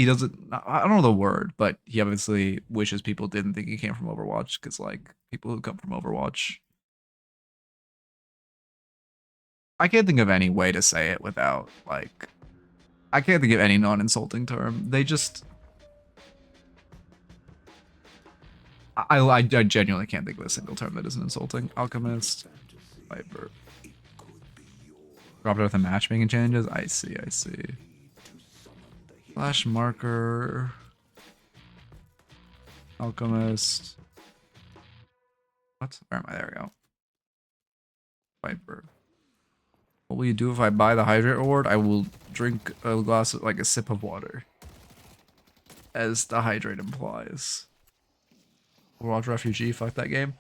doesn't I don't know the word, but he obviously wishes people didn't think he came from Overwatch because like people who come from Overwatch, I can't think of any way to say it without like I can't think of any non-insulting term. They just I genuinely can't think of a single term that isn't insulting. Alchemist, Viper. Dropped it with the matchmaking changes. I see, I see. Flash marker. Alchemist. What? Where am I? There we go. Viper. What will you do if I buy the hydrate reward? I will drink a glass of, like a sip of water. As the hydrate implies. Overwatch Refugee, fuck that game.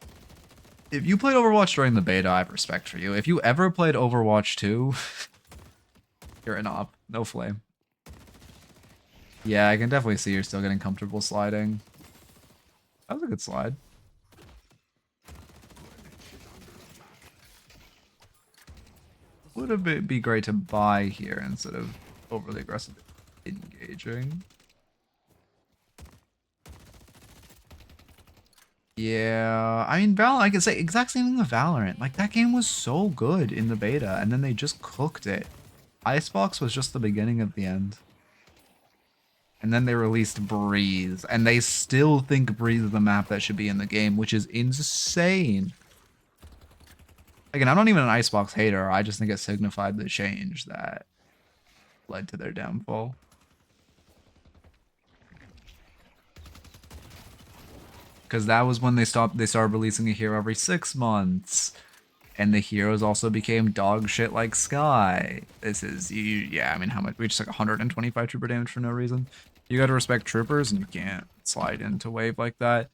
If you played Overwatch during the beta, I have respect for you. If you ever played Overwatch 2, you're an op. No flame. Yeah, I can definitely see you're still getting comfortable sliding. That was a good slide. Would it be great to buy here instead of overly aggressive engaging? Yeah, I mean, Valorant, I could say exact same thing with Valorant. Like, that game was so good in the beta, and then they just cooked it. Icebox was just the beginning of the end. And and then they released Breeze, and they still think Breeze is the map that should be in the game, which is insane. Again, I'm not even an Icebox hater. I just think it signified the change that led to their downfall. Because that was when they started releasing a hero every 6 months. And the heroes also became dog shit like Sky. This is, yeah, I mean, how much? We just took 125 trooper damage for no reason. You gotta respect troopers, and you can't slide into wave like that.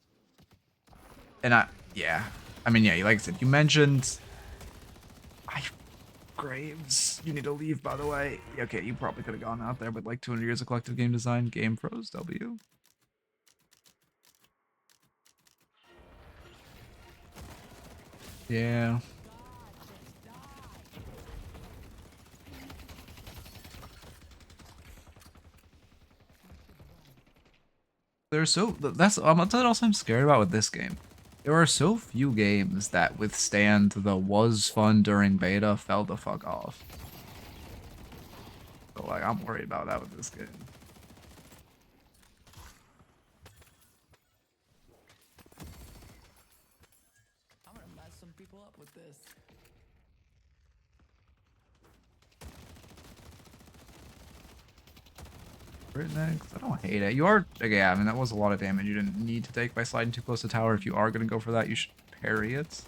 And yeah. I mean, yeah, like I said, you mentioned... Graves, you need to leave, by the way. Okay, you probably could have gone out there with like 200 years of collective game design. Game Pros, W. Yeah. There's so I'm tell you also I'm scared about with this game. There are so few games that withstand the was fun during beta fell the fuck off. So like I'm worried about that with this game. I'm gonna mess some people up with this. Next. I don't hate it. You are okay, yeah, I mean that was a lot of damage you didn't need to take by sliding too close to tower. If you are gonna go for that, you should parry it.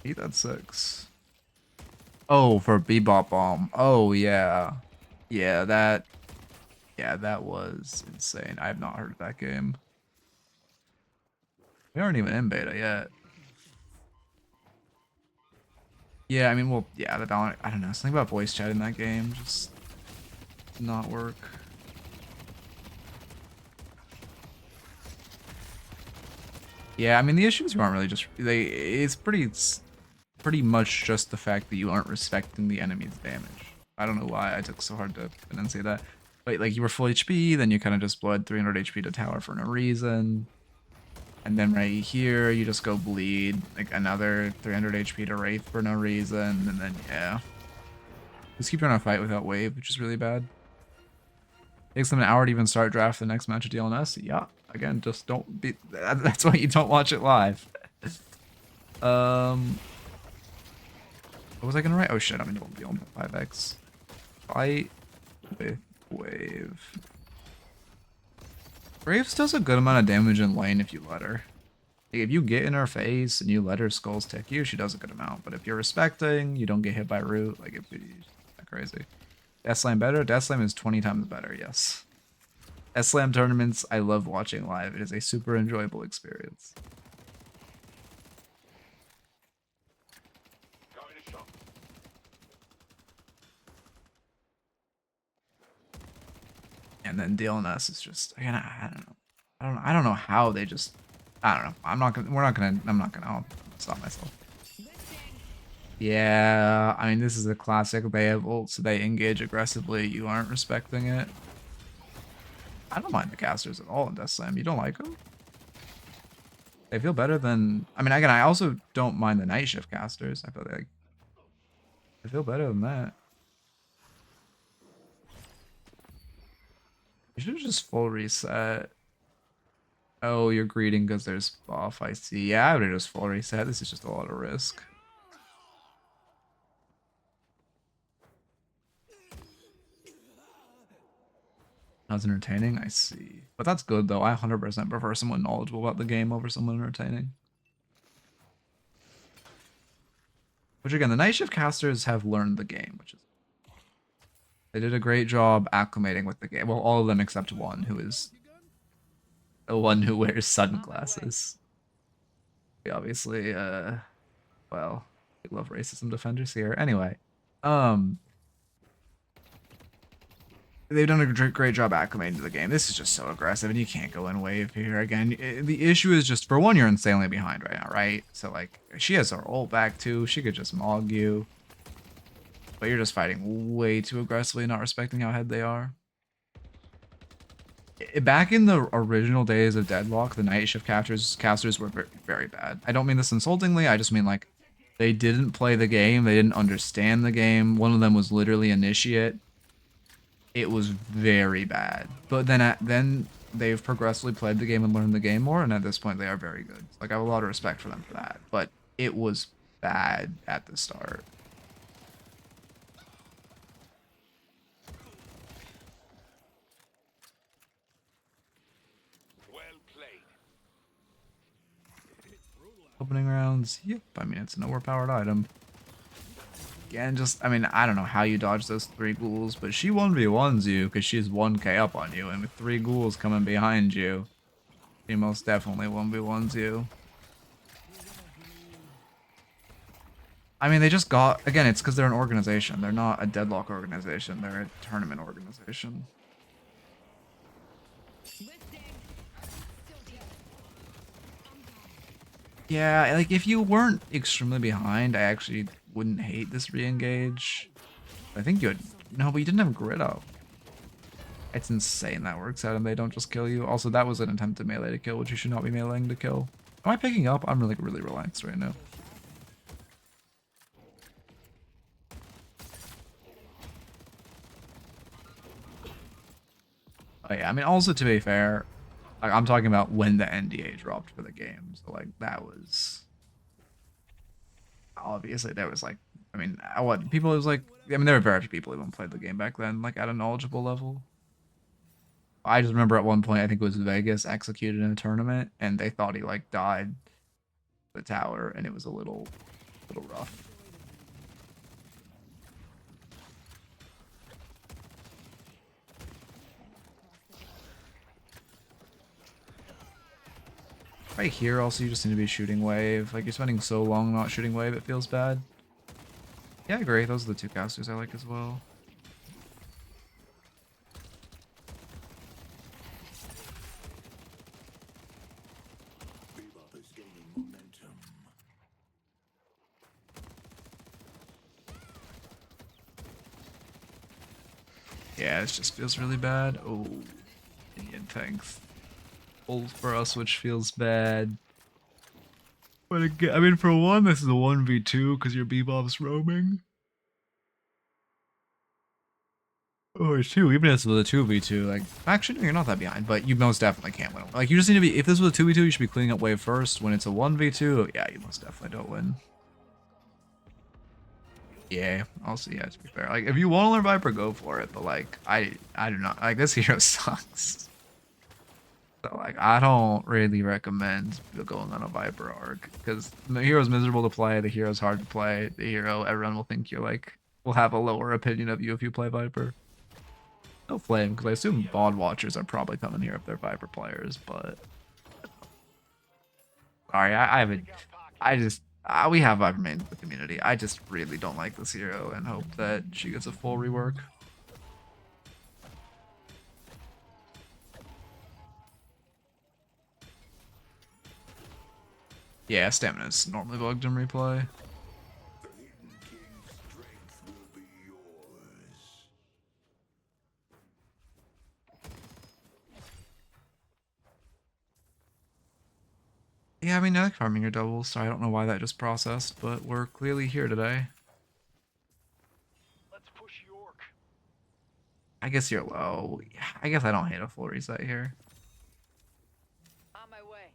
Eat that 6. Oh, for Bebop Bomb. Oh yeah. Yeah, that was insane. I have not heard of that game. We aren't even in beta yet. Yeah, I mean, well, yeah, the balance, I don't know, something about voice chat in that game just did not work. Yeah, I mean, the issues aren't really just, it's pretty much just the fact that you aren't respecting the enemy's damage. I don't know why I took so hard to enunciate that. But, like, you were full HP, then you kind of just bled 300 HP to tower for no reason. And then right here, you just go bleed, like, another 300 HP to Wraith for no reason, and then, yeah. Just keep trying to fight without wave, which is really bad. Takes them an hour to even start draft the next match of DLNS. Yeah, again, just don't be... That's why you don't watch it live. What was I gonna write? Oh shit, I'm in DLNS 5x. Fight with wave. Graves does a good amount of damage in lane if you let her. Like, if you get in her face and you let her skulls tick you, she does a good amount. But if you're respecting, you don't get hit by root, like it's not crazy. Death Slam better? Death Slam is 20 times better, yes. Death Slam tournaments, I love watching live. It is a super enjoyable experience. And then DLNS is just, again, I don't know. I don't know how they just, I don't know. I'm not gonna, I'll stop myself. Yeah, I mean, this is a classic. They have ult, so they engage aggressively. You aren't respecting it. I don't mind the casters at all in Death Slam. You don't like them? They feel better than, I mean, again, I also don't mind the night shift casters. I feel like they feel better than that. You should just full reset. Oh, you're greeting because there's buff, I see. Yeah, I would have just full reset. This is just a lot of risk. That's entertaining, I see. But that's good though. I 100% prefer someone knowledgeable about the game over someone entertaining. Which again, the night shift casters have learned the game, which is... They did a great job acclimating with the game. Well, all of them except one, who is the one who wears sunglasses. We obviously, well, we love racism defenders here. Anyway, they've done a great job acclimating to the game. This is just so aggressive, and you can't go in wave here. Again, the issue is just, for one, you're insanely behind right now, right? So, like, she has her ult back, too. She could just mog you. But you're just fighting way too aggressively, not respecting how ahead they are. Back in the original days of Deadlock, the night shift casters were very, very bad. I don't mean this insultingly, I just mean, like, they didn't play the game, they didn't understand the game. One of them was literally Initiate. it was very bad. But then they've progressively played the game and learned the game more, and at this point they are very good. Like I have a lot of respect for them for that. But it was bad at the start. Well played. Opening rounds, yep. I mean, it's an overpowered item. Again, just, I mean, I don't know how you dodge those 3 ghouls, but she 1v1s you because she's 1k up on you, and with 3 ghouls coming behind you, she most definitely 1v1s you. I mean, they just got, again, it's because they're an organization. They're not a Deadlock organization. They're a tournament organization. Yeah, like, if you weren't extremely behind, I actually wouldn't hate this re-engage. I think you would, no, but you didn't have grid up. It's insane that works out and they don't just kill you. Also, that was an attempt to melee to kill, which you should not be meleeing to kill. Am I picking up? I'm really relaxed right now. Oh yeah, I mean, also to be fair, like, I'm talking about when the NDA dropped for the game. So like that was obviously there was like, I mean, what people was like, I mean, there were very few people who even played the game back then, like at a knowledgeable level. I just remember at one point, I think it was Vegas executed in a tournament, and they thought he like died the tower, and it was a little rough. Right here, also, you just need to be shooting wave. Like, you're spending so long not shooting wave, it feels bad. Yeah, I agree. Those are the 2 casters I like as well. Yeah, this just feels really bad. Oh, Indian thanks. Ult for us, which feels bad. But again, I mean, for one, this is a 1v2 because your Bebop's roaming. Or 2, even if this was a 2v2, like, actually, no, you're not that behind, but you most definitely can't win. Like, you just need to be, if this was a 2v2, you should be cleaning up wave first. When it's a 1v2, yeah, you most definitely don't win. Yeah, also, yeah, to be fair. Like, if you want to learn Viper, go for it, but, like, I do not, like, this hero sucks. So, like, I don't really recommend going on a Viper arc, because the hero's miserable to play, the hero's hard to play, the hero, everyone will think you're, like, will have a lower opinion of you if you play Viper. No flame, because I assume bond watchers are probably coming here if they're Viper players, but... Sorry, I haven't... I just... we have Viper mains in the community. I just really don't like this hero and hope that she gets a full rework. Yeah, stamina's normally bugged in replay. Yeah, I mean, I like farming your doubles, so I don't know why that just processed, but we're clearly here today. Let's push York. I guess you're low. Yeah, I guess I don't hate a full reset here. On my way.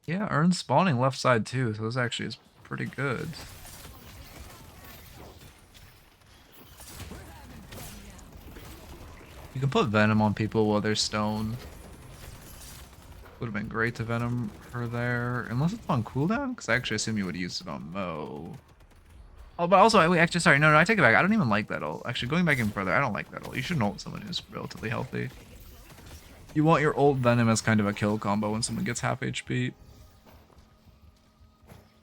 Yeah, Urn's spawning left side too, so this actually is pretty good. You can put Venom on people while they're stone. Would have been great to Venom her there, unless it's on cooldown, because I actually assume you would have used it on Mo. Oh, but also, wait, actually, sorry, no, I take it back. I don't even like that ult. Actually, going back even further, I don't like that ult. You shouldn't ult someone who's relatively healthy. You want your ult Venom as kind of a kill combo when someone gets half HP.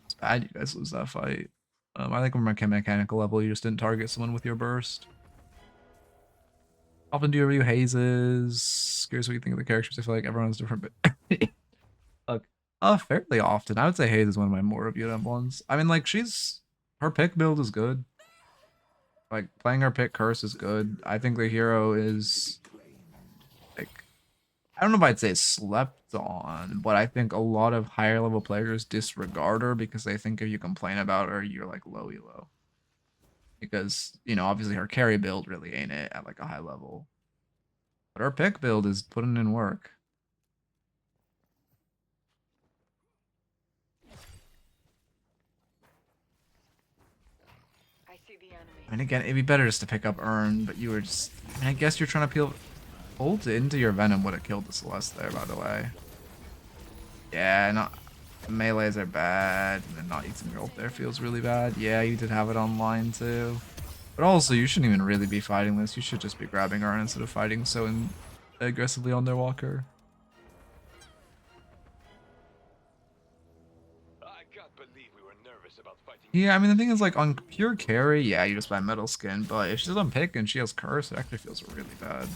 It's bad you guys lose that fight. I think from a mechanical level, you just didn't target someone with your burst. Often do you review hazes? Curious what you think of the characters. I feel like everyone has different. Look, fairly often. I would say Haze is one of my more reviewed ones. I mean, like, her pick build is good. Like, playing her pick curse is good. I think the hero is, like, I don't know if I'd say slept on, but I think a lot of higher level players disregard her because they think if you complain about her, you're like low elo. because, you know, obviously her carry build really ain't it at like a high level. But her pick build is putting in work. I see the enemy. I mean, again, it'd be better just to pick up Urn, but you were just... I mean, I guess you're trying to peel... Ult into your Venom would have killed the Celeste there, by the way. Yeah, not... Melees are bad, and not using your ult there feels really bad. Yeah, you did have it online, too. But also, you shouldn't even really be fighting this. You should just be grabbing Urn instead of fighting so aggressively on their walker. I can't believe we were nervous about fighting. Yeah, I mean, the thing is, like, on pure carry, yeah, you just buy Metal Skin, but if she's on pick and she has Curse, it actually feels really bad.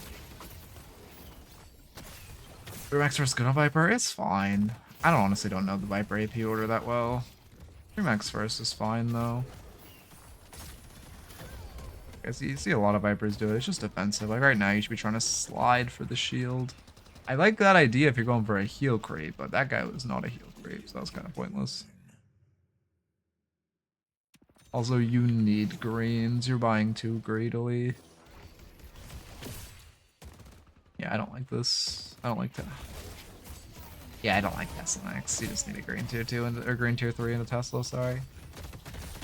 Max versus good on Viper, it's fine. I honestly don't know the Viper AP order that well. Max first is fine, though. I see a lot of Vipers do it, it's just defensive. Like, right now, you should be trying to slide for the shield. I like that idea if you're going for a heal creep, but that guy was not a heal creep, so that was kind of pointless. Also, you need greens. You're buying too greedily. Yeah, I don't like this. I don't like that. Yeah, I don't like Tesla next. You just need a green tier 2 and or green tier 3 in a Tesla, sorry.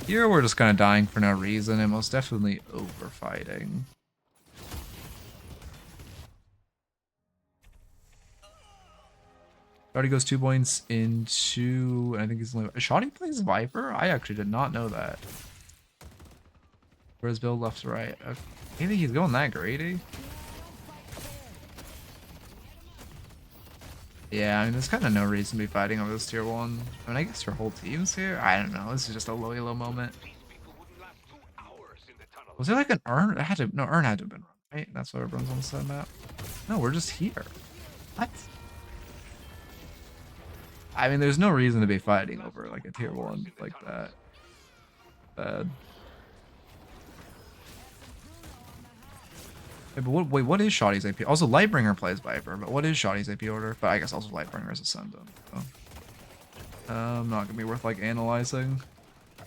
Here we're just kind of dying for no reason and most definitely overfighting. Shoddy goes 2 points into... I think he's only... Shoddy plays Viper? I actually did not know that. Where's build left to right? Okay. Maybe he's going that greedy? Yeah, I mean, there's kind of no reason to be fighting over this tier 1. I mean, I guess your whole team's here? I don't know. This is just a low elo moment. Was there like an Urn? It had to... No, Urn had to have been run, right? That's what everyone's on the side map. No, we're just here. What? I mean, there's no reason to be fighting over like a tier 1 like that. Bad. Wait, but wait, what is Shoddy's AP? Also, Lightbringer plays Viper, but what is Shoddy's AP order? But I guess also Lightbringer is Ascendant. So. Not gonna be worth like analyzing.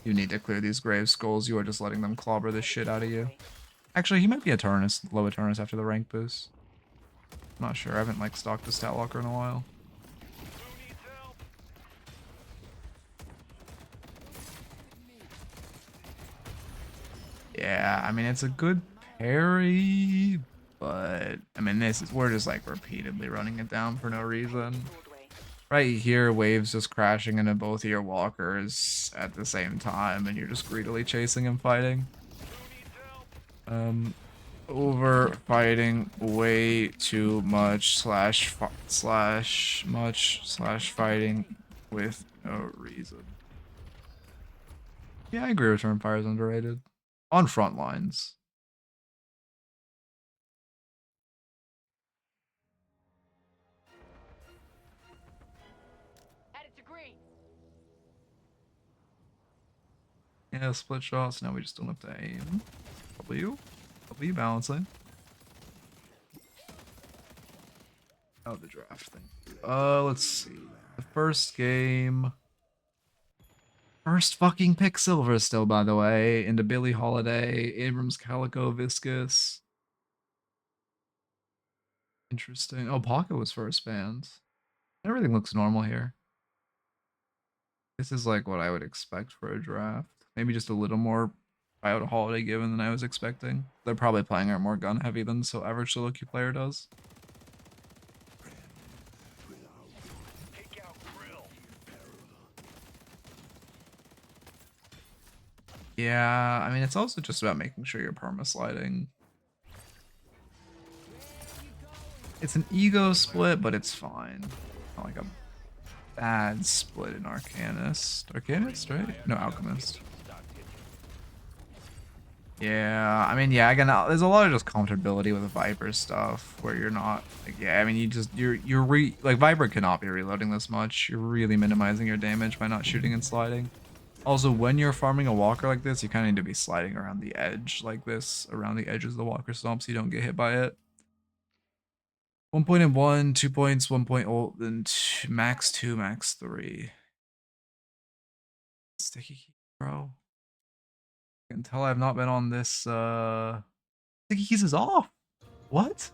You need to clear these grave skulls. You are just letting them clobber the shit out of you. Actually, he might be Eternus, low Eternus after the rank boost. I'm not sure. I haven't like stalked the stat locker in a while. Yeah, I mean, it's a good parry, but I mean, we're just like repeatedly running it down for no reason. Right here, waves just crashing into both of your walkers at the same time, and you're just greedily chasing and fighting. Over fighting way too much slash fighting with no reason. Yeah, I agree. Return fire is underrated. On front lines. Headed to green. Yeah, split shots. Now we just don't have to aim. W balancing. Oh, the draft thing. Let's see. The first game. First fucking pick silver still, by the way. Into Billie Holiday, Abrams, Calico, Viscous. Interesting. Oh, Pocket was first banned. Everything looks normal here. This is like what I would expect for a draft. Maybe just a little more buyout holiday given than I was expecting. They're probably playing our more gun heavy than so average solo queue player does. Yeah, I mean, it's also just about making sure you're perma sliding. It's an ego split, but it's fine. Not like a bad split in Arcanist. Arcanist, right? No, Alchemist. Yeah, I mean, yeah, again, there's a lot of just comfortability with the Viper stuff where you're not, like, yeah, I mean, like, Viper cannot be reloading this much. You're really minimizing your damage by not shooting and sliding. Also, when you're farming a walker like this, you kind of need to be sliding around the edge like this, around the edges of the walker stomp so you don't get hit by it. 1 point in 1, 2 points, 1 point ult, then max 2, max 3. Sticky key, bro. You can tell I've not been on this, Sticky Keys is off. What?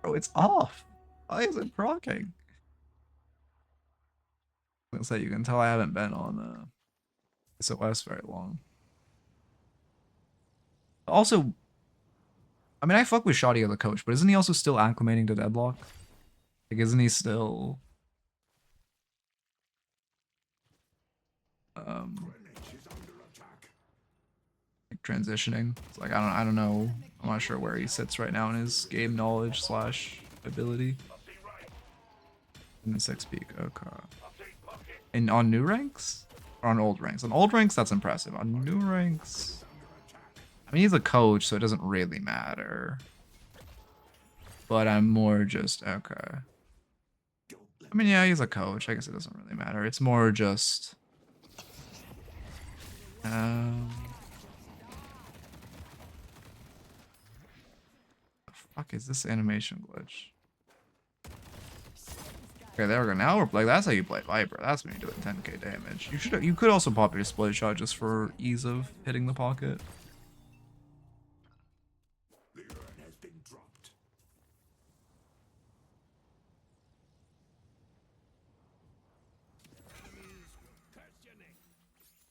Bro, it's off. Why is it proccing? I'm gonna say you can tell I haven't been on, SOS very long. Also, I mean, I fuck with Shoddy as a coach, but isn't he also still acclimating to Deadlock? Like, isn't he still... like transitioning? It's like, I don't know. I'm not sure where he sits right now in his game knowledge slash ability. In the 6 peak, okay. And on new ranks? Or on old ranks? On old ranks, that's impressive. On new ranks... I mean, he's a coach, so it doesn't really matter. But I'm more just, okay. I mean, yeah, he's a coach. I guess it doesn't really matter. It's more just... the fuck is this animation glitch? Okay, there we go. Now we're like, that's how you play Viper. That's when you're doing 10k damage. You could also pop your split shot just for ease of hitting the pocket.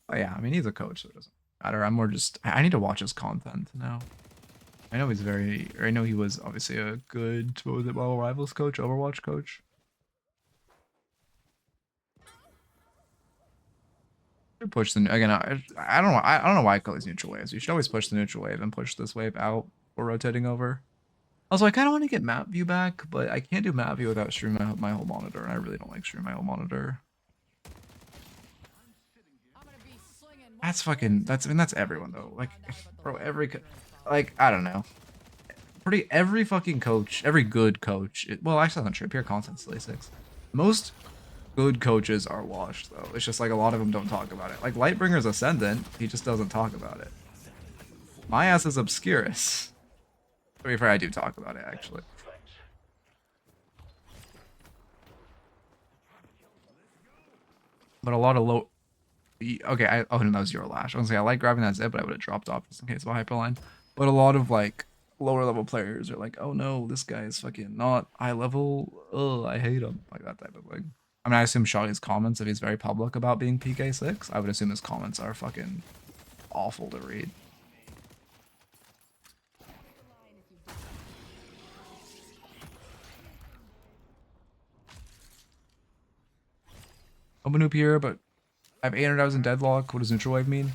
Oh yeah, I mean he's a coach, so it doesn't matter. I'm more just I need to watch his content now. I know I know he was obviously a good, what was it, Marvel Rivals coach, Overwatch coach. Should push the again. I don't know. I don't know why I call these neutral waves. You should always push the neutral wave and push this wave out or rotating over. Also, I kind of want to get map view back, but I can't do map view without streaming my whole monitor, and I really don't like streaming my whole monitor. That's fucking. I mean, that's everyone though. Like, bro, like, I don't know. Every fucking coach, every good coach. Well, actually, that's not true. Pure content's still A6. Most good coaches are washed though. It's just like a lot of them don't talk about it. Like Lightbringer's Ascendant, he just doesn't talk about it. My ass is Obscurus. To be fair, I do talk about it actually. But a lot of low. Okay, oh no, that was your lash. I was gonna say I like grabbing that zip, but I would have dropped off just in case of a hyperline. But a lot of like lower level players are like, oh no, this guy is fucking not high level. Oh, I hate him. Like that type of thing. I mean, I assume Shotty's comments, if he's very public about being PK6, I would assume his comments are fucking awful to read. I'm a noob here, but I have 800,000 Deadlock. What does neutral wave mean?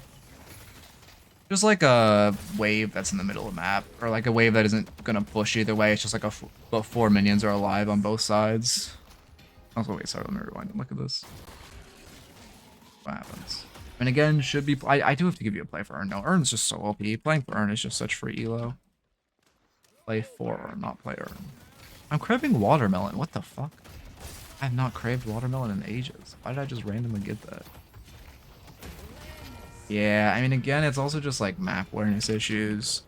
Just like a wave that's in the middle of the map, or like a wave that isn't gonna push either way. It's just like about 4 minions are alive on both sides. Also, wait, sorry, let me rewind and look at this. What happens? And again, should be. I do have to give you a play for Urn. No, Urn's just so OP. Playing for Urn is just such free elo. Play for Urn, not play Urn. I'm craving watermelon. What the fuck? I have not craved watermelon in ages. Why did I just randomly get that? Yeah, I mean, again, it's also just like map awareness issues.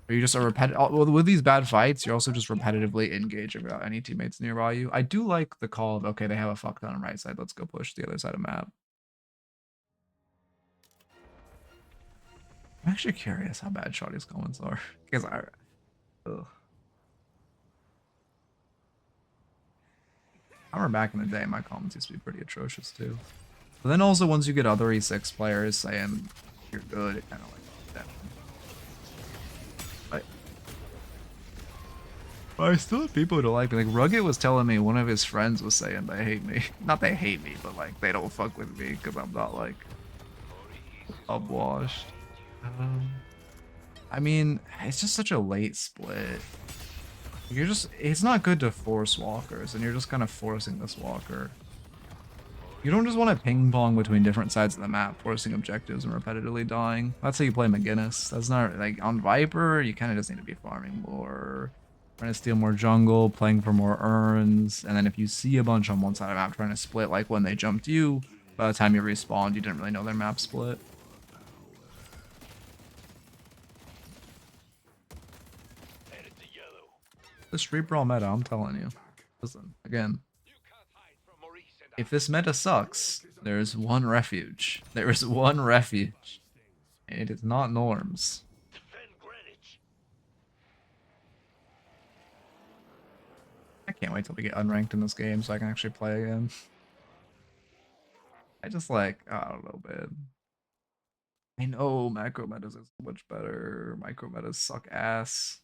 Or you just are repetitive. With these bad fights, you're also just repetitively engaging without any teammates nearby you. I do like the call of, okay, they have a fuck ton on right side. Let's go push the other side of map. I'm actually curious how bad Shotty's comments are. Because ugh. I remember back in the day, my comments used to be pretty atrocious too. But then also, once you get other E6 players saying you're good, it kind of like that. But I still have people who don't like me. Like Rugged was telling me one of his friends was saying they hate me. Not they hate me, but like they don't fuck with me because I'm not like upwashed. I mean, it's just such a late split. It's not good to force walkers, and you're just kind of forcing this walker. You don't just want to ping pong between different sides of the map, forcing objectives and repetitively dying. That's how you play McGinnis. That's not like on Viper, you kind of just need to be farming more, trying to steal more jungle, playing for more urns, and then if you see a bunch on one side of the map trying to split, like when they jumped you, by the time you respawned, you didn't really know their map split. This street brawl meta, I'm telling you. Listen, again. If this meta sucks, there's one refuge. There is one refuge. It is not norms. I can't wait till we get unranked in this game so I can actually play again. I just like, I don't know, man. I know macro metas is so much better. Micro metas suck ass.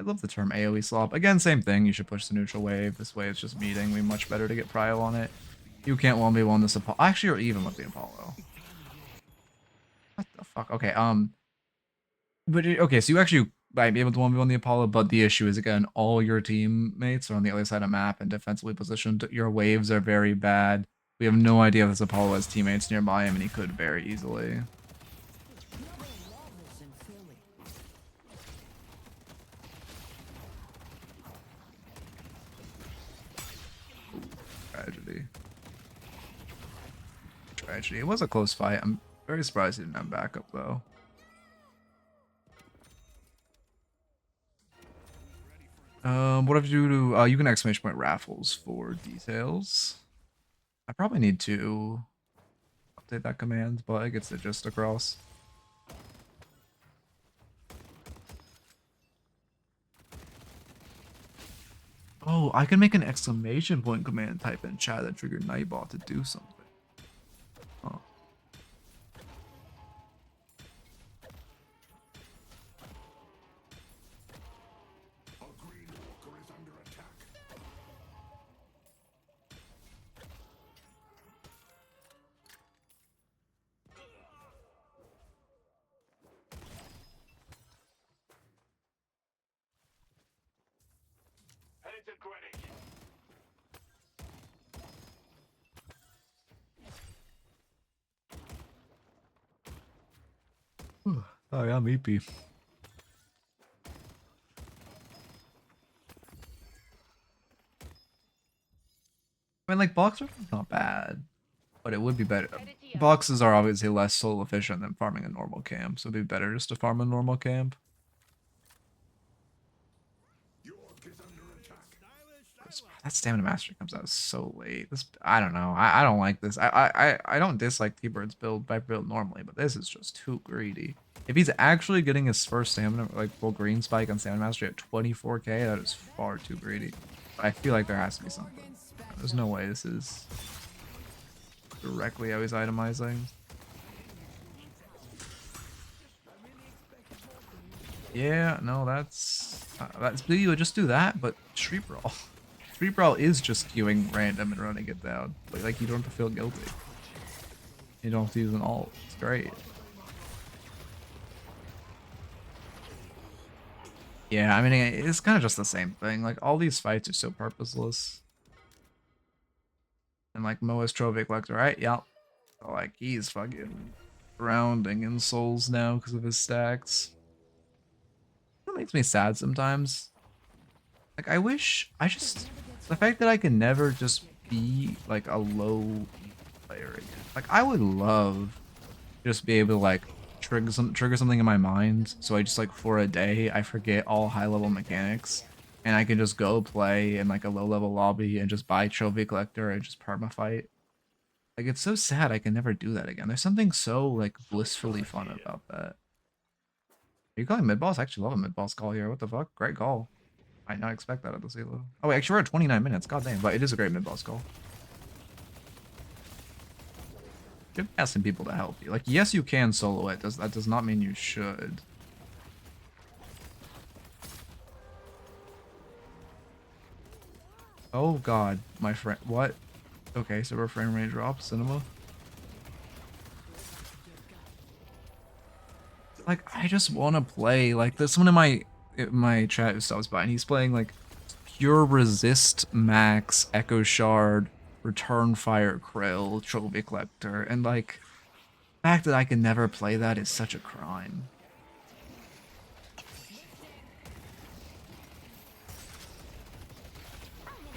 I love the term AoE slop. Again, same thing. You should push the neutral wave. This way it's just meeting. We much better to get prio on it. You can't 1v1 this Apollo. Actually, or even with the Apollo. What the fuck? Okay, okay, so you actually might be able to 1v1 the Apollo, but the issue is, again, all your teammates are on the other side of map and defensively positioned. Your waves are very bad. We have no idea if this Apollo has teammates nearby him, and he could very easily. Tragedy. Tragedy. It was a close fight. I'm very surprised he didn't have backup, though. What have you do to, you can exclamation point raffles for details. I probably need to update that command, but it gets it just across. Oh, I can make an exclamation point command type in chat that trigger Nightbot to do something. Oh. Oh yeah, I'm EP. I mean, like, boxers is not bad, but it would be better. Boxes are obviously less soul efficient than farming a normal camp, so it'd be better just to farm a normal camp. That stamina mastery comes out so late. This, I don't know. I don't like this. I don't dislike T-Bird's build by build normally, but this is just too greedy. If he's actually getting his first stamina, like full green spike on stamina mastery at 24k, that is far too greedy. But I feel like there has to be something. There's no way this is directly how he's itemizing. Yeah, no, that's you would just do that, but Street Brawl. Street Brawl is just queuing random and running it down. Like you don't have to feel guilty. You don't have to use an ult. It's great. Yeah, I mean, it's kind of just the same thing. Like, all these fights are so purposeless. And, like, Moa's Trophy Collector, right? Yep. So, like, he's fucking drowning in souls now because of his stacks. It makes me sad sometimes. Like, the fact that I can never just be, like, a low player again. Like, I would love to just be able to, like, trigger something in my mind, so I just, like, for a day I forget all high level mechanics and I can just go play in like a low level lobby and just buy trophy collector and just permafight. Like, it's so sad I can never do that again. There's something so like blissfully fun about that. Are you calling mid boss? I actually love a mid boss call here. What the fuck? Great call. I not expect that at the Zelo. Oh wait, actually we're at 29 minutes. God damn, but it is a great mid boss call. You're asking people to help you. Like, yes, you can solo it. That does not mean you should. Oh god, my friend. What? Okay, so we're frame rate drop, cinema. Like, I just want to play. Like, there's someone in my chat who stops by, and he's playing like pure resist max, echo shard, return fire krill, trophy collector, and like, the fact that I can never play that is such a crime.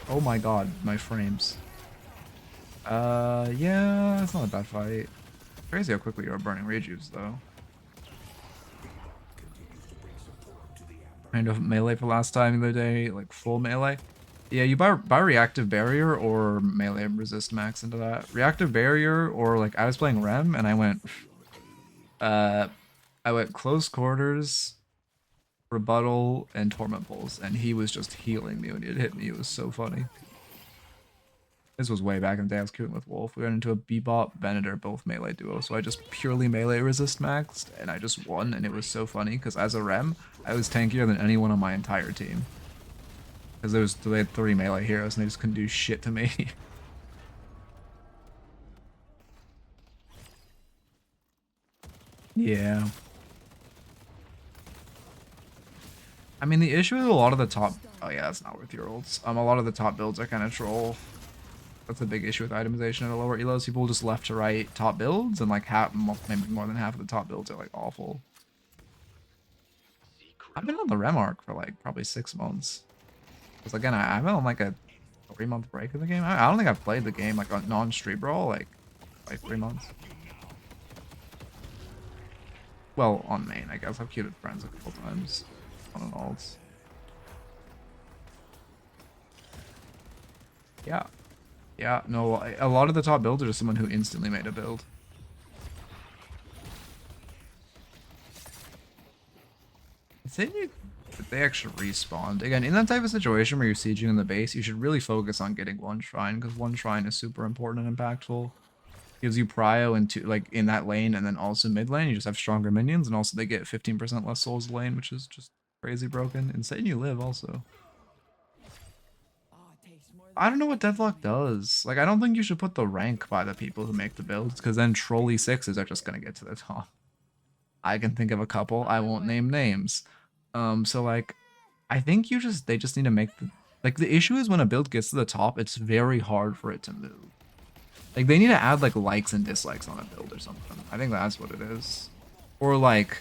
Oh my god, my frames. Yeah, it's not a bad fight. Crazy how quickly you're burning rejuves, though. Kind of melee for last time the other day, like full melee. Yeah, you buy reactive barrier or melee resist max into that. Reactive barrier, or like I was playing Rem and I went I went close quarters, rebuttal, and torment pulse, and he was just healing me when he hit me. It was so funny. This was way back in the day I was queuing with Wolf. We went into a Bebop, Venator, both melee duo, so I just purely melee resist maxed, and I just won, and it was so funny, because as a Rem, I was tankier than anyone on my entire team. Because they had 3 melee heroes, and they just couldn't do shit to me. Yeah. I mean, the issue with a lot of the top... Oh yeah, that's not worth your ults. A lot of the top builds are kind of troll. That's a big issue with itemization at a lower elos. People just left to right top builds, and like maybe more than half of the top builds are like awful. I've been on the Rem arc for like probably 6 months. Because again, I've been on like a 3-month break of the game. I don't think I've played the game like on non-street brawl like 3 months. Well, on main, I guess. I've queued with friends a couple times on an alts. Yeah. Yeah, no, a lot of the top builds are just someone who instantly made a build. I'd say that they actually respawned. Again, in that type of situation where you're sieging in the base, you should really focus on getting one shrine, because one shrine is super important and impactful. Gives you prio into like in that lane, and then also mid lane, you just have stronger minions, and also they get 15% less souls lane, which is just crazy broken. Insane you live also. I don't know what Deadlock does. Like, I don't think you should put the rank by the people who make the builds, because then trolley 6s are just gonna get to the top. I can think of a couple. I won't name names. So like, I think they just need to make the... Like, the issue is when a build gets to the top, it's very hard for it to move. Like, they need to add, like, likes and dislikes on a build or something. I think that's what it is. Or, like,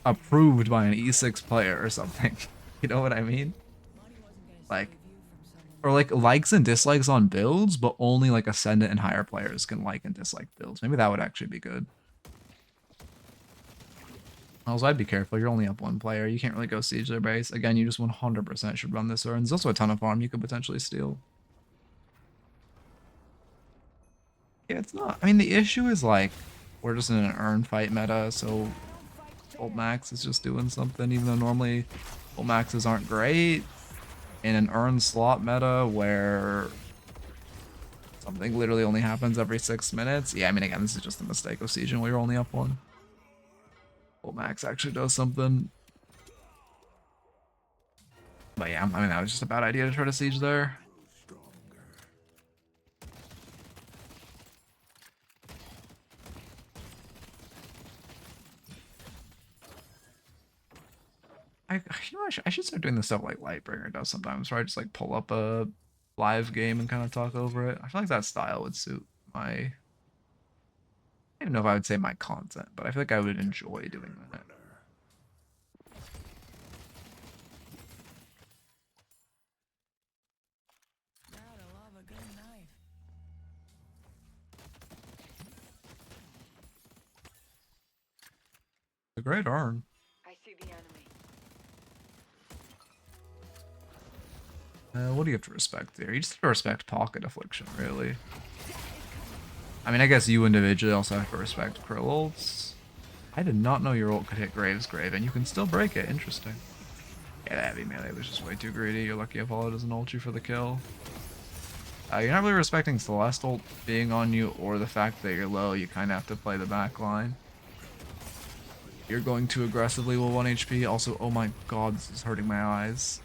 approved by an E6 player or something. You know what I mean? Like... Or like likes and dislikes on builds, but only like Ascendant and higher players can like and dislike builds. Maybe that would actually be good. Also, I'd be careful. You're only up 1 player. You can't really go siege their base. Again, you just 100% should run this urn. There's also a ton of farm you could potentially steal. Yeah, it's not. I mean, the issue is like, we're just in an urn fight meta, so ult max is just doing something, even though normally ult maxes aren't great. In an urn slot meta where something literally only happens every 6 minutes. Yeah, I mean, again, this is just a mistake of sieging where you're only up 1. Well, Max actually does something. But yeah, I mean, that was just a bad idea to try to siege there. I should start doing the stuff like Lightbringer does sometimes, where I just like pull up a live game and kind of talk over it. I feel like that style would suit my... I don't even know if I would say my content, but I feel like I would enjoy doing that. It's a great urn. I see the enemy. What do you have to respect there? You just have to respect Pocket Affliction, really. I mean, I guess you individually also have to respect Krill ults. I did not know your ult could hit Graves Grave, and you can still break it. Interesting. Yeah, that heavy melee was just way too greedy. You're lucky Apollo doesn't ult you for the kill. You're not really respecting Celeste ult being on you, or the fact that you're low. You kind of have to play the back line. You're going too aggressively with 1 HP. Also, oh my god, this is hurting my eyes.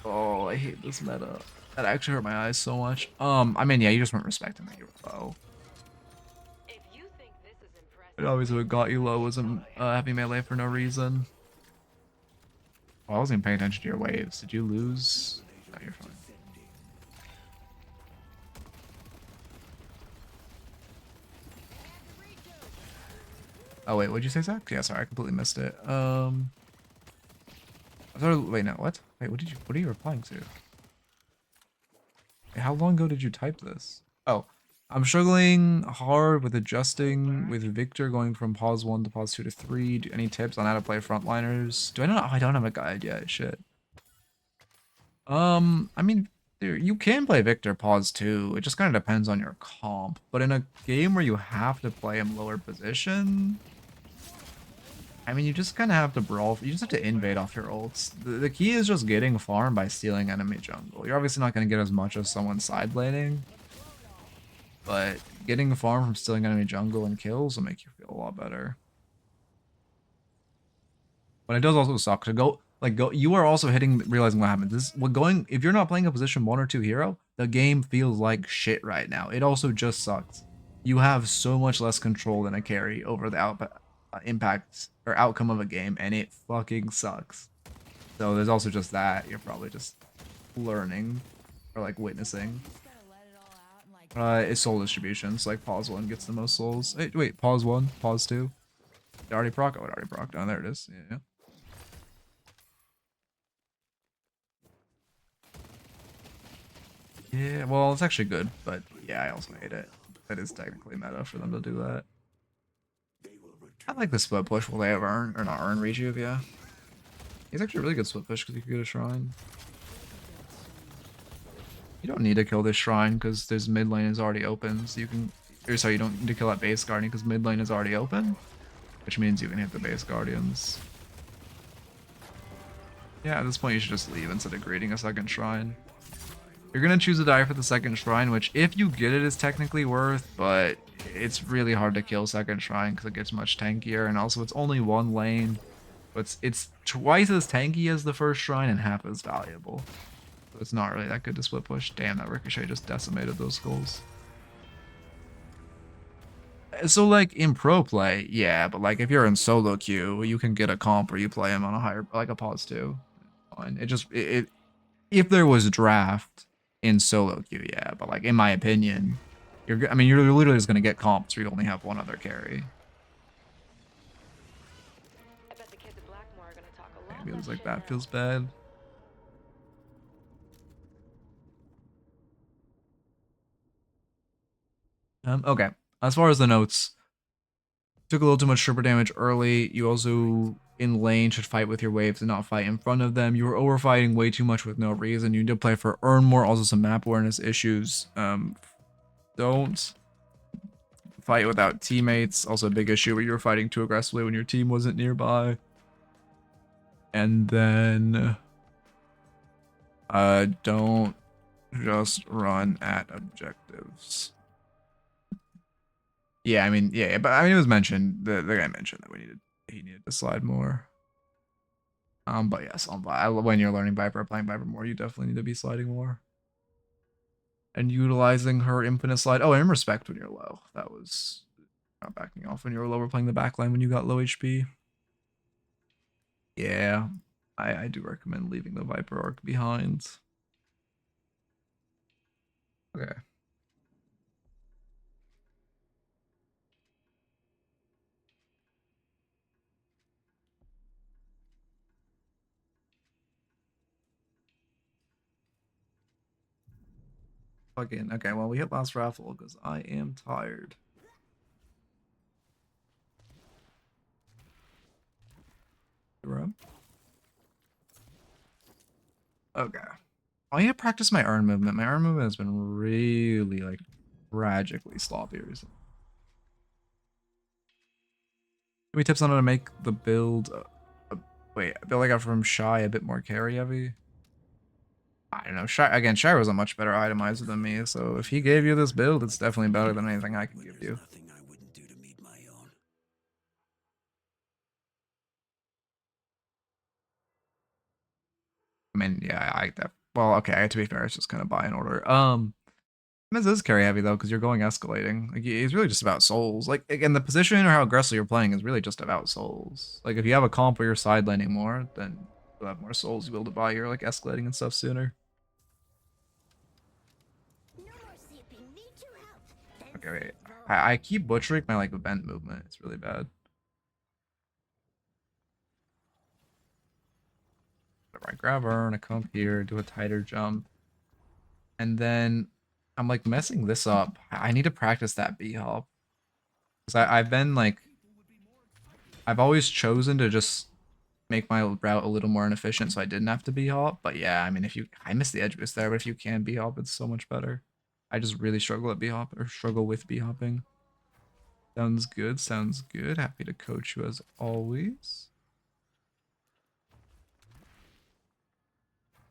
Oh, I hate this meta. That actually hurt my eyes so much. I mean, yeah, you just weren't respecting that you were low. If you think this is impressive, It always what got you low was a heavy melee for no reason. Oh, I wasn't even paying attention to your waves. Did you lose? No, you're fine. Oh wait, what'd you say, Zach? Yeah, sorry, I completely missed it. Wait, no, what? Wait, what are you replying to? Wait, how long ago did you type this? Oh, I'm struggling hard with adjusting with Victor going from pause 1 to pause 2 to 3. Any tips on how to play frontliners? Do I know? Oh, I don't have a guide yet. Shit. I mean, you can play Victor pause 2. It just kind of depends on your comp. But in a game where you have to play him lower position, I mean, you just kind of have to brawl. You just have to invade off your ults. The key is just getting farm by stealing enemy jungle. You're obviously not going to get as much as someone side laning, but getting farm from stealing enemy jungle and kills will make you feel a lot better. But it does also suck to go. You are also realizing what happens. If you're not playing a position 1 or 2 hero, the game feels like shit right now. It also just sucks. You have so much less control than a carry over the impact or outcome of a game, and it fucking sucks. So there's also just that. You're probably just learning or like witnessing. It's soul distribution. So like pause 1 gets the most souls. Hey, wait, pause 1, pause 2. It already proc. Oh, it already proc. Oh, there it is. Yeah. Yeah, well, it's actually good, but yeah, I also hate it. That is technically meta for them to do that. I like the split push. Will they have earn or not earn rejuve? Yeah, he's actually a really good split push because you can get a shrine. You don't need to kill this shrine because this mid lane is already open, so you can. Or sorry, you don't need to kill that base guardian because mid lane is already open, which means you can hit the base guardians. Yeah, at this point you should just leave instead of greeting a second shrine. You're gonna choose to die for the second shrine, which if you get it is technically worth, but it's really hard to kill second shrine because it gets much tankier, and also it's only 1 lane. But it's twice as tanky as the first shrine and half as valuable. So it's not really that good to split push. Damn, that ricochet just decimated those skulls. So like in pro play, yeah, but like if you're in solo queue, you can get a comp where you play him on a higher, like a pause 2. Fine. If there was a draft in solo queue, yeah, but like in my opinion, you're literally just gonna get comps where you only have 1 other carry. I bet the kids at Blackmore are gonna talk a lot Feels less like shit that now. feels bad. Okay. As far as the notes, took a little too much tripper damage early. You also in lane should fight with your waves and not fight in front of them. You were overfighting way too much with no reason. You did play for earn more, also some map awareness issues. Don't fight without teammates. Also a big issue where you were fighting too aggressively when your team wasn't nearby. And then don't just run at objectives. Yeah, I mean, yeah, but I mean, it was mentioned. The guy mentioned that he needed to slide more. But yes, when you're learning Viper, playing Viper more, you definitely need to be sliding more and utilizing her infinite slide. Oh, and respect when you're low. That was not backing off when you were low. We're playing the backline when you got low HP. Yeah, I do recommend leaving the Viper arc behind. Okay. Fucking okay. Well, we hit last raffle because I am tired. Room. Okay. I need to practice my earn movement. My earn movement has been really like tragically sloppy recently. Give me tips on how to make the build. Wait, I feel like I got from Shy a bit more carry heavy. I don't know. Shy was a much better itemizer than me, so if he gave you this build, it's definitely better than anything I can give you. Nothing I wouldn't do to meet my own. I mean, yeah, well, okay, to be fair, it's just kind of buy in order. This is carry heavy though, because you're going escalating. Like it's really just about souls. Like again, the position or how aggressive you're playing is really just about souls. Like if you have a comp where you're side laning more, then you'll have more souls. You'll be able to buy your like escalating and stuff sooner. Okay, wait. I keep butchering my like event movement. It's really bad. I grab Earn, I come up here, do a tighter jump, and then I'm like messing this up. I need to practice that B hop because I've been like I've always chosen to just make my route a little more inefficient so I didn't have to B hop. But yeah, I mean I missed the edge boost there, but if you can B hop, it's so much better. I just really struggle at B hop or struggle with B hopping. Sounds good, sounds good. Happy to coach you as always.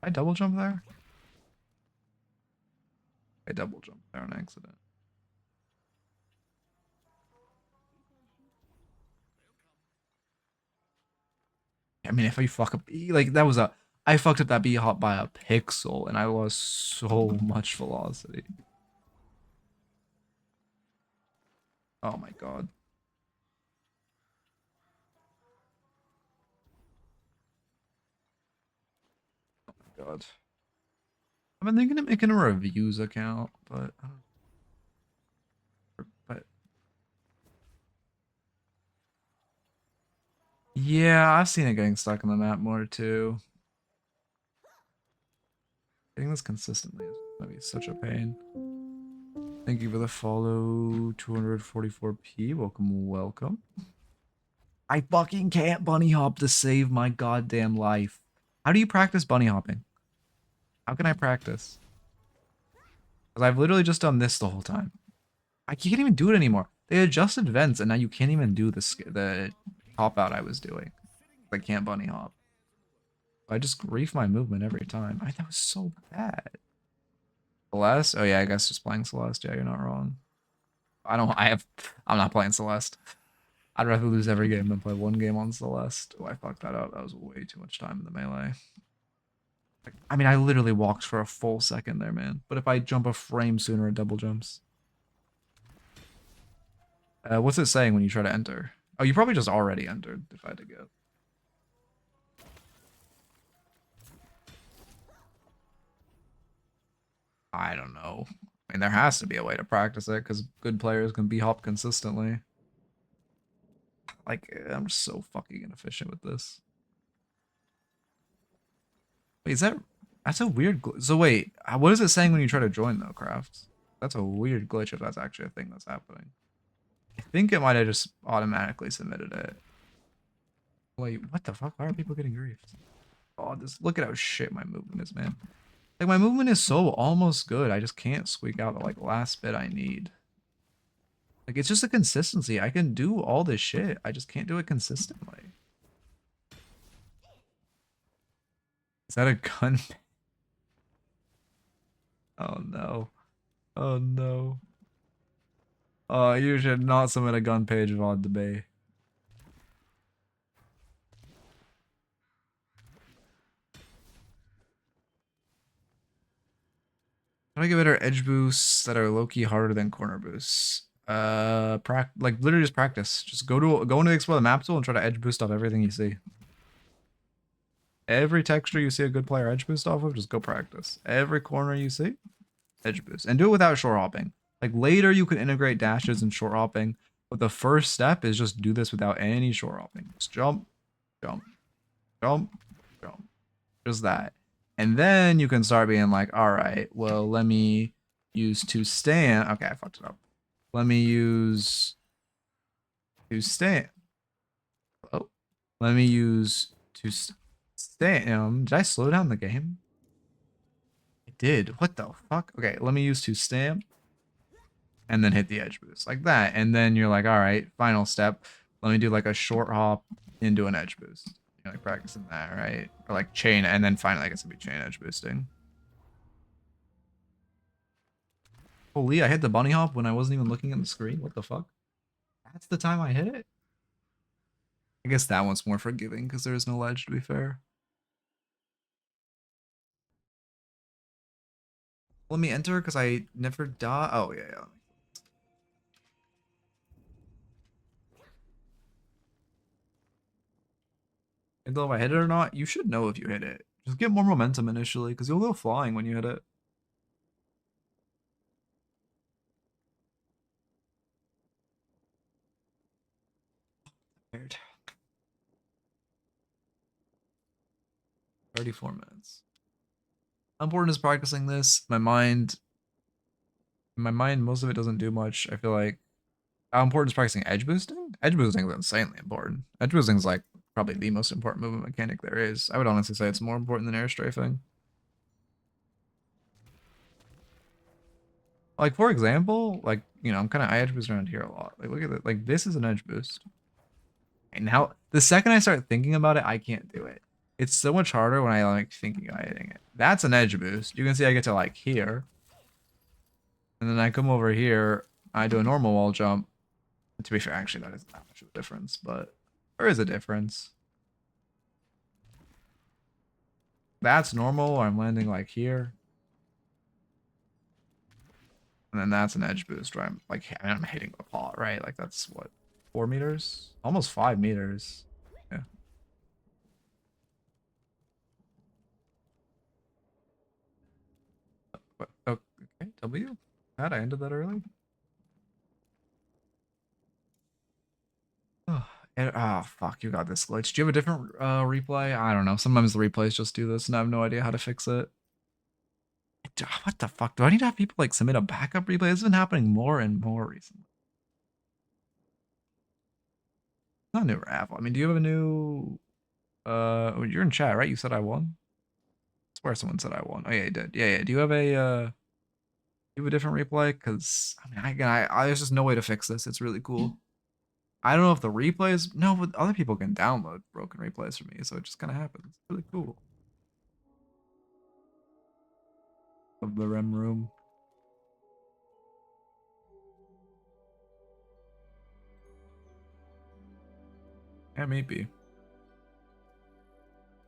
I double jump there? I double jumped there on accident. I mean, if I fuck up, like that was a, I fucked up that B hop by a pixel, and I lost so much velocity. Oh my god. Oh my god. I've been thinking of making a reviews account, but yeah, I've seen it getting stuck on the map more too. Getting this consistently is gonna be such a pain. Thank you for the follow, 244p. Welcome, welcome. I fucking can't bunny hop to save my goddamn life. How do you practice bunny hopping? How can I practice? Because I've literally just done this the whole time. I can't even do it anymore. They adjusted vents, and now you can't even do the hop out I was doing. I can't bunny hop. I just grief my movement every time. That was so bad. Celeste? Oh yeah, I guess just playing Celeste. Yeah, you're not wrong. I'm not playing Celeste. I'd rather lose every game than play one game on Celeste. Oh, I fucked that up. That was way too much time in the melee. I mean, I literally walked for a full second there, man. But if I jump a frame sooner, it double jumps. What's it saying when you try to enter? Oh, you probably just already entered, if I had to guess. I don't know. I mean, there has to be a way to practice it, because good players can B-hop consistently. Like, I'm just so fucking inefficient with this. Wait, that's a weird so wait, what is it saying when you try to join though, Crafts? That's a weird glitch if that's actually a thing that's happening. I think it might have just automatically submitted it. Wait, what the fuck? Why are people getting griefed? Oh, look at how shit my movement is, man. Like, my movement is so almost good. I just can't squeak out the, like, last bit I need. Like, it's just a consistency. I can do all this shit. I just can't do it consistently. Is that a gun? Oh, no. Oh, no. Oh, you should not submit a gun page VOD debate. How do I get better edge boosts that are low-key harder than corner boosts? Like literally just practice. Just go into explore the map tool and try to edge boost off everything you see. Every texture you see a good player edge boost off of, just go practice. Every corner you see, edge boost. And do it without short hopping. Like later you can integrate dashes and short hopping, but the first step is just do this without any short hopping. Just jump, jump, jump, jump. Just that. And then you can start being like, all right, well, let me use to stand. Okay, I fucked it up. Let me use to stand. Oh, let me use to stand. Did I slow down the game? I did. What the fuck? Okay, let me use to stamp and then hit the edge boost like that. And then you're like, all right, final step. Let me do like a short hop into an edge boost. You're like practicing that, right? Or like chain, and then finally I guess it'd be chain edge boosting. Holy, I hit the bunny hop when I wasn't even looking at the screen. What the fuck? That's the time I hit it? I guess that one's more forgiving because there is no ledge, to be fair. Let me enter because I never die. Oh, yeah, yeah. And though if I hit it or not, you should know if you hit it. Just get more momentum initially because you'll go flying when you hit it. Weird. 34 minutes. How important is practicing this? My mind, most of it doesn't do much. I feel like how important is practicing edge boosting? Edge boosting is insanely important. Edge boosting is like probably the most important movement mechanic there is. I would honestly say it's more important than air strafing. Like for example, like I'm kind of I edge boost around here a lot. Like look at it. Like this is an edge boost. And now the second I start thinking about it, I can't do it. It's so much harder when I like thinking about hitting it. That's an edge boost. You can see I get to like here, and then I come over here. I do a normal wall jump. To be fair, actually that isn't that much of a difference, but there is a difference. That's normal. I'm landing like here. And then that's an edge boost where I'm like I'm hitting the pot, right? Like that's what 4 meters? Almost 5 meters. Yeah. But okay, W. God, I ended that early. Oh, fuck, you got this glitch. Do you have a different replay? I don't know. Sometimes the replays just do this and I have no idea how to fix it. What the fuck? Do I need to have people like submit a backup replay? It's been happening more and more recently. Not new raffle. I mean, do you have a new you're in chat, right? You said I won? I swear someone said I won. Oh yeah, you did. Yeah, yeah. Do you have a do you have a different replay? Because I mean I there's just no way to fix this. It's really cool. I don't know if the replays no, but other people can download broken replays for me, so it just kinda happens. It's really cool. Of the REM room. Yeah, maybe.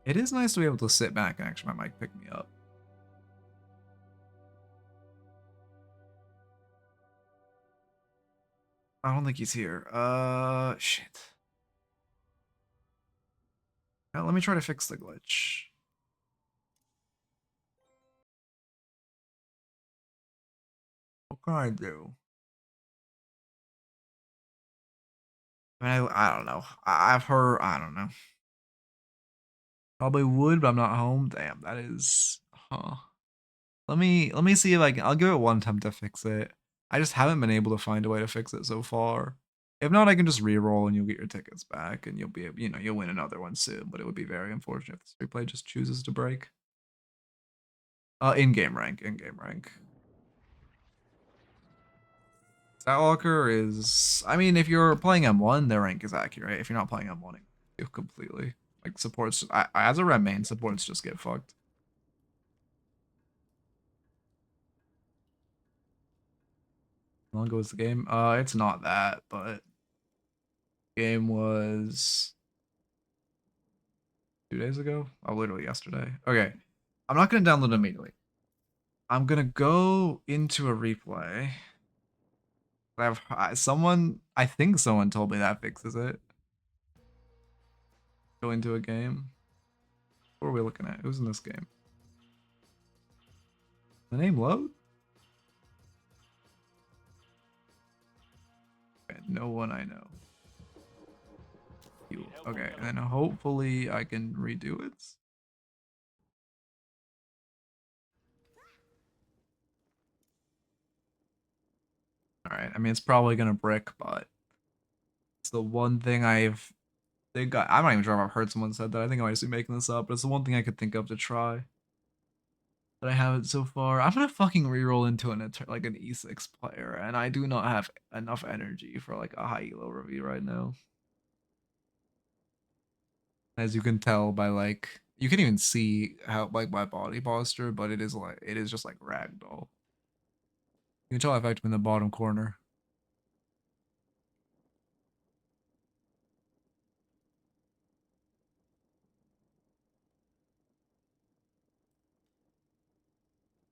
It is nice to be able to sit back and actually my mic pick me up. I don't think he's here. Shit. Now, let me try to fix the glitch. What can I do? I mean, I don't know. I've heard, I don't know. Probably would, but I'm not home. Damn, that is, huh. Let me see if I can. I'll give it one attempt to fix it. I just haven't been able to find a way to fix it so far. If not, I can just re-roll and you'll get your tickets back and you'll be able, you'll win another one soon. But it would be very unfortunate if this replay just chooses to break. In-game rank, in-game rank. Statwalker is, I mean, if you're playing M1, their rank is accurate. If you're not playing M1, you completely like supports. As a rem main, supports just get fucked. How long ago was the game? It's not that, but game was 2 days ago. Oh, literally yesterday. Okay, I'm not gonna download it immediately. I'm gonna go into a replay. Someone, I think someone told me that fixes it. Go into a game. What are we looking at? Who's in this game? The name load? Okay, no one I know. You. Okay, and then hopefully I can redo it. Alright, I mean, it's probably gonna brick, but it's the one thing I'm not even sure if I've heard someone said that. I think I might just be making this up, but it's the one thing I could think of to try. But I haven't so far. I'm gonna fucking reroll into like an E6 player, and I do not have enough energy for like a high elo review right now. As you can tell by like you can even see how like my body posture, but it is just like ragdoll. You can tell I've in the bottom corner.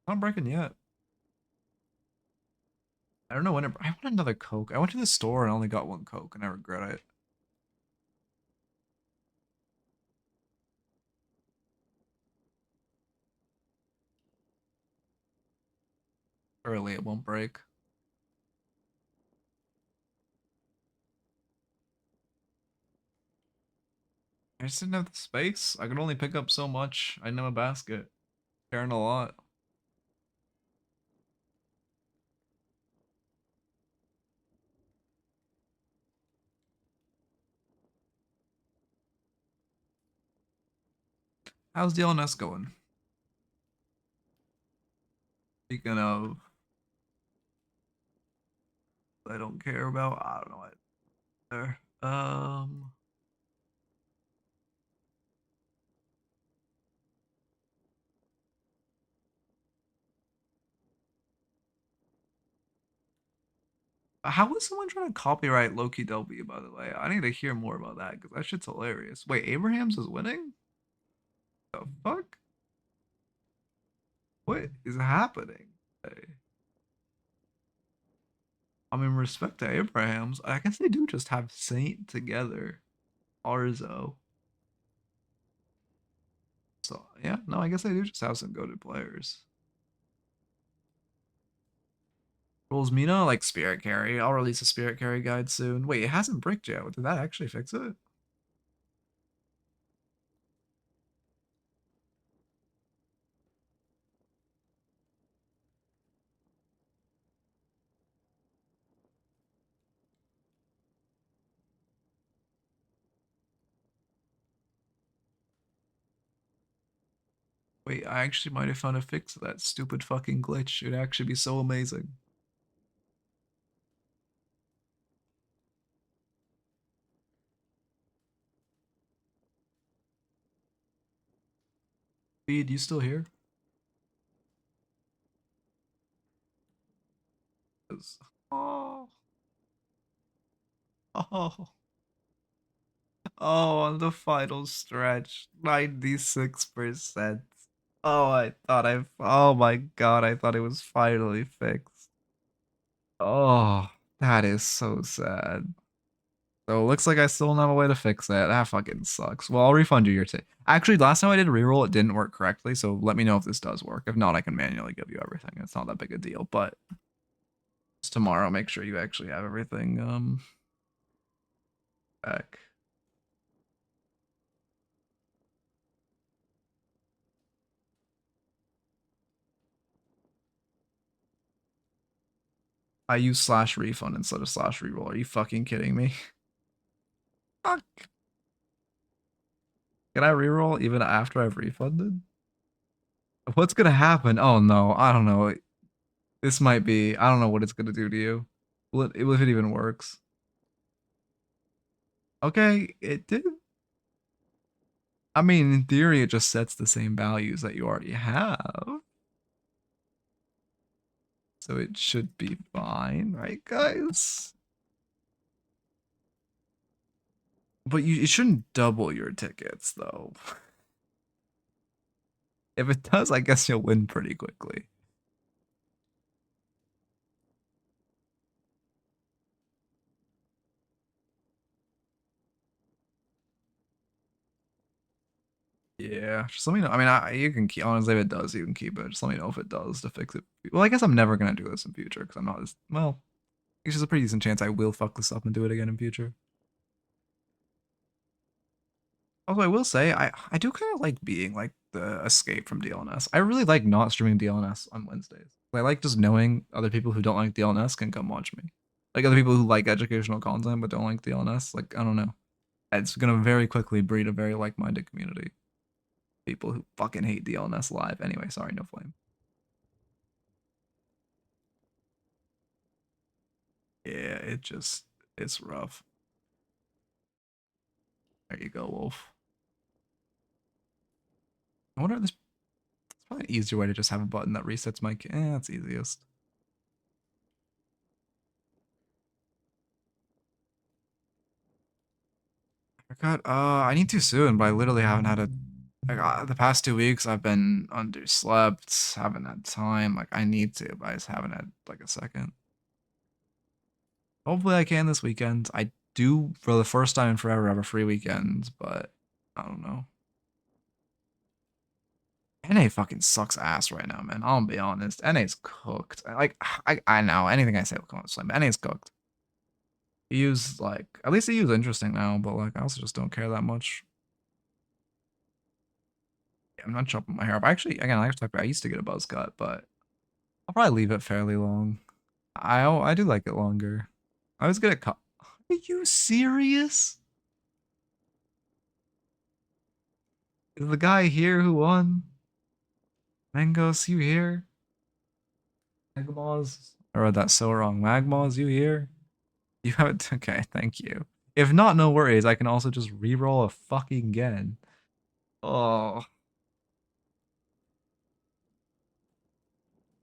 Not breaking yet. I don't know when I want another Coke. I went to the store and only got one Coke and I regret it. Early it won't break. I just didn't have the space. I could only pick up so much. I didn't have a basket. Carrying a lot. How's the LNS going? Speaking of I don't care about. I don't know what. There. How is someone trying to copyright Loki W, by the way? I need to hear more about that because that shit's hilarious. Wait, Abrahams is winning? The fuck? What is happening? I mean, respect to Abrahams. I guess they do just have Saint together. Arzo. So, yeah, no, I guess they do just have some goated players. Rules Mina, like Spirit Carry. I'll release a Spirit Carry guide soon. Wait, it hasn't bricked yet. Did that actually fix it? Wait, I actually might have found a fix to that stupid fucking glitch. It'd actually be so amazing. Speed, you still here? 'Cause- Oh, oh, oh, on the final stretch, 96%. Oh, oh my god, I thought it was finally fixed. Oh, that is so sad. So it looks like I still don't have a way to fix that. That fucking sucks. Well, I'll refund you your ticket. Actually, last time I did a reroll, it didn't work correctly, so let me know if this does work. If not, I can manually give you everything. It's not that big a deal, but just tomorrow, make sure you actually have everything back. I use slash refund instead of slash reroll. Are you fucking kidding me? Fuck. Can I reroll even after I've refunded? What's gonna happen? Oh no, I don't know. This might be. I don't know what it's gonna do to you. If it even works. Okay, it did. I mean, in theory, it just sets the same values that you already have. So it should be fine, right, guys? But it shouldn't double your tickets, though. If it does, I guess you'll win pretty quickly. Yeah, just let me know. I mean, you can keep, honestly, if it does, you can keep it. Just let me know if it does to fix it. Well, I guess I'm never gonna do this in future because I'm not as well. There's just a pretty decent chance I will fuck this up and do it again in future. Although I will say, I do kind of like being like the escape from DLNS. I really like not streaming DLNS on Wednesdays. I like just knowing other people who don't like DLNS can come watch me. Like other people who like educational content but don't like DLNS. Like, I don't know. It's gonna very quickly breed a very like-minded community. People who fucking hate DLNS live. Anyway, sorry, no flame. Yeah, it's rough. There you go, Wolf. I wonder if this it's probably an easier way to just have a button that resets my that's easiest. I need to soon, but I literally haven't had a like the past 2 weeks I've been underslept, haven't had time. Like I need to, but I just haven't had like a second. Hopefully I can this weekend. I do for the first time in forever have a free weekend, but I don't know. NA fucking sucks ass right now, man. I'll be honest. NA's cooked. Like I know anything I say will come out slim. NA's cooked. He used like at least he used interesting now, but like I also just don't care that much. Yeah, I'm not chopping my hair up. Actually, again, I used to get a buzz cut, but I'll probably leave it fairly long. I do like it longer. I was gonna cut. Are you serious? Is the guy here who won? Mangos, you here? Magmaws? I read that so wrong. Magmaws, you here? You have it. Okay, thank you. If not, no worries. I can also just re-roll a fucking again. Oh,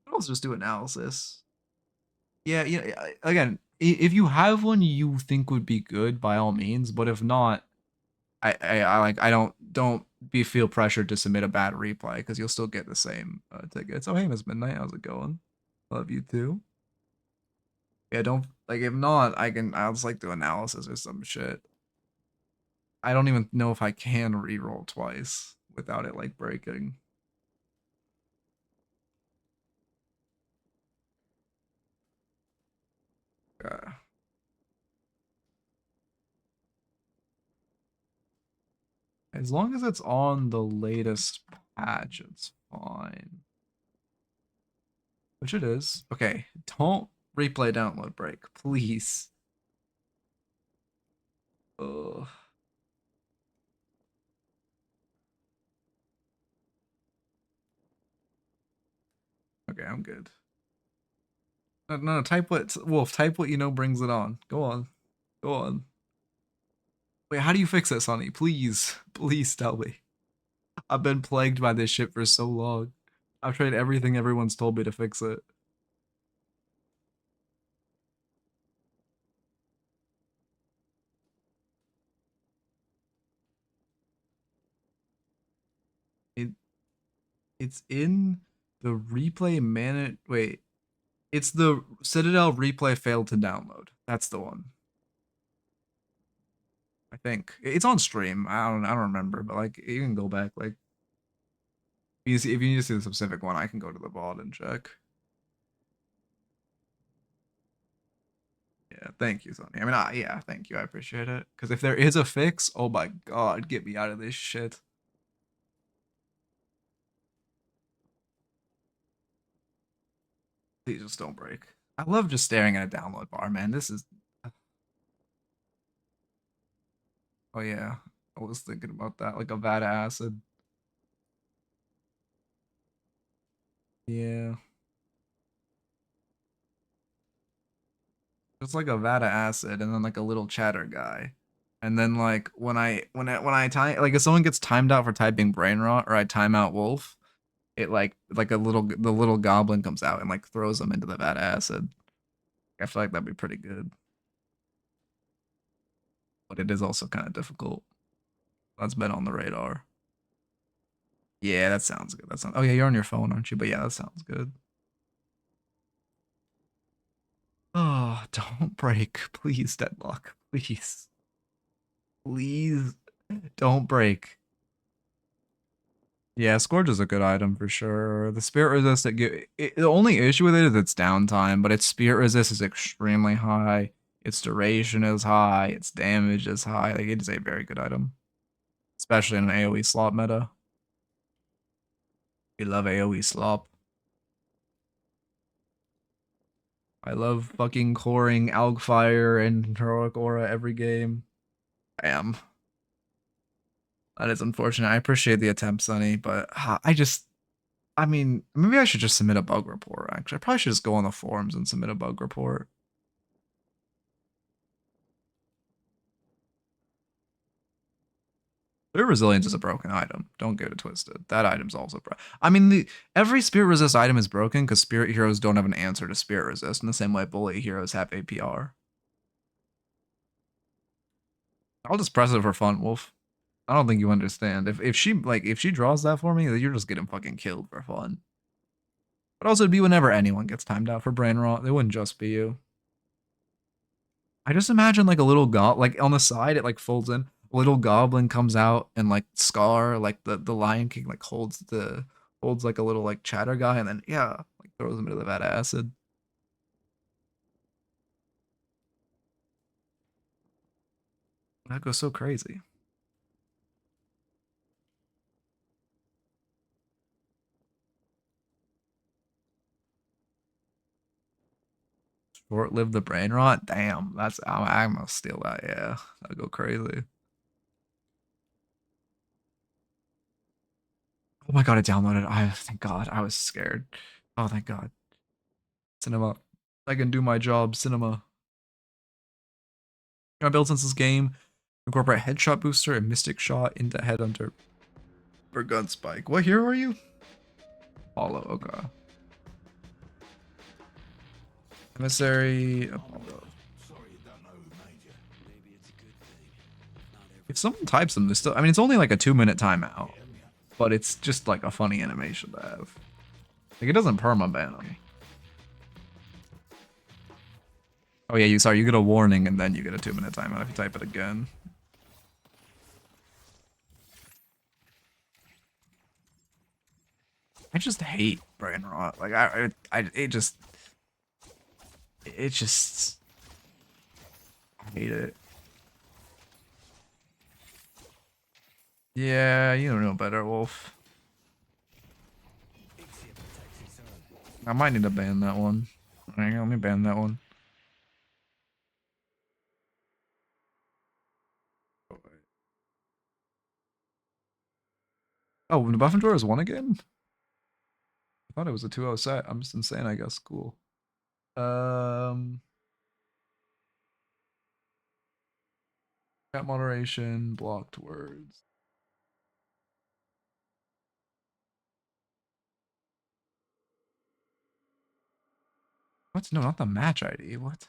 I'll just do analysis. Yeah, yeah. Again, if you have one you think would be good, by all means. But if not, I like I don't be feel pressured to submit a bad replay because you'll still get the same tickets. Oh hey, Miss Midnight, how's it going? Love you too. Yeah, don't like if not, I'll just like do analysis or some shit. I don't even know if I can re-roll twice without it like breaking. Uh, as long as it's on the latest patch, it's fine. Which it is. Okay, don't replay download break, please. Ugh. Okay, I'm good. No, no, type what Wolf. Type what you know brings it on. Go on, go on. Wait, how do you fix it, Sonny? Please, please tell me. I've been plagued by this shit for so long. I've tried everything everyone's told me to fix it. It it's in the replay man. Wait, it's the Citadel replay failed to download. That's the one. I think it's on stream. I don't remember, but like you can go back. Like if you need to see the specific one, I can go to the bot and check. Yeah, thank you, Sonny. I mean, yeah, thank you. I appreciate it. Because if there is a fix, oh my god, get me out of this shit. Please just don't break. I love just staring at a download bar, man. This is. Oh yeah, I was thinking about that, like a vat of acid. Yeah, just like a vat of acid, and then like a little chatter guy. And then like when I time like if someone gets timed out for typing brain rot or I time out wolf, it like a little the little goblin comes out and like throws them into the vat of acid. I feel like that'd be pretty good, but it is also kind of difficult. That's been on the radar. Yeah, that sounds good. That sounds. Oh yeah, you're on your phone, aren't you? But yeah, that sounds good. Oh, don't break, please, Deadlock, please, please, don't break. Yeah, Scourge is a good item for sure. The Spirit Resist the only issue with it is its downtime, but its Spirit Resist is extremely high. Its duration is high. Its damage is high. Like it is a very good item, especially in an AOE slop meta. We love AOE slop. I love fucking coring Algfire and Heroic Aura every game. Bam. That is unfortunate. I appreciate the attempt, Sonny, but I mean, maybe I should just submit a bug report, actually. I probably should just go on the forums and submit a bug report. Spirit Resilience is a broken item. Don't get it twisted. That item's also broken. I mean, every Spirit Resist item is broken because Spirit Heroes don't have an answer to Spirit Resist in the same way Bully Heroes have APR. I'll just press it for fun, Wolf. I don't think you understand. If she draws that for me, you're just getting fucking killed for fun. But also it'd be whenever anyone gets timed out for brain rot. It wouldn't just be you. I just imagine like a little like on the side it like folds in. A little goblin comes out and like Scar, like the Lion King, like holds like a little like chatter guy and then yeah, like throws him into the vat of acid. That goes so crazy. Short live the brain rot. Damn, I'm gonna steal that. Yeah, that'll go crazy. Oh my god, I downloaded. Thank God. I was scared. Oh thank God. Cinema. I can do my job, cinema. I built since this game. Incorporate headshot booster and mystic shot into headhunter for gun spike. What hero are you? Apollo. Okay. Emissary Apollo. If someone types them, there's still. I mean, it's only like a 2-minute timeout, but it's just like a funny animation to have. Like it doesn't perma ban them. Oh yeah, you get a warning and then you get a 2-minute timeout if you type it again. I just hate brain rot. Like it just I hate it. Yeah, you don't know better, Wolf. I might need to ban that one. Hang on, let me ban that one. Oh, the buff drawer is 1 again? I thought it was a 2-0 set. I'm just insane, I guess. Cool. Chat moderation, blocked words. What? No, not the match ID. What?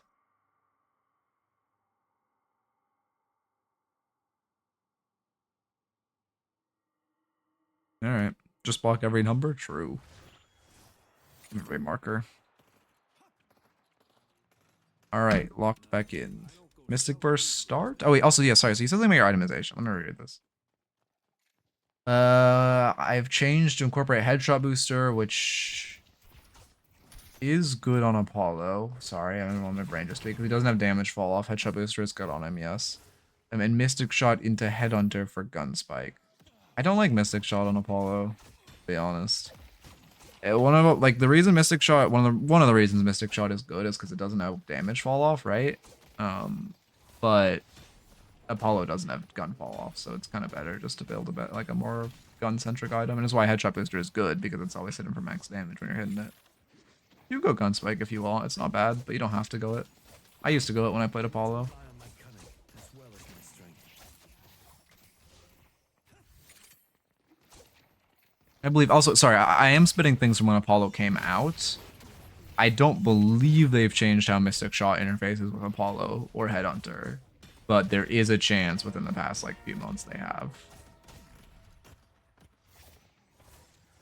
Alright. Just block every number? True. Every marker. Alright, locked back in. Mystic Burst start? Oh wait, also yeah, sorry, so you said something about your itemization. Let me read this. I've changed to incorporate headshot booster, which is good on Apollo. Sorry, I don't want my brain to speak. If he doesn't have damage fall off, headshot booster is good on him, yes. And Mystic Shot into Headhunter for gun spike. I don't like Mystic Shot on Apollo, to be honest. One of like the reason Mystic Shot, one of the reasons Mystic Shot is good is because it doesn't have damage fall off, right? But Apollo doesn't have gun fall off, so it's kind of better just to build a bit like a more gun centric item, and it's why Headshot Booster is good because it's always hitting for max damage when you're hitting it. You go gun spike if you want, it's not bad, but you don't have to go it. I used to go it when I played Apollo. I believe also, sorry, I am spitting things from when Apollo came out. I don't believe they've changed how Mystic Shot interfaces with Apollo or Headhunter, but there is a chance within the past like few months they have.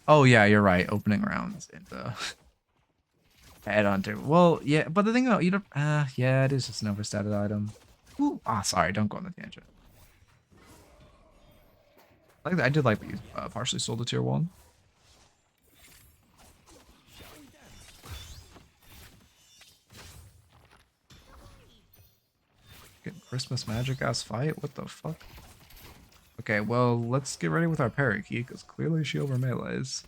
Oh yeah, you're right. Opening rounds into Headhunter. Well, yeah, but the thing about you don't. Yeah, it is just an overstated item. Ooh, sorry, don't go on the tangent. I did like these partially sold to tier 1. Getting Christmas magic ass fight? What the fuck? Okay, well, let's get ready with our parry key, because clearly she over melees.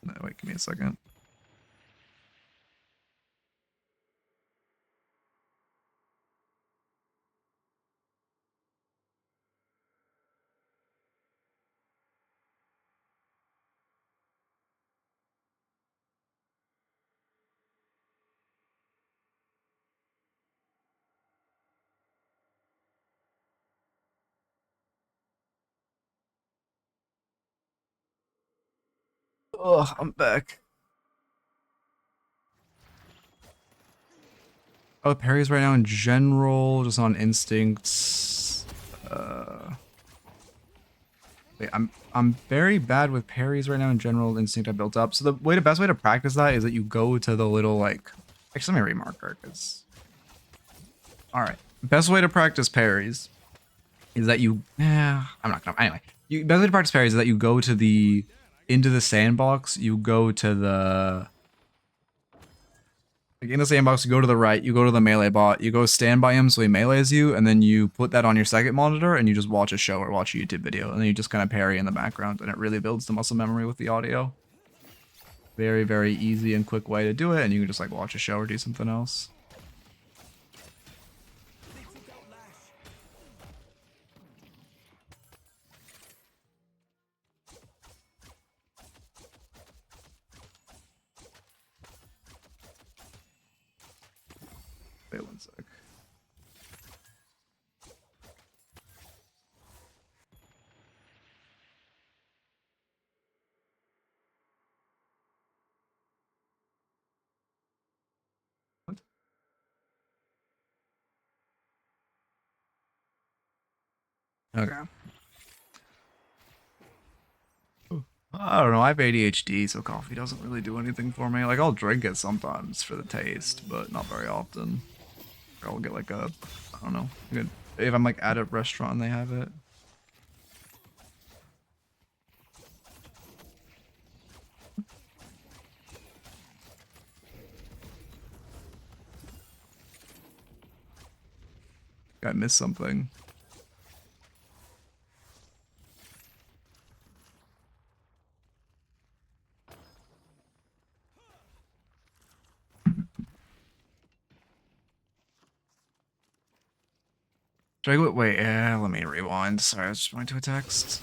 No, wait, give me a second. Ugh, I'm back. Oh, parries right now in general, just on instincts. Wait, I'm very bad with parries right now in general. Instinct I built up. So the best way to practice that is that you go to the little like. Actually, let me remarker because. All right, best way to practice parries is that you. Yeah, I'm not gonna. Anyway, best way to practice parries is that you go to the into the sandbox. You go to the. Like in the sandbox, you go to the right, you go to the melee bot, you go stand by him so he melees you, and then you put that on your second monitor and you just watch a show or watch a YouTube video, and then you just kind of parry in the background, and it really builds the muscle memory with the audio. Very, very easy and quick way to do it, and you can just like watch a show or do something else. Wait one sec. What? Okay. I don't know, I have ADHD, so coffee doesn't really do anything for me. Like, I'll drink it sometimes for the taste, but not very often. Or I'll get like a, I don't know, if I'm like at a restaurant and they have it. I missed something. Should I go? Wait, let me rewind. Sorry, I was just going to a text.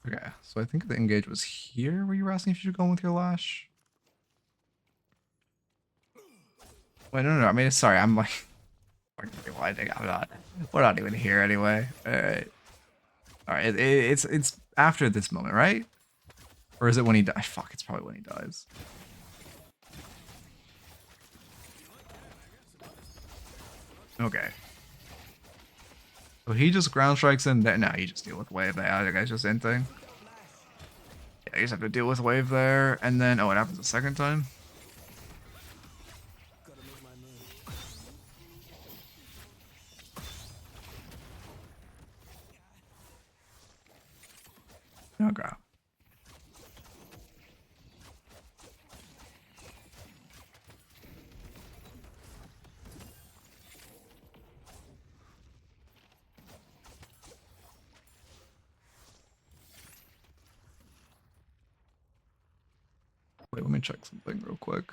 Okay, so I think the engage was here where you were asking if you should go in with your lash. Wait, no. I mean, sorry, I'm like, rewinding. We're not even here anyway. All right. It's after this moment, right? Or is it when he dies? Fuck, it's probably when he dies. Okay. So he just ground strikes in there. No, you just deal with wave there. I guess just inting. Yeah, you just have to deal with wave there, and then oh, it happens a second time. Okay. Wait, let me check something real quick.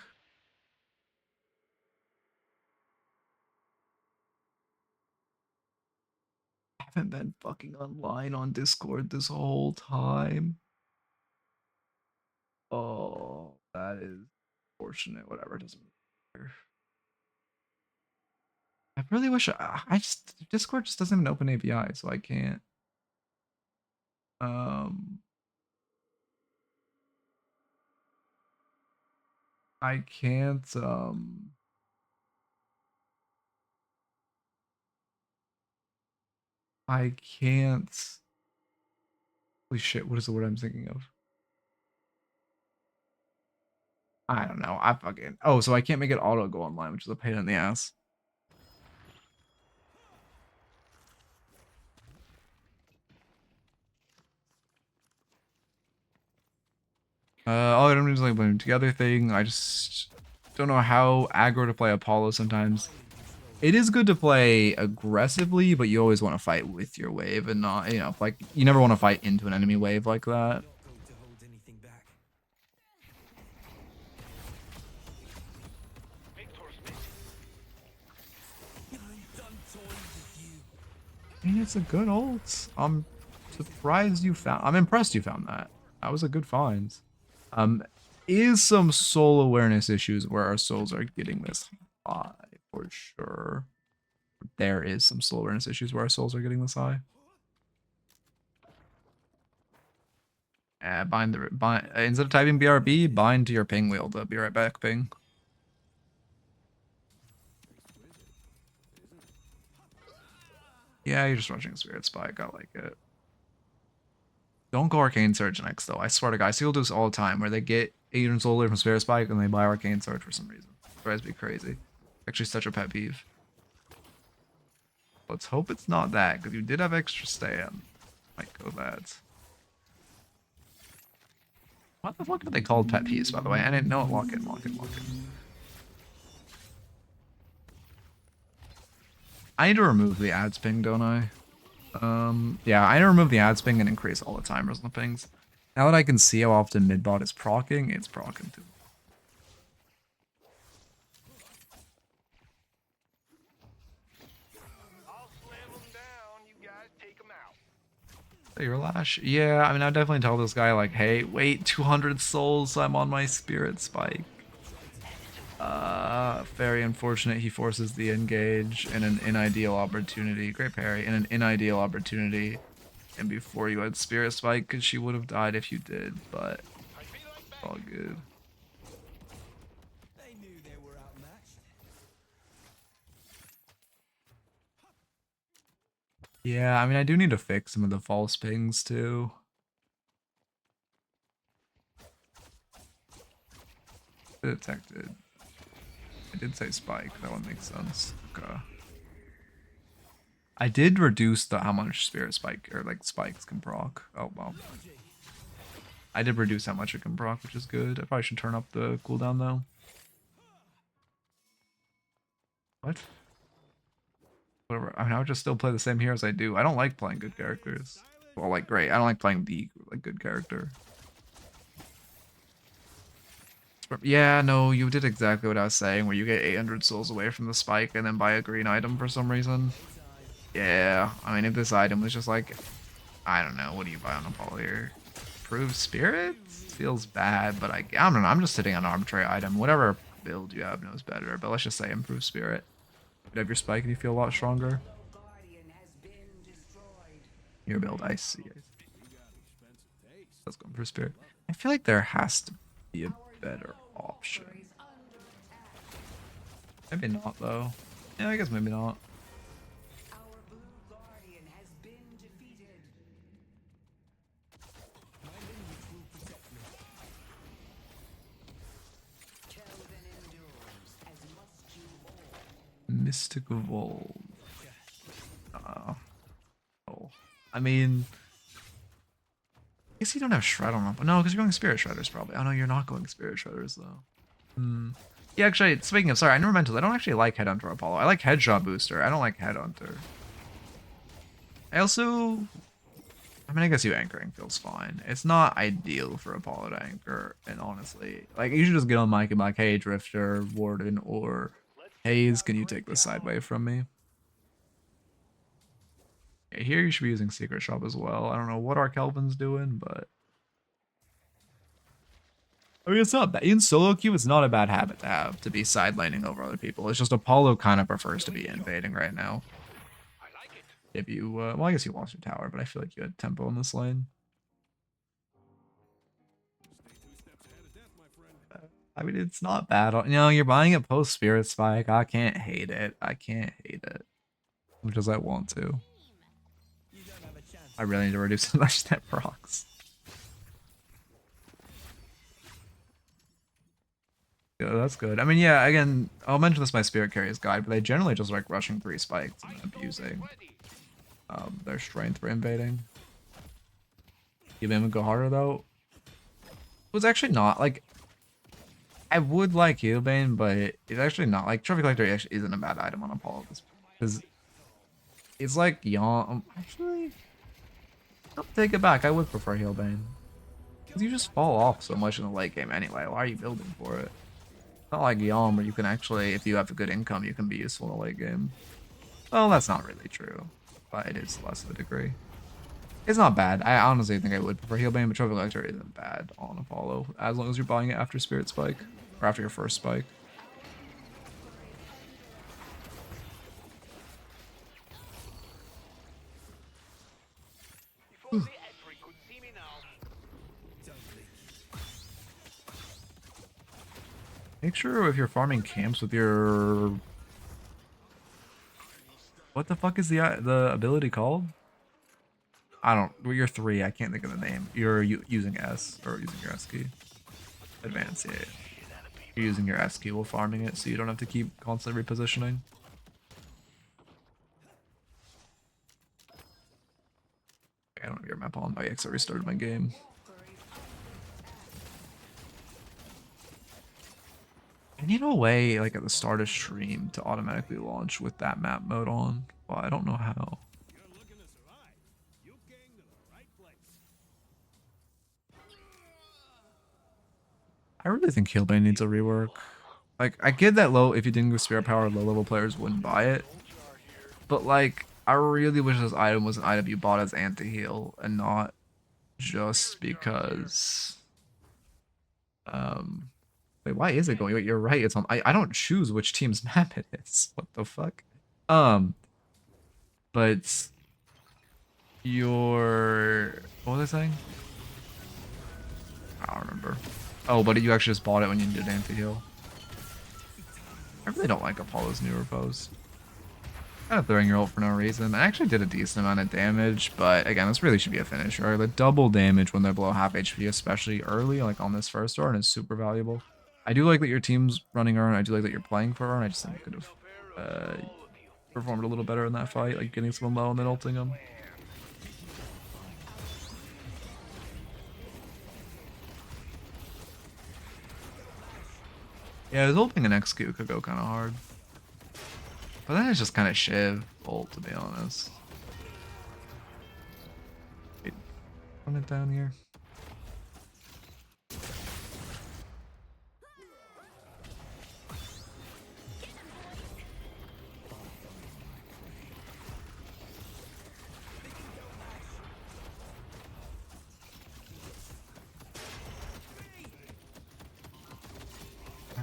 I haven't been fucking online on Discord this whole time. Oh, that is fortunate. Whatever, it doesn't matter. I really wish I just Discord just doesn't even open API, so I can't. Um, I can't. I can't. Holy shit! What is the word I'm thinking of? I don't know. I fucking. Oh, so I can't make it auto go online, which is a pain in the ass. All I don't do is like blame together thing. I just don't know how aggro to play Apollo sometimes. It is good to play aggressively, but you always want to fight with your wave and not, like you never want to fight into an enemy wave like that. And it's a good ult. I'm surprised you found. I'm impressed you found that. That was a good find. Is some soul awareness issues where our souls are getting this high for sure. There is some soul awareness issues where our souls are getting this high. Bind instead of typing BRB, bind to your ping wheel. To be right back, ping. Yeah, you're just rushing Spirit Spike. I like it. Don't go Arcane Surge next, though. I swear to God, I see people do this all the time, where they get Adrian Solar from Spirit Spike and they buy Arcane Surge for some reason. It drives me crazy. Actually, such a pet peeve. Let's hope it's not that, because you did have extra stand. Might go that. What the fuck are they called pet peeves, by the way? I didn't know it. Lock in. I need to remove the ads ping, don't I? Yeah, I remove the ads ping and increase all the timers on the pings. Now that I can see how often midbot is proccing, it's proccing too. I'll slam them down. You guys take them out. Your lash? Yeah, I mean, I definitely tell this guy, like, hey, wait, 200 souls, I'm on my spirit spike. Very unfortunate he forces the engage in an inimedial opportunity. Great parry. In an inimedial opportunity. And before you had spirit spike, because she would have died if you did, but all good. They knew they were outmatched. Yeah, I mean, I do need to fix some of the false pings, too. Detected. I did say spike, that one makes sense. Okay. I did reduce how much spirit spike, or like spikes can proc. Oh, well. I did reduce how much it can proc, which is good. I probably should turn up the cooldown, though. What? Whatever. I mean, I would just still play the same heroes I do. I don't like playing good characters. Well, like, great. I don't like playing the good character. Yeah, no, you did exactly what I was saying, where you get 800 souls away from the spike and then buy a green item for some reason. Yeah, I mean, if this item was just like, I don't know, what do you buy on Apollo here? Improved spirits? Feels bad, but I don't know, I'm just sitting on an arbitrary item. Whatever build you have knows better, but let's just say improved spirit. You have your spike and you feel a lot stronger. Guardian has been destroyed. Your build, I see. Let's go for spirit. I feel like there has to be a better option. Maybe not, though. Yeah, I guess maybe not. Our blue guardian has been defeated. My lineage will protect me. Kelvin endures, as must you all. Mystic Evolve. Oh. I mean, I guess you don't have Shred on up. No, because you're going Spirit Shredders, probably. Oh, no, you're not going Spirit Shredders, though. Hmm. Yeah, actually, speaking of, sorry, I never meant to. I don't actually like Headhunter Apollo. I like Headshot Booster. I don't like Headhunter. I also... I mean, I guess you anchoring feels fine. It's not ideal for Apollo to anchor, and honestly, like, you should just get on mic and be like, hey, Drifter, Warden, or Haze, can you take this sideway from me? Yeah, here you should be using Secret Shop as well. I don't know what our Kelvin's doing, but... I mean, it's not bad. In solo queue, it's not a bad habit to have, to be sidelining over other people. It's just Apollo kind of prefers to be invading right now. I like it. If you, well, I guess you lost your tower, but I feel like you had tempo in this lane. Stay 2 steps ahead of death, my friend. I mean, it's not bad. You know, you're buying it post Spirit Spike. I can't hate it. I can't hate it. As much as I want to. You don't have a chance. I really need to reduce how much that procs. Yeah, that's good. I mean, yeah, again, I'll mention this in my Spirit Carrier's guide, but they generally just like rushing 3 spikes and abusing their strength for invading. Give him a go harder, though. It was actually not, like, I would like Healbane, but it's actually not. Like, Trophy Collector actually isn't a bad item on Apollo, because it's like, actually, I'll take it back. I would prefer Healbane. Because you just fall off so much in the late game anyway. Why are you building for it? Not like Yom, where you can actually, if you have a good income, you can be useful in the late game. Well, that's not really true, but it is less of a degree. It's not bad. I honestly think I would prefer Healbane, but Trophy Collector isn't bad on Apollo, as long as you're buying it after Spirit Spike, or after your first Spike. If only Edric could see me now. Make sure if you're farming camps with your... What the fuck is the ability called? I don't... Well, you're 3, I can't think of the name. You're using S, or using your S key. Advance, yeah. You're using your S key while farming it, so you don't have to keep constantly repositioning. I don't have your map on. I actually restarted my game. I need a way, like at the start of stream, to automatically launch with that map mode on, but I don't know how. You're looking to survive. I really think Healbane needs a rework. Like, I get that low, if you didn't go Spirit Power, low level players wouldn't buy it. But like, I really wish this item was an item you bought as anti-heal and not just because wait, why is it going? Wait, you're right, it's on I don't choose which team's map it is. What the fuck? But your what was I saying? I don't remember. Oh, but you actually just bought it when you did anti-heal. I really don't like Apollo's newer post. Kind of throwing your ult for no reason. I actually did a decent amount of damage, but again, this really should be a finisher. The double damage when they're below half HP, especially early, like on this first turn, is super valuable. I do like that your team's running Urn. I do like that you're playing for Urn. I just think you could have performed a little better in that fight, like getting someone low and then ulting them. Yeah, his ulting an XQ could go kind of hard. But then it's just kind of Shiv ult, to be honest. Wait, run it down here.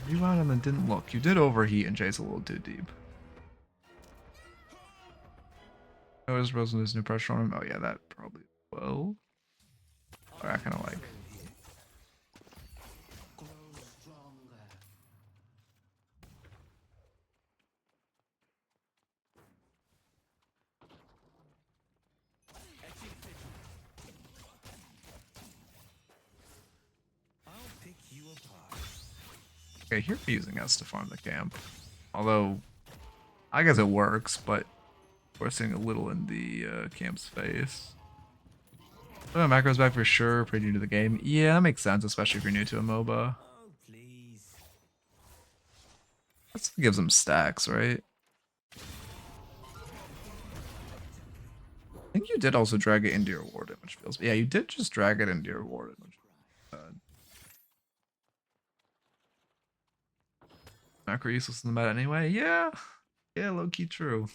You out and then didn't look. You did overheat and chase a little too deep. Oh, is Rosen's new pressure on him? Oh yeah, that probably will. Or I kind of like. Grow stronger. I'll pick you apart. Okay, here we're using us to farm the camp. Although, I guess it works, but we're seeing a little in the camp's face. Oh, macro's back for sure, pretty new to the game. Yeah, that makes sense, especially if you're new to a MOBA. Oh, please. That gives them stacks, right? I think you did also drag it into your warden, which feels... Yeah, you did just drag it into your warden, which macro useless in the meta anyway. Yeah, low-key true.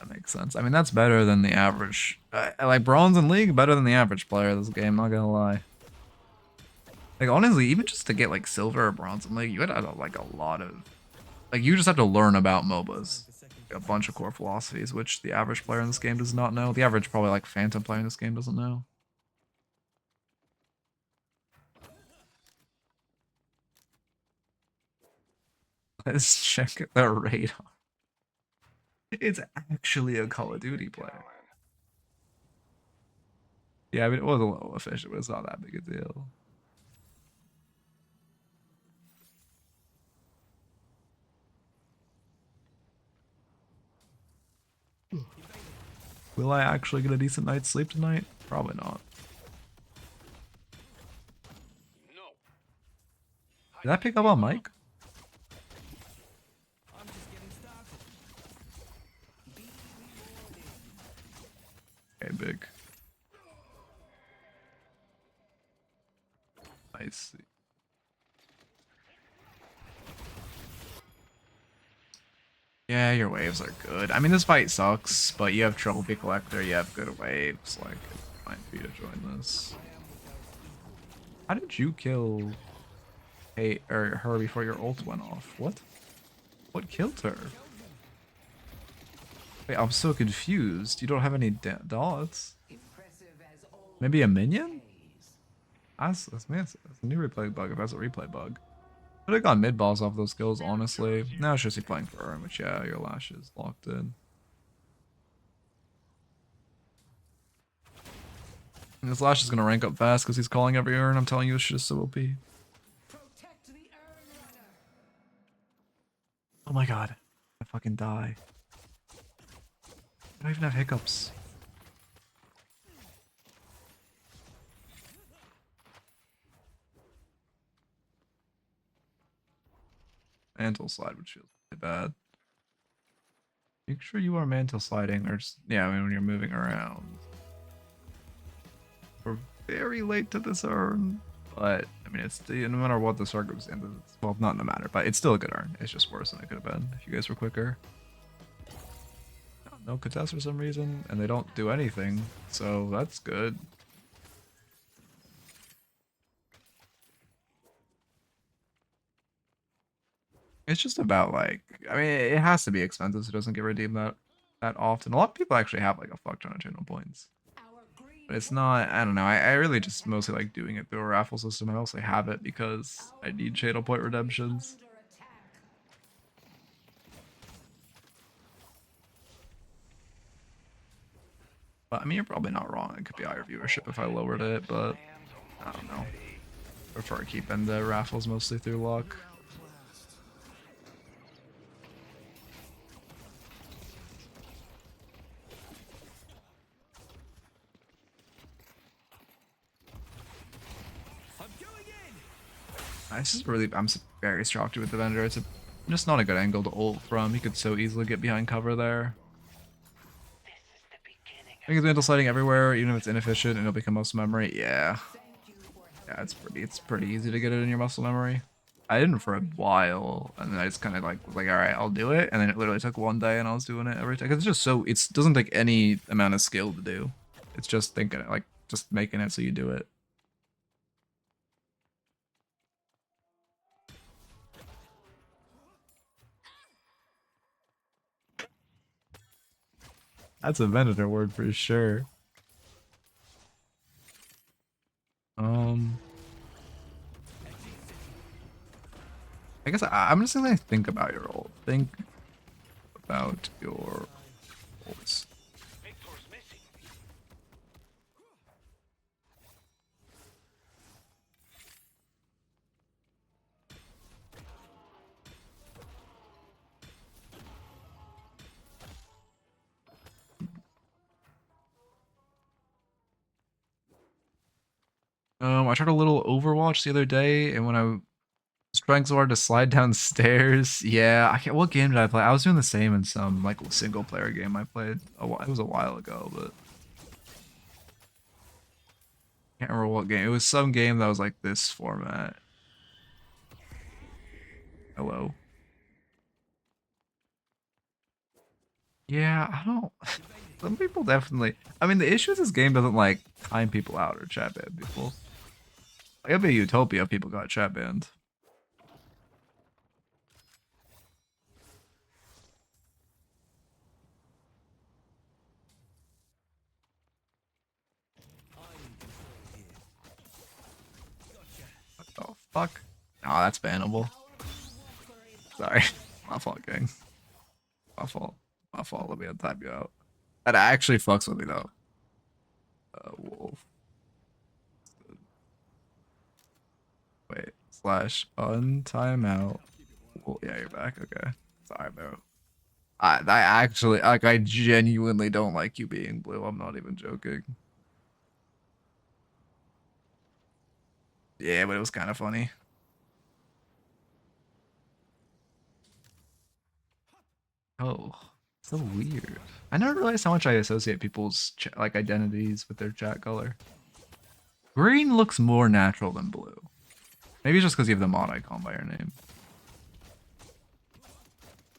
That makes sense. I mean, that's better than the average. I like bronze in league, better than the average player of this game, not gonna lie. Like, honestly, even just to get like silver or bronze in league, you had like a lot of... Like, you just have to learn about MOBAs. A bunch of core philosophies, which the average player in this game does not know. The average probably like Phantom player in this game doesn't know. Let's check the radar. It's actually a Call of Duty player. Yeah, I mean, it was a little efficient, but it's not that big a deal. Will I actually get a decent night's sleep tonight? Probably not. No. Did that pick up on Mike? I'm just getting started. Okay, big. I see. Yeah, your waves are good. I mean, this fight sucks, but you have Trophy Collector, you have good waves. Like, it's fine for you to join this. How did you kill her before your ult went off? What? What killed her? Wait, I'm so confused. You don't have any dots. Impressive as always. Maybe a minion? That's a new replay bug if that's a replay bug. Could have gone mid balls off those skills, honestly. Now it's just you playing for Urn, which yeah, your lash is locked in. And this lash is gonna rank up fast because he's calling every Urn. I'm telling you, it's just so OP. Protect the Urn Runner. Oh my god. I fucking die. I don't even have hiccups. Mantle slide, which feels really bad. Make sure you are mantle sliding, or just, yeah, I mean, when you're moving around. We're very late to this urn, but I mean, it's no matter what the circumstances. Well, not no matter, but it's still a good urn. It's just worse than it could have been if you guys were quicker. No contest for some reason, and they don't do anything, so that's good. It's just about like, I mean, it has to be expensive so it doesn't get redeemed that often. A lot of people actually have like a fuck ton of channel points. But it's not, I don't know, I really just mostly like doing it through a raffle system. I mostly have it because I need channel point redemptions. But I mean, you're probably not wrong. It could be higher viewership if I lowered it, but I don't know. Prefer keeping the raffles mostly through luck. This is really, I'm very structured with the vendor. It's just not a good angle to ult from. He could so easily get behind cover there. I think it's mantle sliding everywhere, even if it's inefficient, and it'll become muscle memory. Yeah. Yeah, it's pretty easy to get it in your muscle memory. I didn't for a while, and then I just kind of like was like, all right, I'll do it, and then it literally took one day, and I was doing it every time. Cause it's just so it doesn't take any amount of skill to do. It's just thinking it, like just making it so you do it. That's a Venator word for sure. I guess I'm just gonna think about your ult. Think about your ults. Victor's missing. I tried a little Overwatch the other day, and when I was trying so hard to slide downstairs, yeah, I can't. What game did I play? I was doing the same in some like single player game I played. It was a while ago, but can't remember what game. It was some game that was like this format. Hello. Yeah, I don't. Some people definitely. I mean, the issue is this game doesn't like time people out or chat ban people. Like, it'd be a utopia if people got chat banned. What the fuck? Oh, that's bannable. Sorry. My fault, gang. My fault. My fault. Let me untype you out. That actually fucks with me, though. Wolf. Wait. Slash untimeout. Well, yeah, you're back. Okay. Sorry, bro. I actually, like, I genuinely don't like you being blue. I'm not even joking. Yeah, but it was kind of funny. Oh, so weird. I never realized how much I associate people's like identities with their chat color. Green looks more natural than blue. Maybe it's just because you have the mod icon by your name.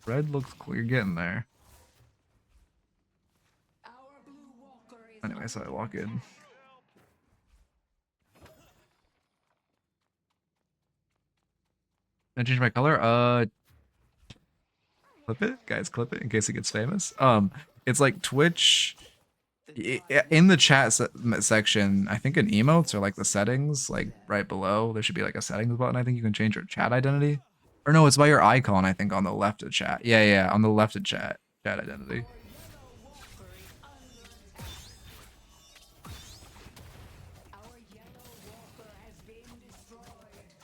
Red looks cool. You're getting there. Anyway, so I walk in. I change my color. Clip it, guys. Clip it in case it gets famous. It's like Twitch. In the chat section, I think in emotes or like the settings, like right below, there should be like a settings button. I think you can change your chat identity. Or no, it's by your icon, I think, on the left of chat. Yeah, yeah, on the left of chat identity.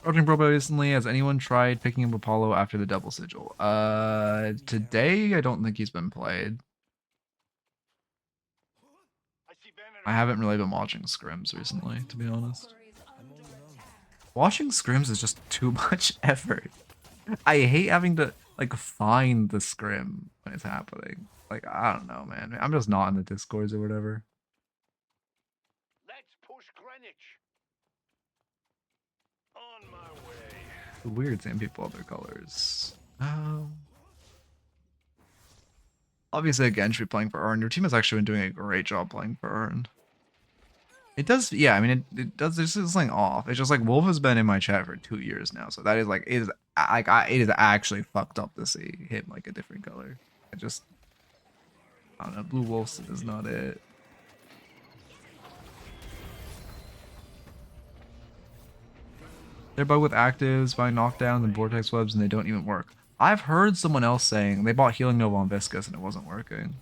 Approaching Probo recently, has anyone tried picking up Apollo after the double sigil? Today I don't think he's been played. I haven't really been watching scrims recently, to be honest. Watching scrims is just too much effort. I hate having to like find the scrim when it's happening. Like I don't know, man. I'm just not in the discords or whatever. Let's push Greenwich. On my way. It's weird seeing people other colors. Obviously, again, should be playing for Earn. Your team has actually been doing a great job playing for Earn. It does, yeah. I mean, it does. There's something off. It's just like Wolf has been in my chat for 2 years now, so that is like it is like it is actually fucked up to see him like a different color. I don't know. Blue Wolves is not it. They're bug with actives, buying knockdowns and vortex webs, and they don't even work. I've heard someone else saying they bought Healing Nova on Viscous and it wasn't working.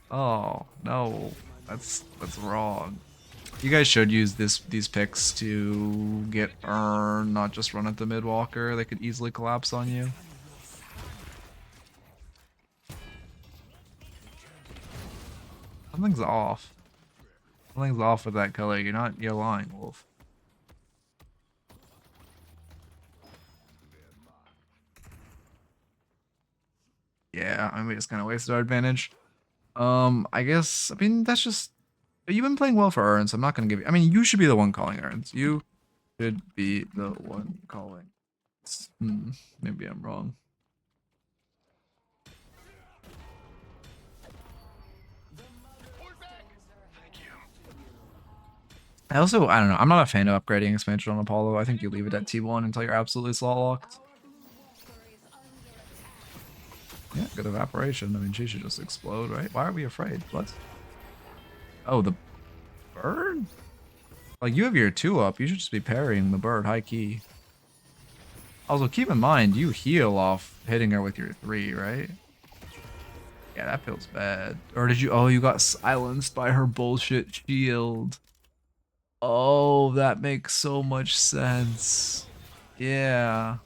Oh no, that's wrong. You guys should use these picks to get Earn, not just run at the mid walker. They could easily collapse on you. Something's off. Something's off with that color. You're lying, Wolf. Yeah, I mean we just kind of wasted our advantage. I guess, I mean, that's just, you've been playing well for Earns. I'm not going to give you, I mean, you should be the one calling Earns. You should be the one calling. Maybe I'm wrong. I don't know, I'm not a fan of upgrading expansion on Apollo. I think you leave it at T1 until you're absolutely slot locked. Yeah, good evaporation. I mean, she should just explode, right? Why are we afraid? What? Oh, the bird? Like, you have your 2 up. You should just be parrying the bird, high key. Also, keep in mind, you heal off hitting her with your 3, right? Yeah, that feels bad. Or did you... Oh, you got silenced by her bullshit shield. Oh, that makes so much sense. Yeah.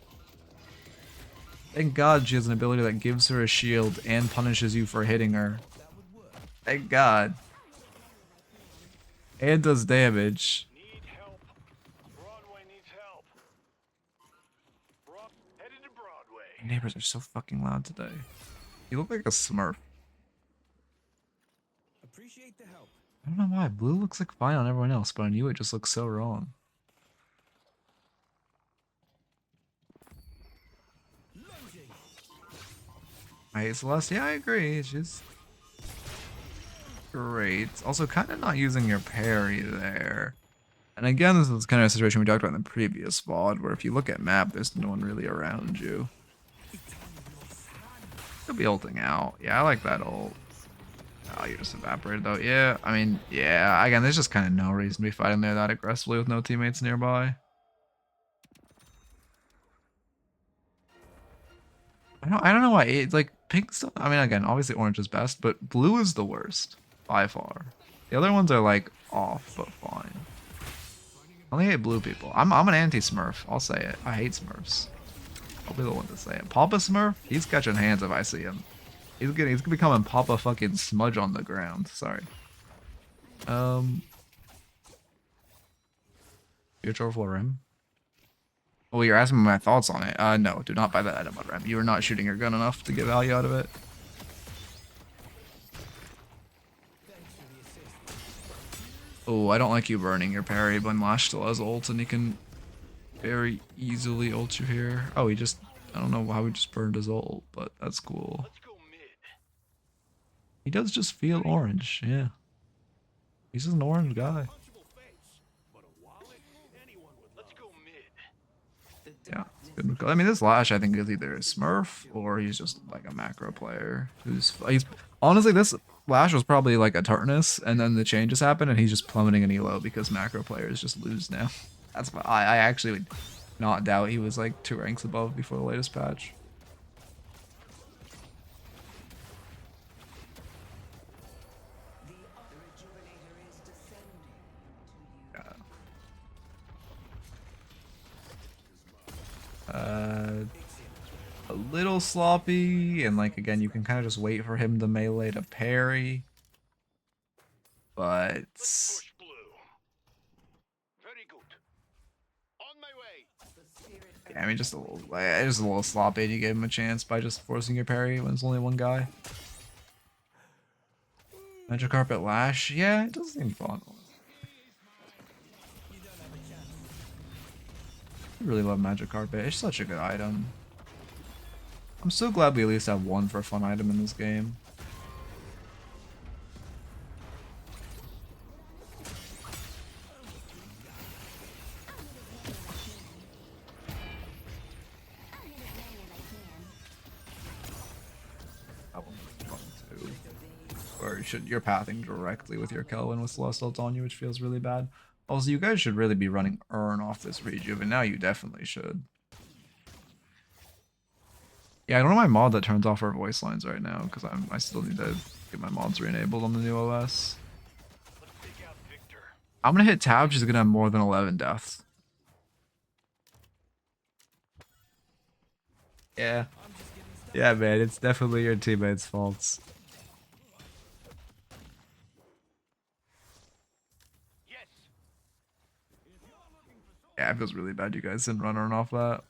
Thank God she has an ability that gives her a shield and punishes you for hitting her. Thank God. And does damage. Need help. Broadway needs help. Headed to Broadway. Your neighbors are so fucking loud today. You look like a Smurf. Appreciate the help. I don't know why. Blue looks like fine on everyone else, but on you it just looks so wrong. I hate Celeste. Yeah, I agree. She's great. Also, kind of not using your parry there. And again, this is kind of a situation we talked about in the previous VOD, where if you look at map, there's no one really around you. Could be ulting out. Yeah, I like that ult. Oh, you just evaporated though. Yeah, I mean, yeah. Again, there's just kind of no reason to be fighting there that aggressively with no teammates nearby. I don't know why. It's like pink stuff. I mean, again, obviously orange is best, but blue is the worst by far. The other ones are like off, but fine. I only hate blue people. I'm an anti-Smurf. I'll say it. I hate Smurfs. I'll be the one to say it. Papa Smurf, he's catching hands if I see him. He's gonna become Papa fucking Smudge on the ground. Sorry. Future for Rim. Oh, you're asking me my thoughts on it. No, do not buy that item on Rim. You are not shooting your gun enough to get value out of it. Oh, I don't like you burning your parry when Lash still has ult and he can very easily ult you here. Oh, he just, I don't know how he just burned his ult, but that's cool. Let's go mid. He does just feel orange, yeah. He's just an orange guy. Punchable face, but a wallet, anyone would Let's go mid. Yeah, it's good. I mean, this Lash I think is either a Smurf or he's just like a macro player he's honestly, this Lash was probably like a Tartnus, and then the changes happened and he's just plummeting in elo because macro players just lose now. That's why I actually would not doubt he was like 2 ranks above before the latest patch. A little sloppy, and like again, you can kind of just wait for him to melee to parry. But Let's push blue. Very good. On my way. I mean, just a little sloppy, and you gave him a chance by just forcing your parry when there's only one guy. Magic Carpet Lash, yeah, it does seem fun. I really love Magic Carpet. It's such a good item. I'm so glad we at least have one for a fun item in this game. That one was fun too. Or you're pathing directly with your Kelvin with Celestial on you, which feels really bad. Also, you guys should really be running Urn off this rejuve, and now you definitely should. Yeah, I don't know my mod that turns off our voice lines right now, because I still need to get my mods re-enabled on the new OS. Let's take out Victor. I'm gonna hit tab, she's gonna have more than 11 deaths. Yeah. Yeah, man, it's definitely your teammates' faults. Yes. Yeah, it feels really bad you guys didn't run Urn off that.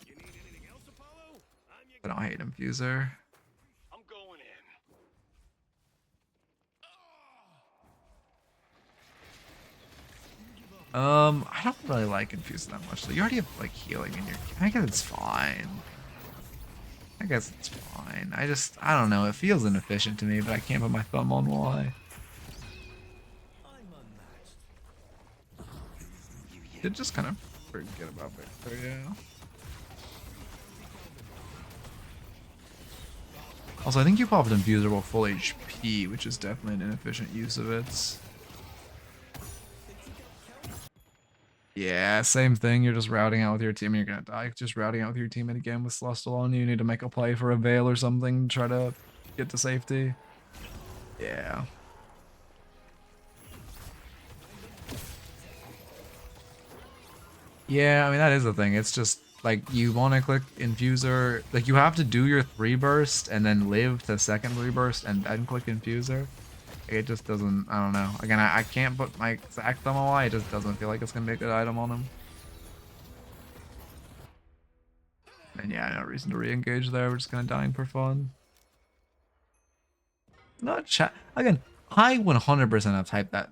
You need anything else, Apollo? I'm your I don't hate Infuser. I'm going in. I don't really like Infuser that much. So you already have like healing in your. I guess it's fine. I guess it's fine. I don't know. It feels inefficient to me, but I can't put my thumb on why. Did just kind of forget about Victor, yeah. Also, I think you popped Infuser while full HP, which is definitely an inefficient use of it. Yeah, same thing. You're just routing out with your team and you're gonna die. Just routing out with your teammate again with Celestial on you. You need to make a play for a Veil or something to try to get to safety. Yeah. Yeah, I mean, that is the thing. It's just, like, you want to click Infuser. Like, you have to do your 3 burst and then live to second 3 burst and then click Infuser. It just doesn't, I don't know. Again, I can't put my exact thumb on why. It just doesn't feel like it's going to be a good item on him. And yeah, no reason to re-engage there. We're just kind of dying for fun. Not chat. Again, I 100% have typed that.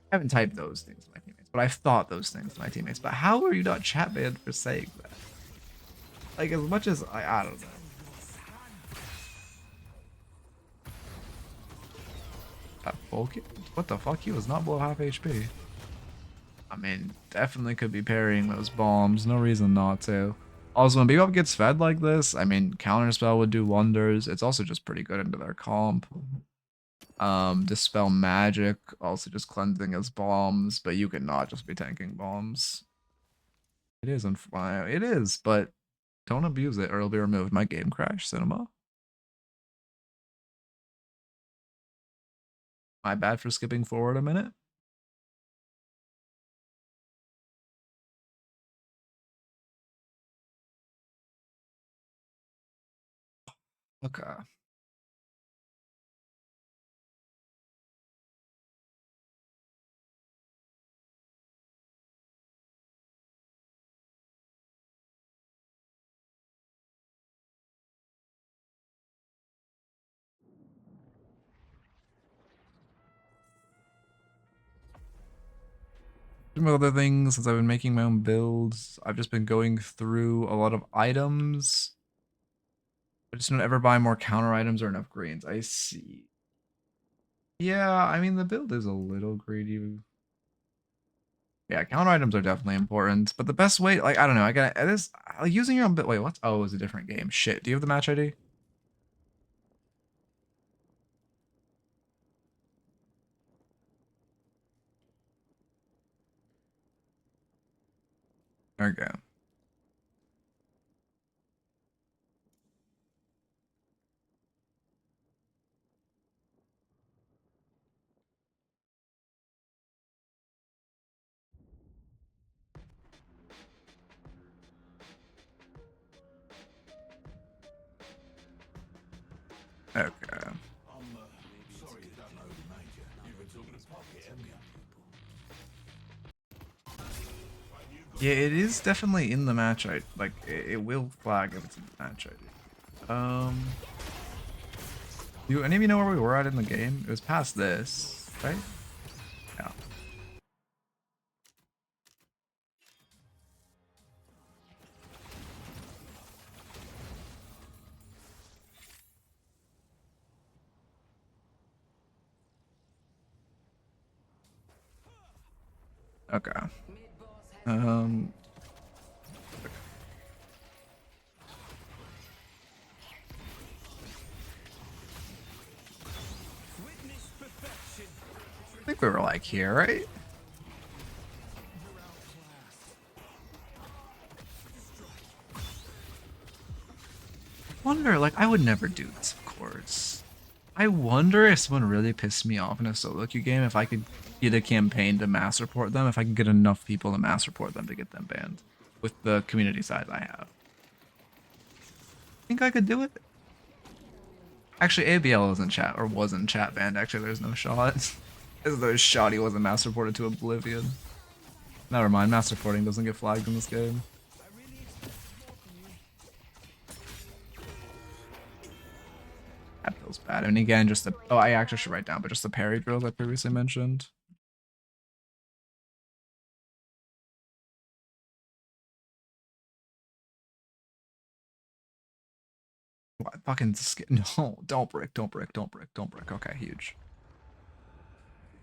I haven't typed those things to my teammates, but I've thought those things to my teammates. But how are you not chat banned for saying that? Like, as much as I don't know. That bulky? What the fuck? He was not below half HP. I mean, definitely could be parrying those bombs. No reason not to. Also, when Bebop gets fed like this, I mean, Counterspell would do wonders. It's also just pretty good into their comp. Dispel Magic, also just cleansing his bombs, but you cannot just be tanking bombs. It is, it is, but don't abuse it or it'll be removed. My game crashed, Cinema. My bad for skipping forward a minute. Okay. Some other things, since I've been making my own builds, I've just been going through a lot of items. I just don't ever buy more counter items or enough greens. I see. Yeah, I mean, the build is a little greedy. Yeah, counter items are definitely important, but the best way, like, I don't know, I got it is using your own bit. Wait, what? Oh, it was a different game. Shit. Do you have the match ID? Okay. Okay. Yeah, it is definitely in the match. Like it will flag if it's in the match ID. Do any of you know where we were at in the game? It was past this, right? Yeah. Okay. Um. I think we were like here, right? Wonder, like, I would never do this, of course. I wonder if someone really pissed me off in a solo queue game, if I could get a campaign to mass report them, if I could get enough people to mass report them to get them banned with the community size I have. Think I could do it? Actually, ABL was in chat, or was in chat banned. Actually, there's no shot. As though shot he wasn't mass reported to oblivion. Never mind, mass reporting doesn't get flagged in this game. That feels bad. And again, just the I actually should write down, but just the parry drills I previously mentioned. What fucking no, don't brick. Okay, huge.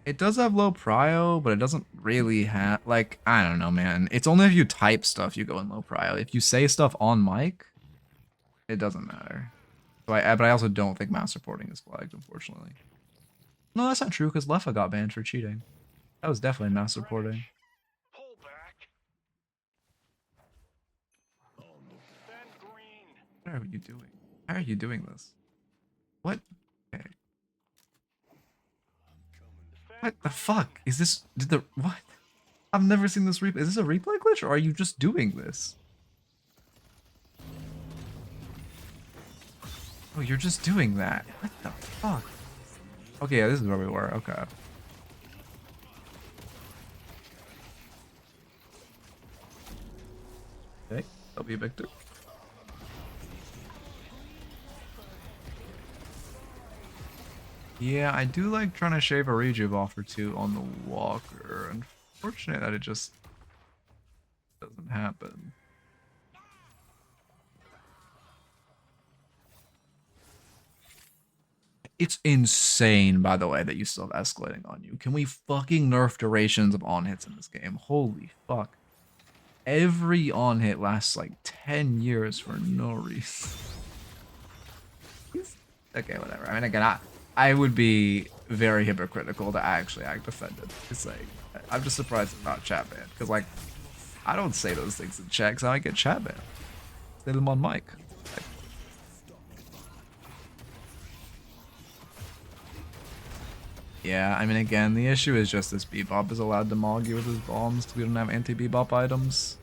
It does have low prio, but it doesn't really have, like, I don't know, man. It's only if you type stuff you go in low prio. If you say stuff on mic, it doesn't matter. So but I also don't think mass reporting is flagged, unfortunately. No, that's not true, because Leffa got banned for cheating. That was definitely mass reporting. Pull back. Send green. What are you doing? How are you doing this? What? Okay. What the fuck? Is this, what? I've never seen this replay. Is this a replay glitch, or are you just doing this? Oh, you're just doing that. What the fuck? Okay, yeah, this is where we were. Okay. Okay, that'll be a Victor. Yeah, I do like trying to shave a rejuve off or two on the walker. Unfortunate that it just doesn't happen. It's insane, by the way, that you still have escalating on you. Can we fucking nerf durations of on hits in this game? Holy fuck. Every on hit lasts like 10 years for no reason. Okay, whatever. I mean, again, I would be very hypocritical to actually act offended. It's like, I'm just surprised it's not chat banned. Because, like, I don't say those things in chat because I might get chat banned. Say them on mic. Like, yeah, I mean, again, the issue is just this Bebop is allowed to mog you with his bombs because we don't have anti-Bebop items.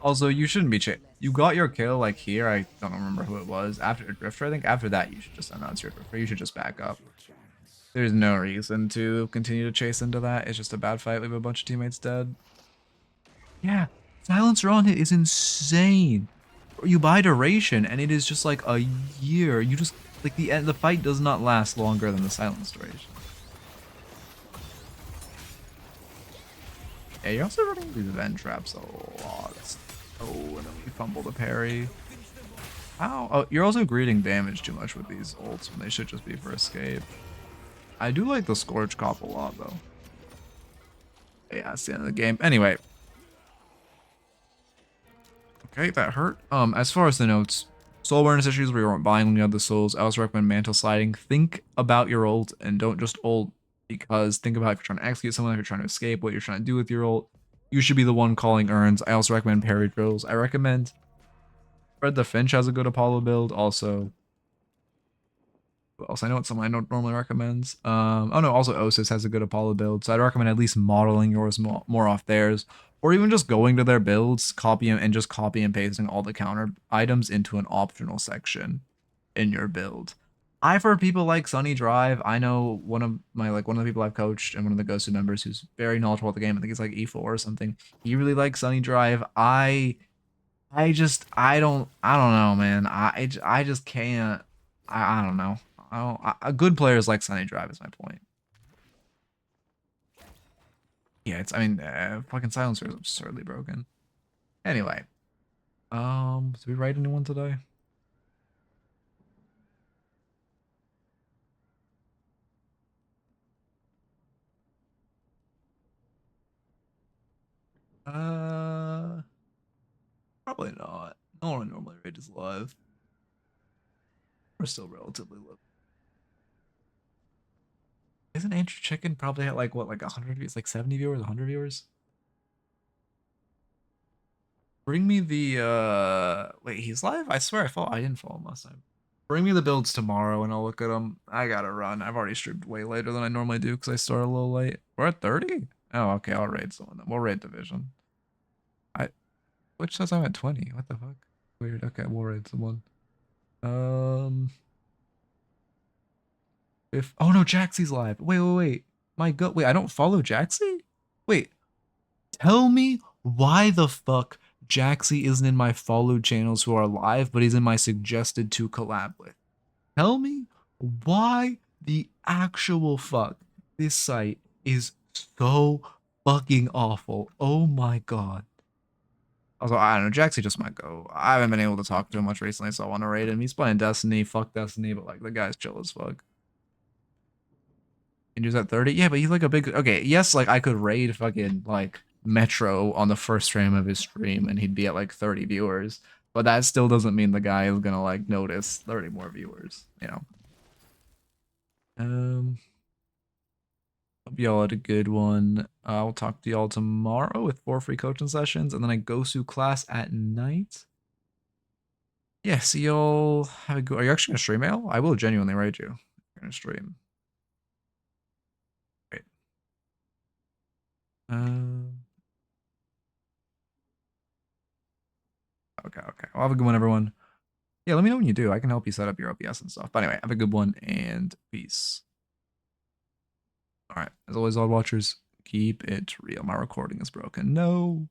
Also, you shouldn't be you got your kill, like, here. I don't remember who it was. After Drifter, I think. After that, you should just announce your Drifter. You should just back up. There's no reason to continue to chase into that. It's just a bad fight. Leave a bunch of teammates dead. Yeah, silencer on hit is insane. You buy duration, and it is just like a year. You just, like, the fight does not last longer than the silence duration. Yeah, you're also running these event traps a lot. Oh, and then we fumble the parry. Ow. Oh, you're also greeting damage too much with these ults when they should just be for escape. I do like the Scourge Cop a lot, though. Yeah, it's the end of the game. Anyway. Okay, that hurt. As far as the notes, soul awareness issues where you weren't buying when you had the souls. I also recommend mantle sliding. Think about your ult and don't just ult, because think about if you're trying to execute someone, if you're trying to escape, what you're trying to do with your ult. You should be the one calling urns. I also recommend parry drills. I recommend Fred the Finch has a good Apollo build. Also, who else? I know it's someone I don't normally recommends. Oh no, also Osis has a good Apollo build. So I'd recommend at least modeling yours more off theirs, or even just going to their builds, copy and pasting all the counter items into an optional section in your build. I've heard people like Sunny Drive. I know one of the people I've coached and one of the Gosu members who's very knowledgeable of the game. I think he's like E4 or something. He really likes Sunny Drive. I don't know, man. I just can't. I don't know. Good players like Sunny Drive is my point. Yeah, I mean, fucking Silencer is absurdly broken. Anyway, did we write anyone today? Uh, Probably not. No one normally rages live. We're still relatively low. Isn't Andrew Chicken probably at like what, like 100 views, like 70 viewers, 100 viewers? Bring me the wait, he's live? I swear I didn't follow him last time. Bring me the builds tomorrow and I'll look at them. I gotta run. I've already streamed way later than I normally do because I start a little late. We're at 30? Oh, okay, I'll raid someone then. We'll raid division. Which says I'm at 20. What the fuck? Weird. Okay, we'll raid someone. If oh no, Jaxie's live. Wait. My god, wait, I don't follow Jaxie? Wait, tell me why the fuck Jaxie isn't in my followed channels who are live, but he's in my suggested to collab with. Tell me why the actual fuck this site is so fucking awful. Oh my god. Also, I don't know, Jaxie just might go. I haven't been able to talk to him much recently, so I want to raid him. He's playing Destiny, fuck Destiny, but like the guy's chill as fuck. Andrew's at 30? Yeah, but he's like a big okay, yes, like I could raid fucking like Metro on the first frame of his stream and he'd be at like 30 viewers. But that still doesn't mean the guy is gonna like notice 30 more viewers, you know. Hope y'all had a good one. I'll talk to y'all tomorrow with 4 free coaching sessions and then I go to class at night. Yeah, see y'all. Have a good. Are you actually gonna stream, Ale? I will genuinely raid you. You're gonna stream. Great. Okay. Well, have a good one, everyone. Yeah, let me know when you do. I can help you set up your OBS and stuff. But anyway, have a good one and peace. All right. As always, all watchers, keep it real. My recording is broken. No.